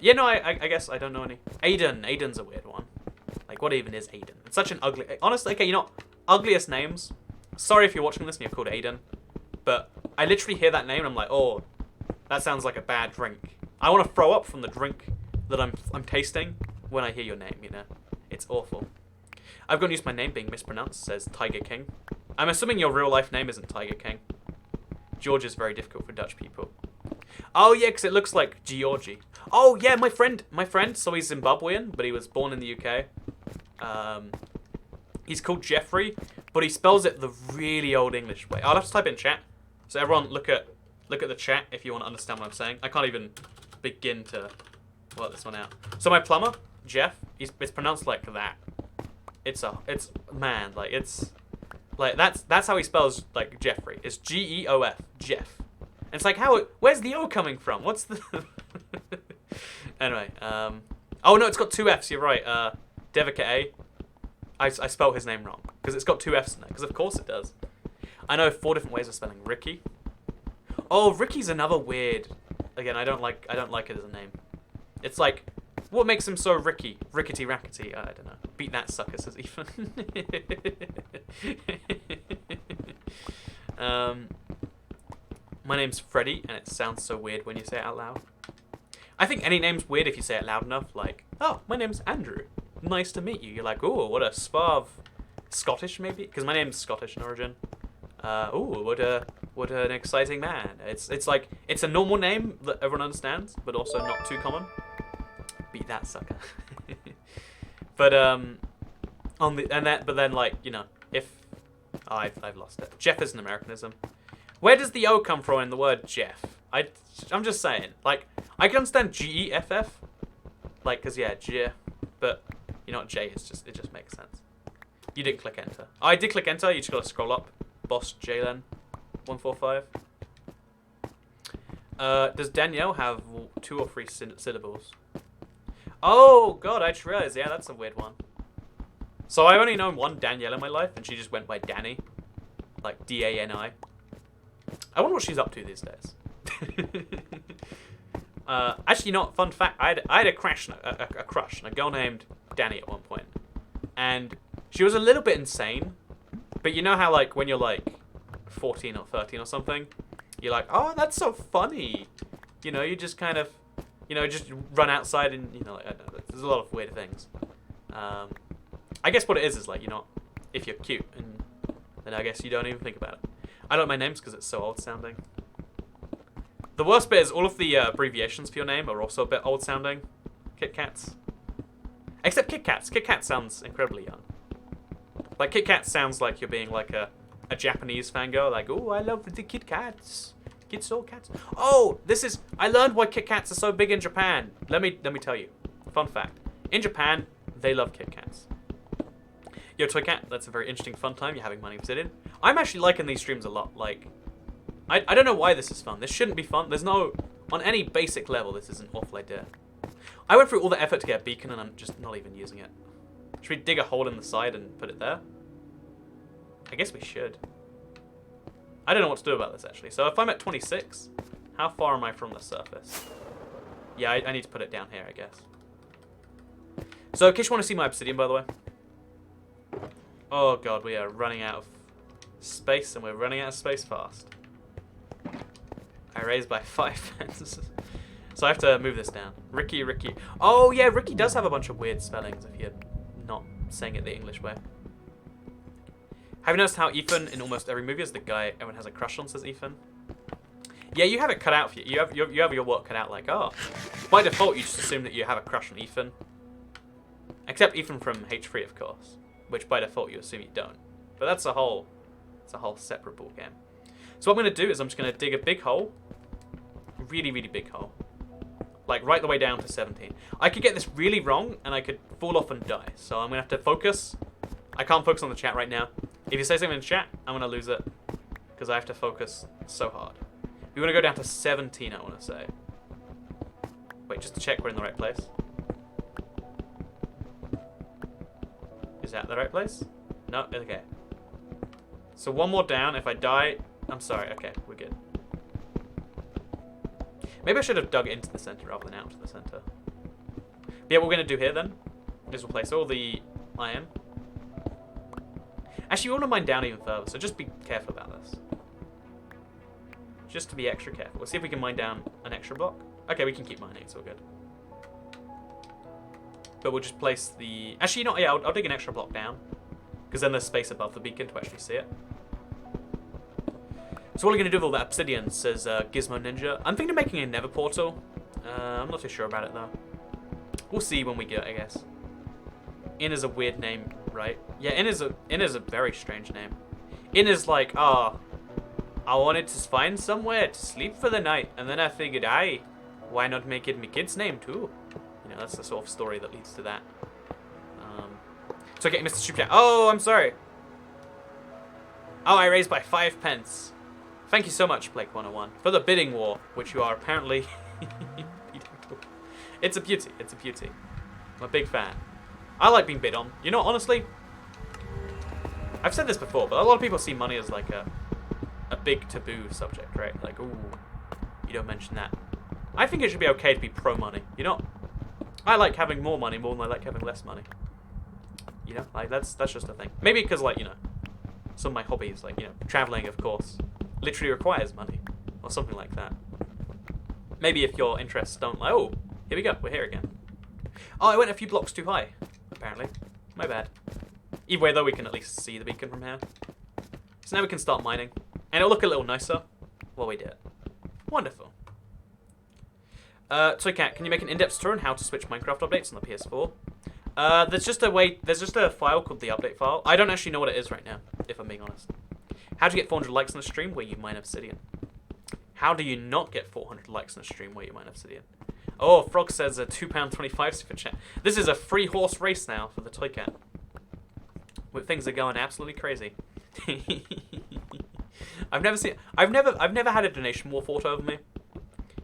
Yeah, no, I guess I don't know any. Aiden's a weird one. Like, what even is Aiden? It's such an ugly... Honestly, okay, you know, ugliest names. Sorry if you're watching this and you're called Aiden. But I literally hear that name and I'm like, oh, that sounds like a bad drink. I want to throw up from the drink that I'm tasting when I hear your name, you know? It's awful. I've gotten used to my name being mispronounced, says Tiger King. I'm assuming your real life name isn't Tiger King. George is very difficult for Dutch people. Oh yeah, because it looks like Georgie. Oh yeah, my friend, so he's Zimbabwean, but he was born in the UK. He's called Jeffrey, but he spells it the really old English way. I'll have to type in chat. So everyone look at the chat if you want to understand what I'm saying. I can't even begin to work this one out. So my plumber, Jeff, it's pronounced like that. That's how he spells like Jeffrey. It's Geof, Jeff. And it's like, where's the O coming from? What's the... Anyway, oh no, it's got two Fs, you're right. Devika A. I spelled his name wrong, because it's got two Fs in there, because of course it does. I know 4 different ways of spelling Ricky. Oh, Ricky's another weird... Again, I don't like it as a name. It's like, what makes him so Ricky? Rickety rackety, I don't know. Beat that sucker, says Ethan. My name's Freddy, and it sounds so weird when you say it out loud. I think any name's weird if you say it loud enough, like, oh, my name's Andrew. Nice to meet you. You're like, oh, what a suave... Scottish, maybe? Because my name's Scottish in origin. Oh, what an exciting man. It's like, it's a normal name that everyone understands, but also not too common. Beat that sucker. But, but then, like, you know, if... Oh, I've lost it. Jeff is an Americanism. Where does the O come from in the word Jeff? I'm just saying. Like, I can understand Geff. Like, because, yeah, Jeff. But, you know what, J is just, it just makes sense. You didn't click enter. Oh, I did click enter. You just got to scroll up. Boss Jalen 145. Does Danielle have 2 or 3 syllables? Oh, God, I just realized. Yeah, that's a weird one. So I've only known one Danielle in my life, and she just went by Danny. Like, D-A-N-I. I wonder what she's up to these days. Actually, not fun fact. I had a crush on a girl named Danny at one point, and she was a little bit insane. But you know how, like, when you're like 14 or 13 or something, you're like, oh, that's so funny. You know, you just kind of, you know, just run outside and, you know, like, I don't know, there's a lot of weird things. I guess what it is like, you know, if you're cute, and then I guess you don't even think about it. I don't like my names because it's so old sounding. The worst bit is all of the abbreviations for your name are also a bit old sounding. Kit Kats. Except Kit Kats. Kit Kat sounds incredibly young. Like, Kit Kat sounds like you're being like a Japanese fangirl. Like, oh, I love the Kit Kats. Kitso cats. Oh, I learned why Kit Kats are so big in Japan. Let me tell you. Fun fact. In Japan, they love Kit Kats. Yo, Toy Cat, that's a very interesting fun time you're having money to sit in. I'm actually liking these streams a lot. Like, I don't know why this is fun. This shouldn't be fun. There's no, on any basic level, this is an awful idea. I went through all the effort to get a beacon and I'm just not even using it. Should we dig a hole in the side and put it there? I guess we should. I don't know what to do about this, actually. So if I'm at 26, how far am I from the surface? Yeah, I need to put it down here, I guess. So in case you want to see my obsidian, by the way. Oh god, we are running out of space, and we're running out of space fast. I raised by 5 pence. So I have to move this down. Ricky. Oh yeah, Ricky does have a bunch of weird spellings if you're not saying it the English way. Have you noticed how Ethan in almost every movie is the guy everyone has a crush on, says Ethan? Yeah, you have it cut out for you. You have your work cut out, like, oh. By default, you just assume that you have a crush on Ethan. Except Ethan from H3, of course. Which by default you assume you don't. But that's a whole separate ball game. So what I'm going to do is I'm just going to dig a big hole. Really big hole. Like right the way down to 17. I could get this really wrong and I could fall off and die. So I'm going to have to focus. I can't focus on the chat right now. If you say something in the chat, I'm going to lose it. Because I have to focus so hard. We want to go down to 17, I want to say. Wait, just to check we're in the right place. Is that the right place? No? Okay. So one more down. If I die... I'm sorry. Okay, we're good. Maybe I should have dug into the center rather than out to the center. But yeah, what we're going to do here then is replace all the iron. Actually, we want to mine down even further, so just be careful about this. Just to be extra careful. Let's see if we can mine down an extra block. Okay, we can keep mining. It's all good. But we'll just place the... Actually, you know, yeah, I'll dig an extra block down. Because then there's space above the beacon to actually see it. So what are we going to do with all that obsidian, says Gizmo Ninja. I'm thinking of making a nether portal. I'm not too sure about it, though. We'll see when we get it, I guess. In is a weird name, right? Yeah, In is a very strange name. In is like, I wanted to find somewhere to sleep for the night. And then I figured, why not make it my kid's name, too? You know, that's the sort of story that leads to that. So okay, Mr. Stupid. Oh, I'm sorry. Oh, I raised by 5 pence. Thank you so much, Blake101, for the bidding war, which you are apparently... It's a beauty. It's a beauty. I'm a big fan. I like being bid on. You know, honestly, I've said this before, but a lot of people see money as like a big taboo subject, right? Like, ooh, you don't mention that. I think it should be okay to be pro-money. You know, I like having more money more than I like having less money. You know, like that's just a thing. Maybe because, like, you know, some of my hobbies, like, you know, traveling, of course, literally requires money or something like that. Maybe if your interests don't, like, oh, here we go, we're here again. Oh, I went a few blocks too high, apparently. My bad. Either way, though, we can at least see the beacon from here. So now we can start mining. And it'll look a little nicer while we do it. Wonderful. Toy Cat, can you make an in-depth tutorial on how to switch Minecraft updates on the PS4? There's just a file called the update file. I don't actually know what it is right now, if I'm being honest. How do you get 400 likes on a stream where you mine obsidian? How do you not get 400 likes on a stream where you mine obsidian? Oh, Frog says a £2.25 super chat. This is a free horse race now for the toy cat. Where things are going absolutely crazy. I've never had a donation war fought over me.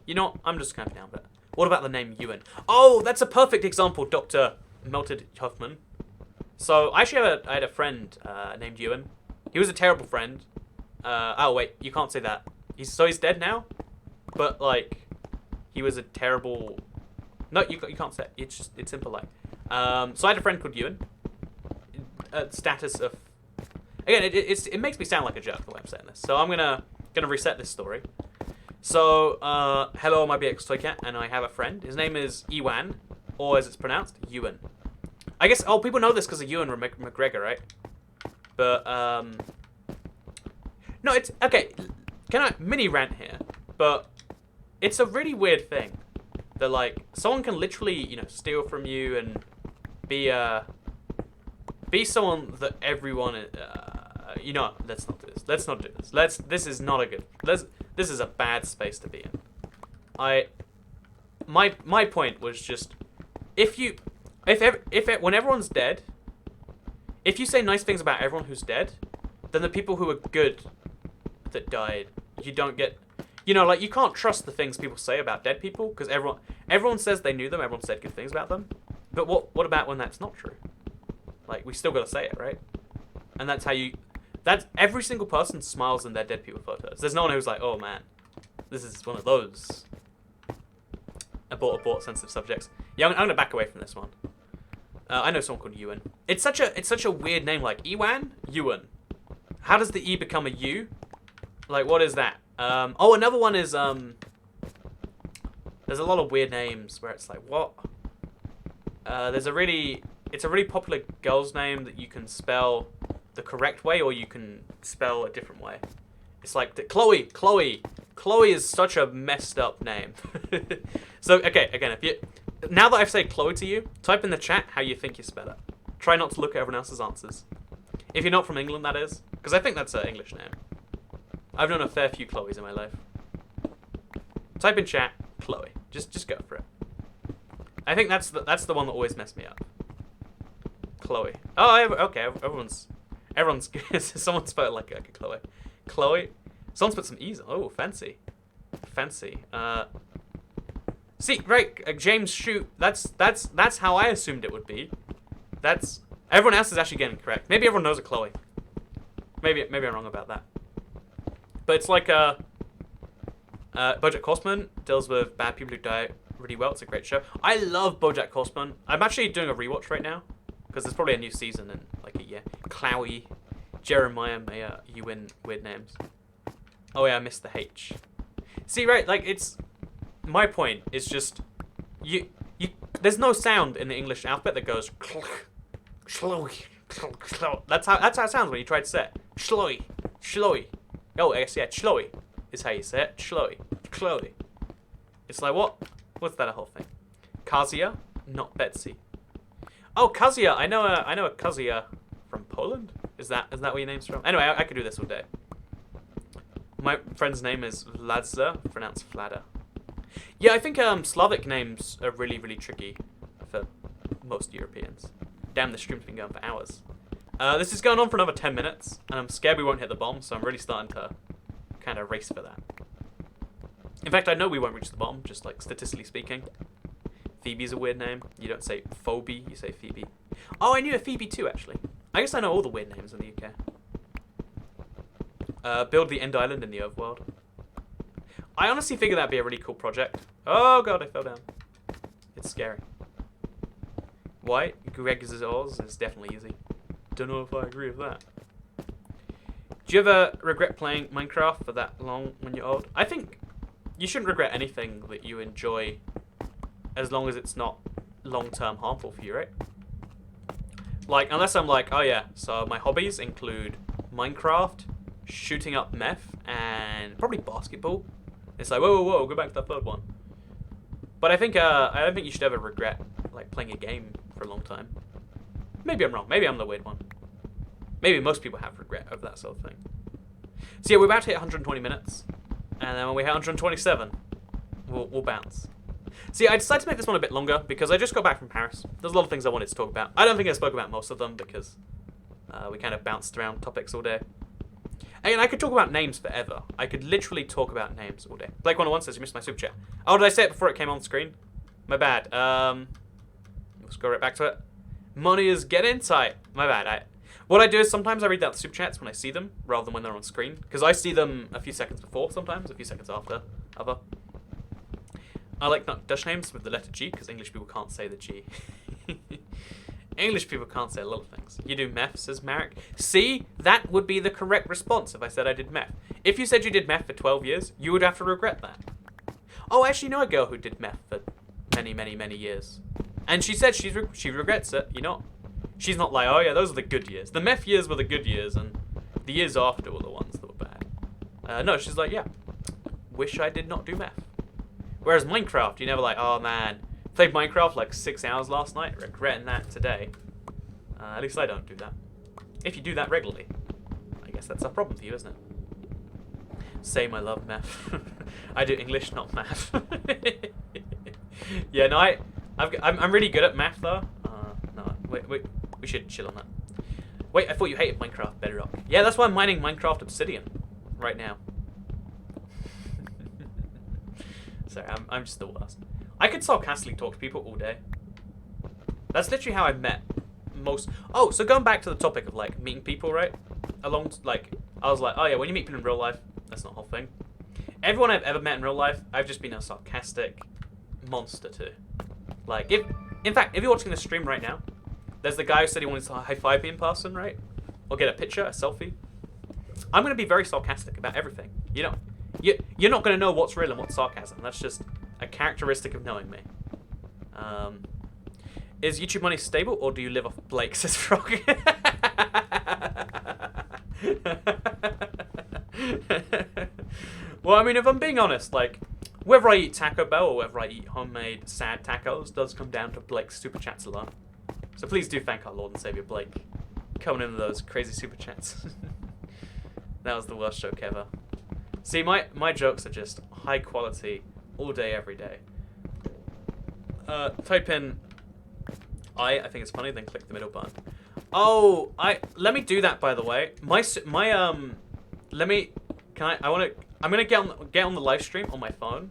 You know, I'm just kind of down with it. What about the name Ewan? Oh, that's a perfect example, Dr. Melted Huffman. So I had a friend named Ewan. He was a terrible friend. Oh wait, you can't say that. He's dead now. But like, he was a terrible. No, you can't say it. It's impolite. So I had a friend called Ewan. Status of. Again, it makes me sound like a jerk the way I'm saying this. So I'm gonna reset this story. So hello, my BX Toy Cat, and I have a friend. His name is Ewan, or as it's pronounced, Ewan. I guess people know this because of Ewan McGregor, right? But no, it's okay. Can I mini rant here? But it's a really weird thing that like someone can literally steal from you and be someone that everyone let's not do this. Let's not do this. This is not a good. This is a bad space to be in. My point was just when everyone's dead, if you say nice things about everyone who's dead, then the people who are good that died, you don't get. Like you can't trust the things people say about dead people because everyone says they knew them. Everyone said good things about them. But what about when that's not true? Like we still gotta say it, right? And that's every single person smiles in their dead people photos. There's no one who's like, oh man, this is one of those abort sensitive subjects. Yeah, I'm gonna back away from this one. I know someone called Ewan. It's such a weird name, like Ewan. How does the E become a U? Like, what is that? Oh, another one is there's a lot of weird names where it's like, what? It's a really popular girl's name that you can spell the correct way or you can spell a different way. It's like Chloe. Chloe is such a messed up name. So okay, again, now that I've said Chloe to you, type in the chat how you think you spell it. Try not to look at everyone else's answers. If you're not from England, that is, because I think that's an English name. I've known a fair few Chloes in my life. Type in chat Chloe. Just go for it. I think that's the one that always messed me up. Chloe. Oh, okay. Everyone's. Someone spelled it like a Chloe. Chloe. Someone's put some E's. Oh, fancy. See, right, James, shoot. That's how I assumed it would be. Everyone else is actually getting it correct. Maybe everyone knows a Chloe. Maybe I'm wrong about that. But it's like BoJack Horseman deals with bad people who die really well. It's a great show. I love BoJack Horseman. I'm actually doing a rewatch right now because there's probably a new season in like a year. Clowie, Jeremiah, Maya, Ewan, weird names. Oh yeah, I missed the H. See, right, like it's my point is just you. There's no sound in the English alphabet that goes That's how it sounds when you try to say it. Shloy. Oh, I guess yeah, Chloe is how you say it. Chloe. It's like what? What's that a whole thing? Kazia, not Betsy. Oh, Kazia. I know a Kazia from Poland. Is that where your name's from? Anyway, I could do this all day. My friend's name is Vladza, pronounced Vlada. Yeah, I think Slavic names are really, really tricky for most Europeans. Damn, the stream's been going for hours. This is going on for another 10 minutes, and I'm scared we won't hit the bomb, so I'm really starting to kind of race for that. In fact, I know we won't reach the bomb, just like statistically speaking. Phoebe's a weird name. You don't say Phoebe, you say Phoebe. Oh, I knew a Phoebe too, actually. I guess I know all the weird names in the UK. Build the End Island in the Overworld. I honestly figure that'd be a really cool project. Oh god, I fell down. It's scary. Why? Greg's Oz is definitely easy. Don't know if I agree with that. Do you ever regret playing Minecraft for that long when you're old? I think you shouldn't regret anything that you enjoy as long as it's not long-term harmful for you, right? Like, unless I'm like, oh yeah, so my hobbies include Minecraft, shooting up meth, and probably basketball. It's like, whoa, go back to that third one. But I don't think you should ever regret like playing a game for a long time. Maybe I'm wrong. Maybe I'm the weird one. Maybe most people have regret over that sort of thing. So yeah, we're about to hit 120 minutes. And then when we hit 127, we'll bounce. See, I decided to make this one a bit longer because I just got back from Paris. There's a lot of things I wanted to talk about. I don't think I spoke about most of them because we kind of bounced around topics all day. And I could talk about names forever. I could literally talk about names all day. Blake101 says you missed my super chat. Oh, did I say it before it came on screen? My bad. Let's go right back to it. Money is getting tight. My bad. What I do is sometimes I read out the super chats when I see them rather than when they're on screen. Because I see them a few seconds before sometimes, a few seconds after other. I like Dutch names with the letter G because English people can't say the G. English people can't say a lot of things. You do meth, says Marek. See, that would be the correct response if I said I did meth. If you said you did meth for 12 years, you would have to regret that. Oh, I actually know a girl who did meth for many, many, many years. And she said she regrets it, you know. She's not like, oh yeah, those are the good years. The meth years were the good years, and the years after were the ones that were bad. No, she's like, yeah, wish I did not do meth. Whereas Minecraft, you're never like, oh man, played Minecraft like 6 hours last night, regretting that today. At least I don't do that. If you do that regularly, I guess that's a problem for you, isn't it? Same, I love math. I do English, not math. Yeah, no, I'm really good at math though. No, wait, we should chill on that. Wait, I thought you hated Minecraft Bedrock. Yeah, that's why I'm mining Minecraft Obsidian right now. Sorry, I'm just the worst. I could sarcastically talk to people all day. That's literally how I met most... Oh, so going back to the topic of, like, meeting people, right? I was like, oh yeah, when you meet people in real life, that's not the whole thing. Everyone I've ever met in real life, I've just been a sarcastic monster to. Like, in fact, if you're watching this stream right now, there's the guy who said he wanted to high-five me in person, right? Or get a picture, a selfie. I'm going to be very sarcastic about everything. You know, you're not going to know what's real and what's sarcasm. That's just a characteristic of knowing me. Is YouTube money stable, or do you live off Blake, says Frog? Well, I mean, if I'm being honest, like, whether I eat Taco Bell or whether I eat homemade sad tacos does come down to Blake's super chats alone. So please do thank our Lord and Savior Blake coming in with those crazy super chats. That was the worst joke ever. See, my jokes are just high quality all day, every day. Type in I think it's funny, then click the middle button. Oh, let me do that, by the way. I'm gonna get on the live stream on my phone.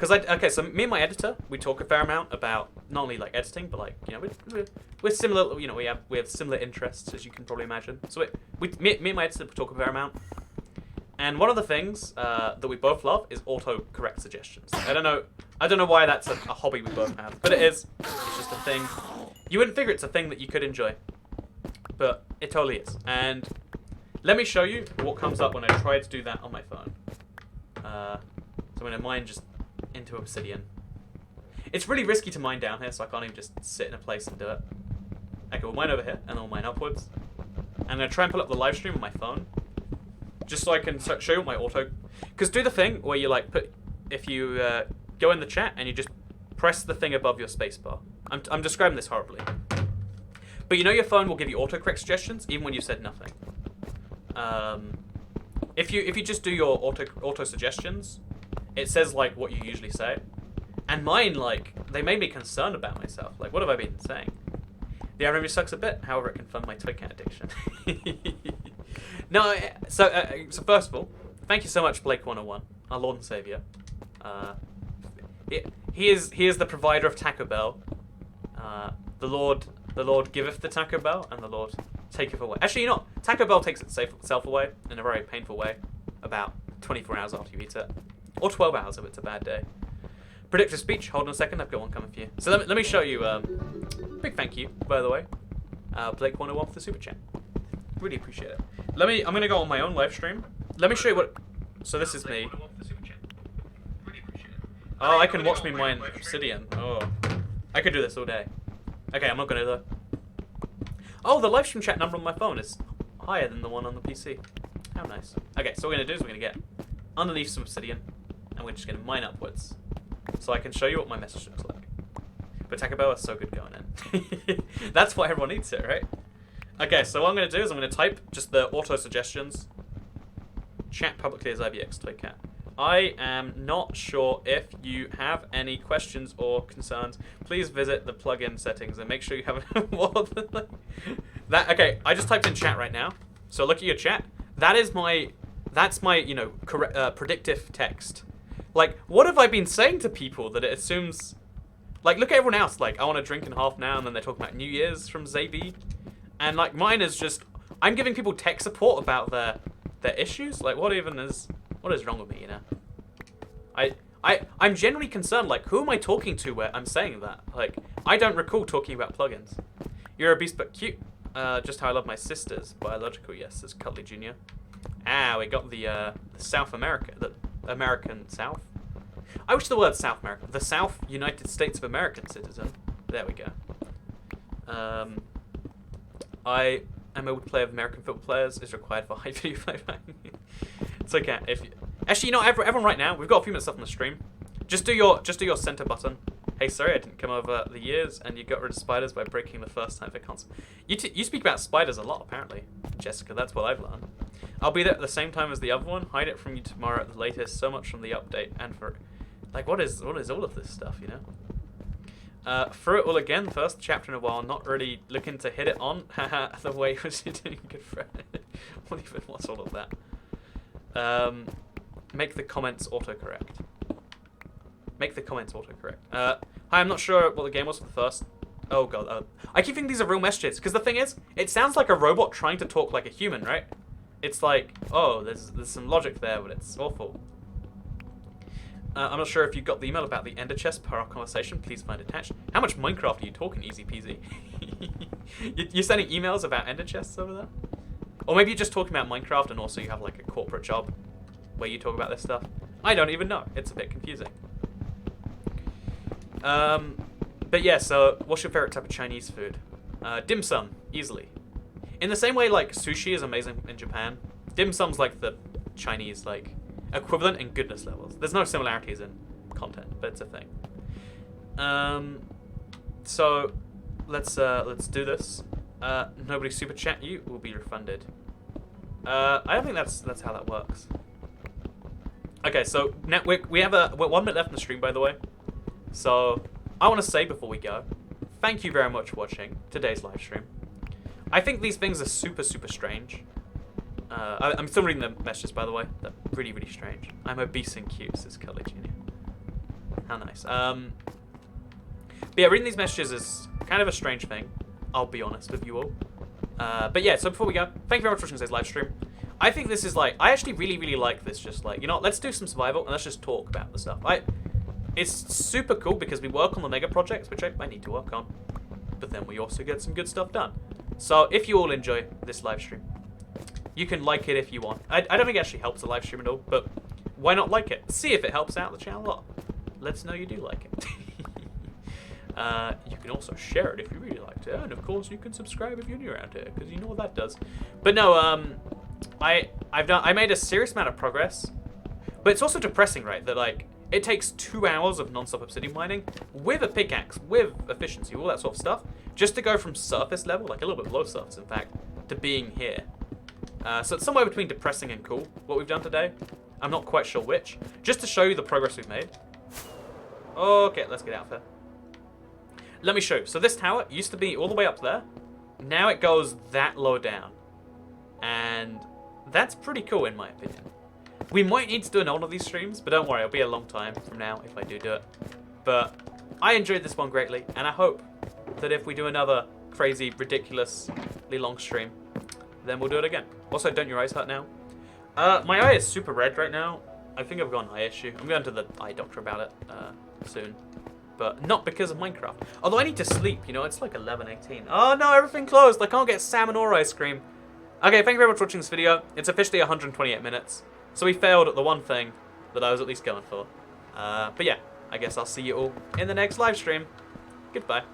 Okay, so me and my editor, we talk a fair amount about not only like editing, but like, you know, we're similar, you know, we have similar interests, as you can probably imagine. So me and my editor talk a fair amount. And one of the things that we both love is autocorrect suggestions. I don't know why that's a hobby we both have, but it is. It's just a thing. You wouldn't figure it's a thing that you could enjoy, but it totally is. And let me show you what comes up when I try to do that on my phone. So I'm going to mine just into Obsidian. It's really risky to mine down here, so I can't even just sit in a place and do it. Okay, we'll mine over here, and then we'll mine upwards. I'm going to try and pull up the live stream on my phone, just so I can show you what my auto... Because do the thing where you like if you go in the chat and you just press the thing above your spacebar. I'm describing this horribly. But you know your phone will give you autocorrect suggestions even when you said nothing. If you just do your auto suggestions, it says like what you usually say. And mine, like, they made me concerned about myself. Like, what have I been saying? The RMU sucks a bit, however it can fund my toy cat addiction. No, so first of all, thank you so much, Blake101, our Lord and Savior. He is the provider of Taco Bell. The Lord giveth the Taco Bell, and the Lord taketh away. Actually, you know, Taco Bell takes itself away in a very painful way, about 24 hours after you eat it, or 12 hours if it's a bad day. Predictive speech. Hold on a second, I've got one coming for you. So let me show you. Big thank you, by the way, Blake101 for the super chat. Really appreciate it. I'm gonna go on my own live stream. Let me show you what. So this is me. Oh, I can watch me mine Obsidian. Oh, I could do this all day. Okay, I'm not gonna though. Oh, the live stream chat number on my phone is higher than the one on the PC. How nice. Okay, so what we're gonna do is we're gonna get underneath some Obsidian, and we're just gonna mine upwards, so I can show you what my message looks like. But Taco Bell is so good going in. That's why everyone eats it, right? Okay, so what I'm going to do is I'm going to type just the auto suggestions. chat publicly as IBX Toy Cat. I am not sure if you have any questions or concerns. Please visit the plugin settings and make sure you have more than like that. Okay, I just typed in chat right now. So look at your chat. That's my you know predictive text. Like, what have I been saying to people that it assumes? Like, look at everyone else. Like, I want to drink in half now, and then they're talking about New Year's from Zabi, and like mine is just I'm giving people tech support about their issues. Like, what is wrong with me, you know? I'm genuinely concerned, like, who am I talking to where I'm saying that? Like, I don't recall talking about plugins. You're a beast but cute. Just how I love my sisters. Biological, yes, says Cutley Jr. Ah, we got the South America, the American South. I wish the word South America. The South United States of American citizen. There we go. I am able to play with American football players. Is required for high video playback. It's okay. Actually, you know, everyone right now, we've got a few minutes left on the stream. Just do your center button. Hey, sorry, I didn't come over the years, and you got rid of spiders by breaking the first time for console. You speak about spiders a lot, apparently, Jessica. That's what I've learned. I'll be there at the same time as the other one. Hide it from you tomorrow at the latest. So much from the update and for, like, what is all of this stuff, you know? Through it all again. First chapter in a while. Not really looking to hit it on. Haha. The way was you doing good friend. What's all of that? Make the comments autocorrect. Make the comments autocorrect. Hi, I'm not sure what the game was for the first. Oh god. I keep thinking these are real messages because the thing is, it sounds like a robot trying to talk like a human, right? It's like, oh, there's some logic there, but it's awful. I'm not sure if you got the email about the ender chest per our conversation. Please find attached. How much Minecraft are you talking, easy peasy? You're sending emails about ender chests over there? Or maybe you're just talking about Minecraft and also you have like a corporate job where you talk about this stuff. I don't even know. It's a bit confusing. But yeah, so what's your favorite type of Chinese food? Dim sum, easily. In the same way like sushi is amazing in Japan, dim sum's like the Chinese like equivalent in goodness levels. There's no similarities in content, but it's a thing. So let's do this. Nobody super chat you will be refunded. I don't think that's how that works. Okay, so now we have 1 minute left in the stream, by the way. So I want to say before we go, thank you very much for watching today's live stream. I think these things are super strange. I'm still reading the messages, by the way. They're really strange. I'm obese and cute, says Kelly Jr. How nice. But yeah, reading these messages is kind of a strange thing. I'll be honest with you all. But yeah, so before we go, thank you very much for watching today's live stream. I think this is like, I actually really like this. Just like, you know, let's do some survival and let's just talk about the stuff. It's super cool because we work on the mega projects, which I need to work on. But then we also get some good stuff done. So if you all enjoy this live stream, you can like it if you want. I don't think it actually helps the live stream at all, but why not like it? See if it helps out the channel a lot. Let us know you do like it. You can also share it if you really liked it, and of course you can subscribe if you're new around here, because you know what that does. But no, I made a serious amount of progress, but it's also depressing, right? That like it takes 2 hours of non-stop obsidian mining with a pickaxe, with efficiency, all that sort of stuff, just to go from surface level, like a little bit below surface, in fact, to being here. So it's somewhere between depressing and cool what we've done today. I'm not quite sure which. Just to show you the progress we've made. Okay, let's get out there. Let me show you. So this tower used to be all the way up there. Now it goes that low down. And that's pretty cool in my opinion. We might need to do another one of these streams, but don't worry, it'll be a long time from now if I do it. But I enjoyed this one greatly, and I hope that if we do another crazy, ridiculously long stream, then we'll do it again. Also, don't your eyes hurt now? My eye is super red right now. I think I've got an eye issue. I'm going to the eye doctor about it soon. But not because of Minecraft. Although I need to sleep, you know, it's like 11:18. Oh no, everything closed. I can't get salmon or ice cream. Okay, thank you very much for watching this video. It's officially 128 minutes. So we failed at the one thing that I was at least going for. But yeah, I guess I'll see you all in the next live stream. Goodbye.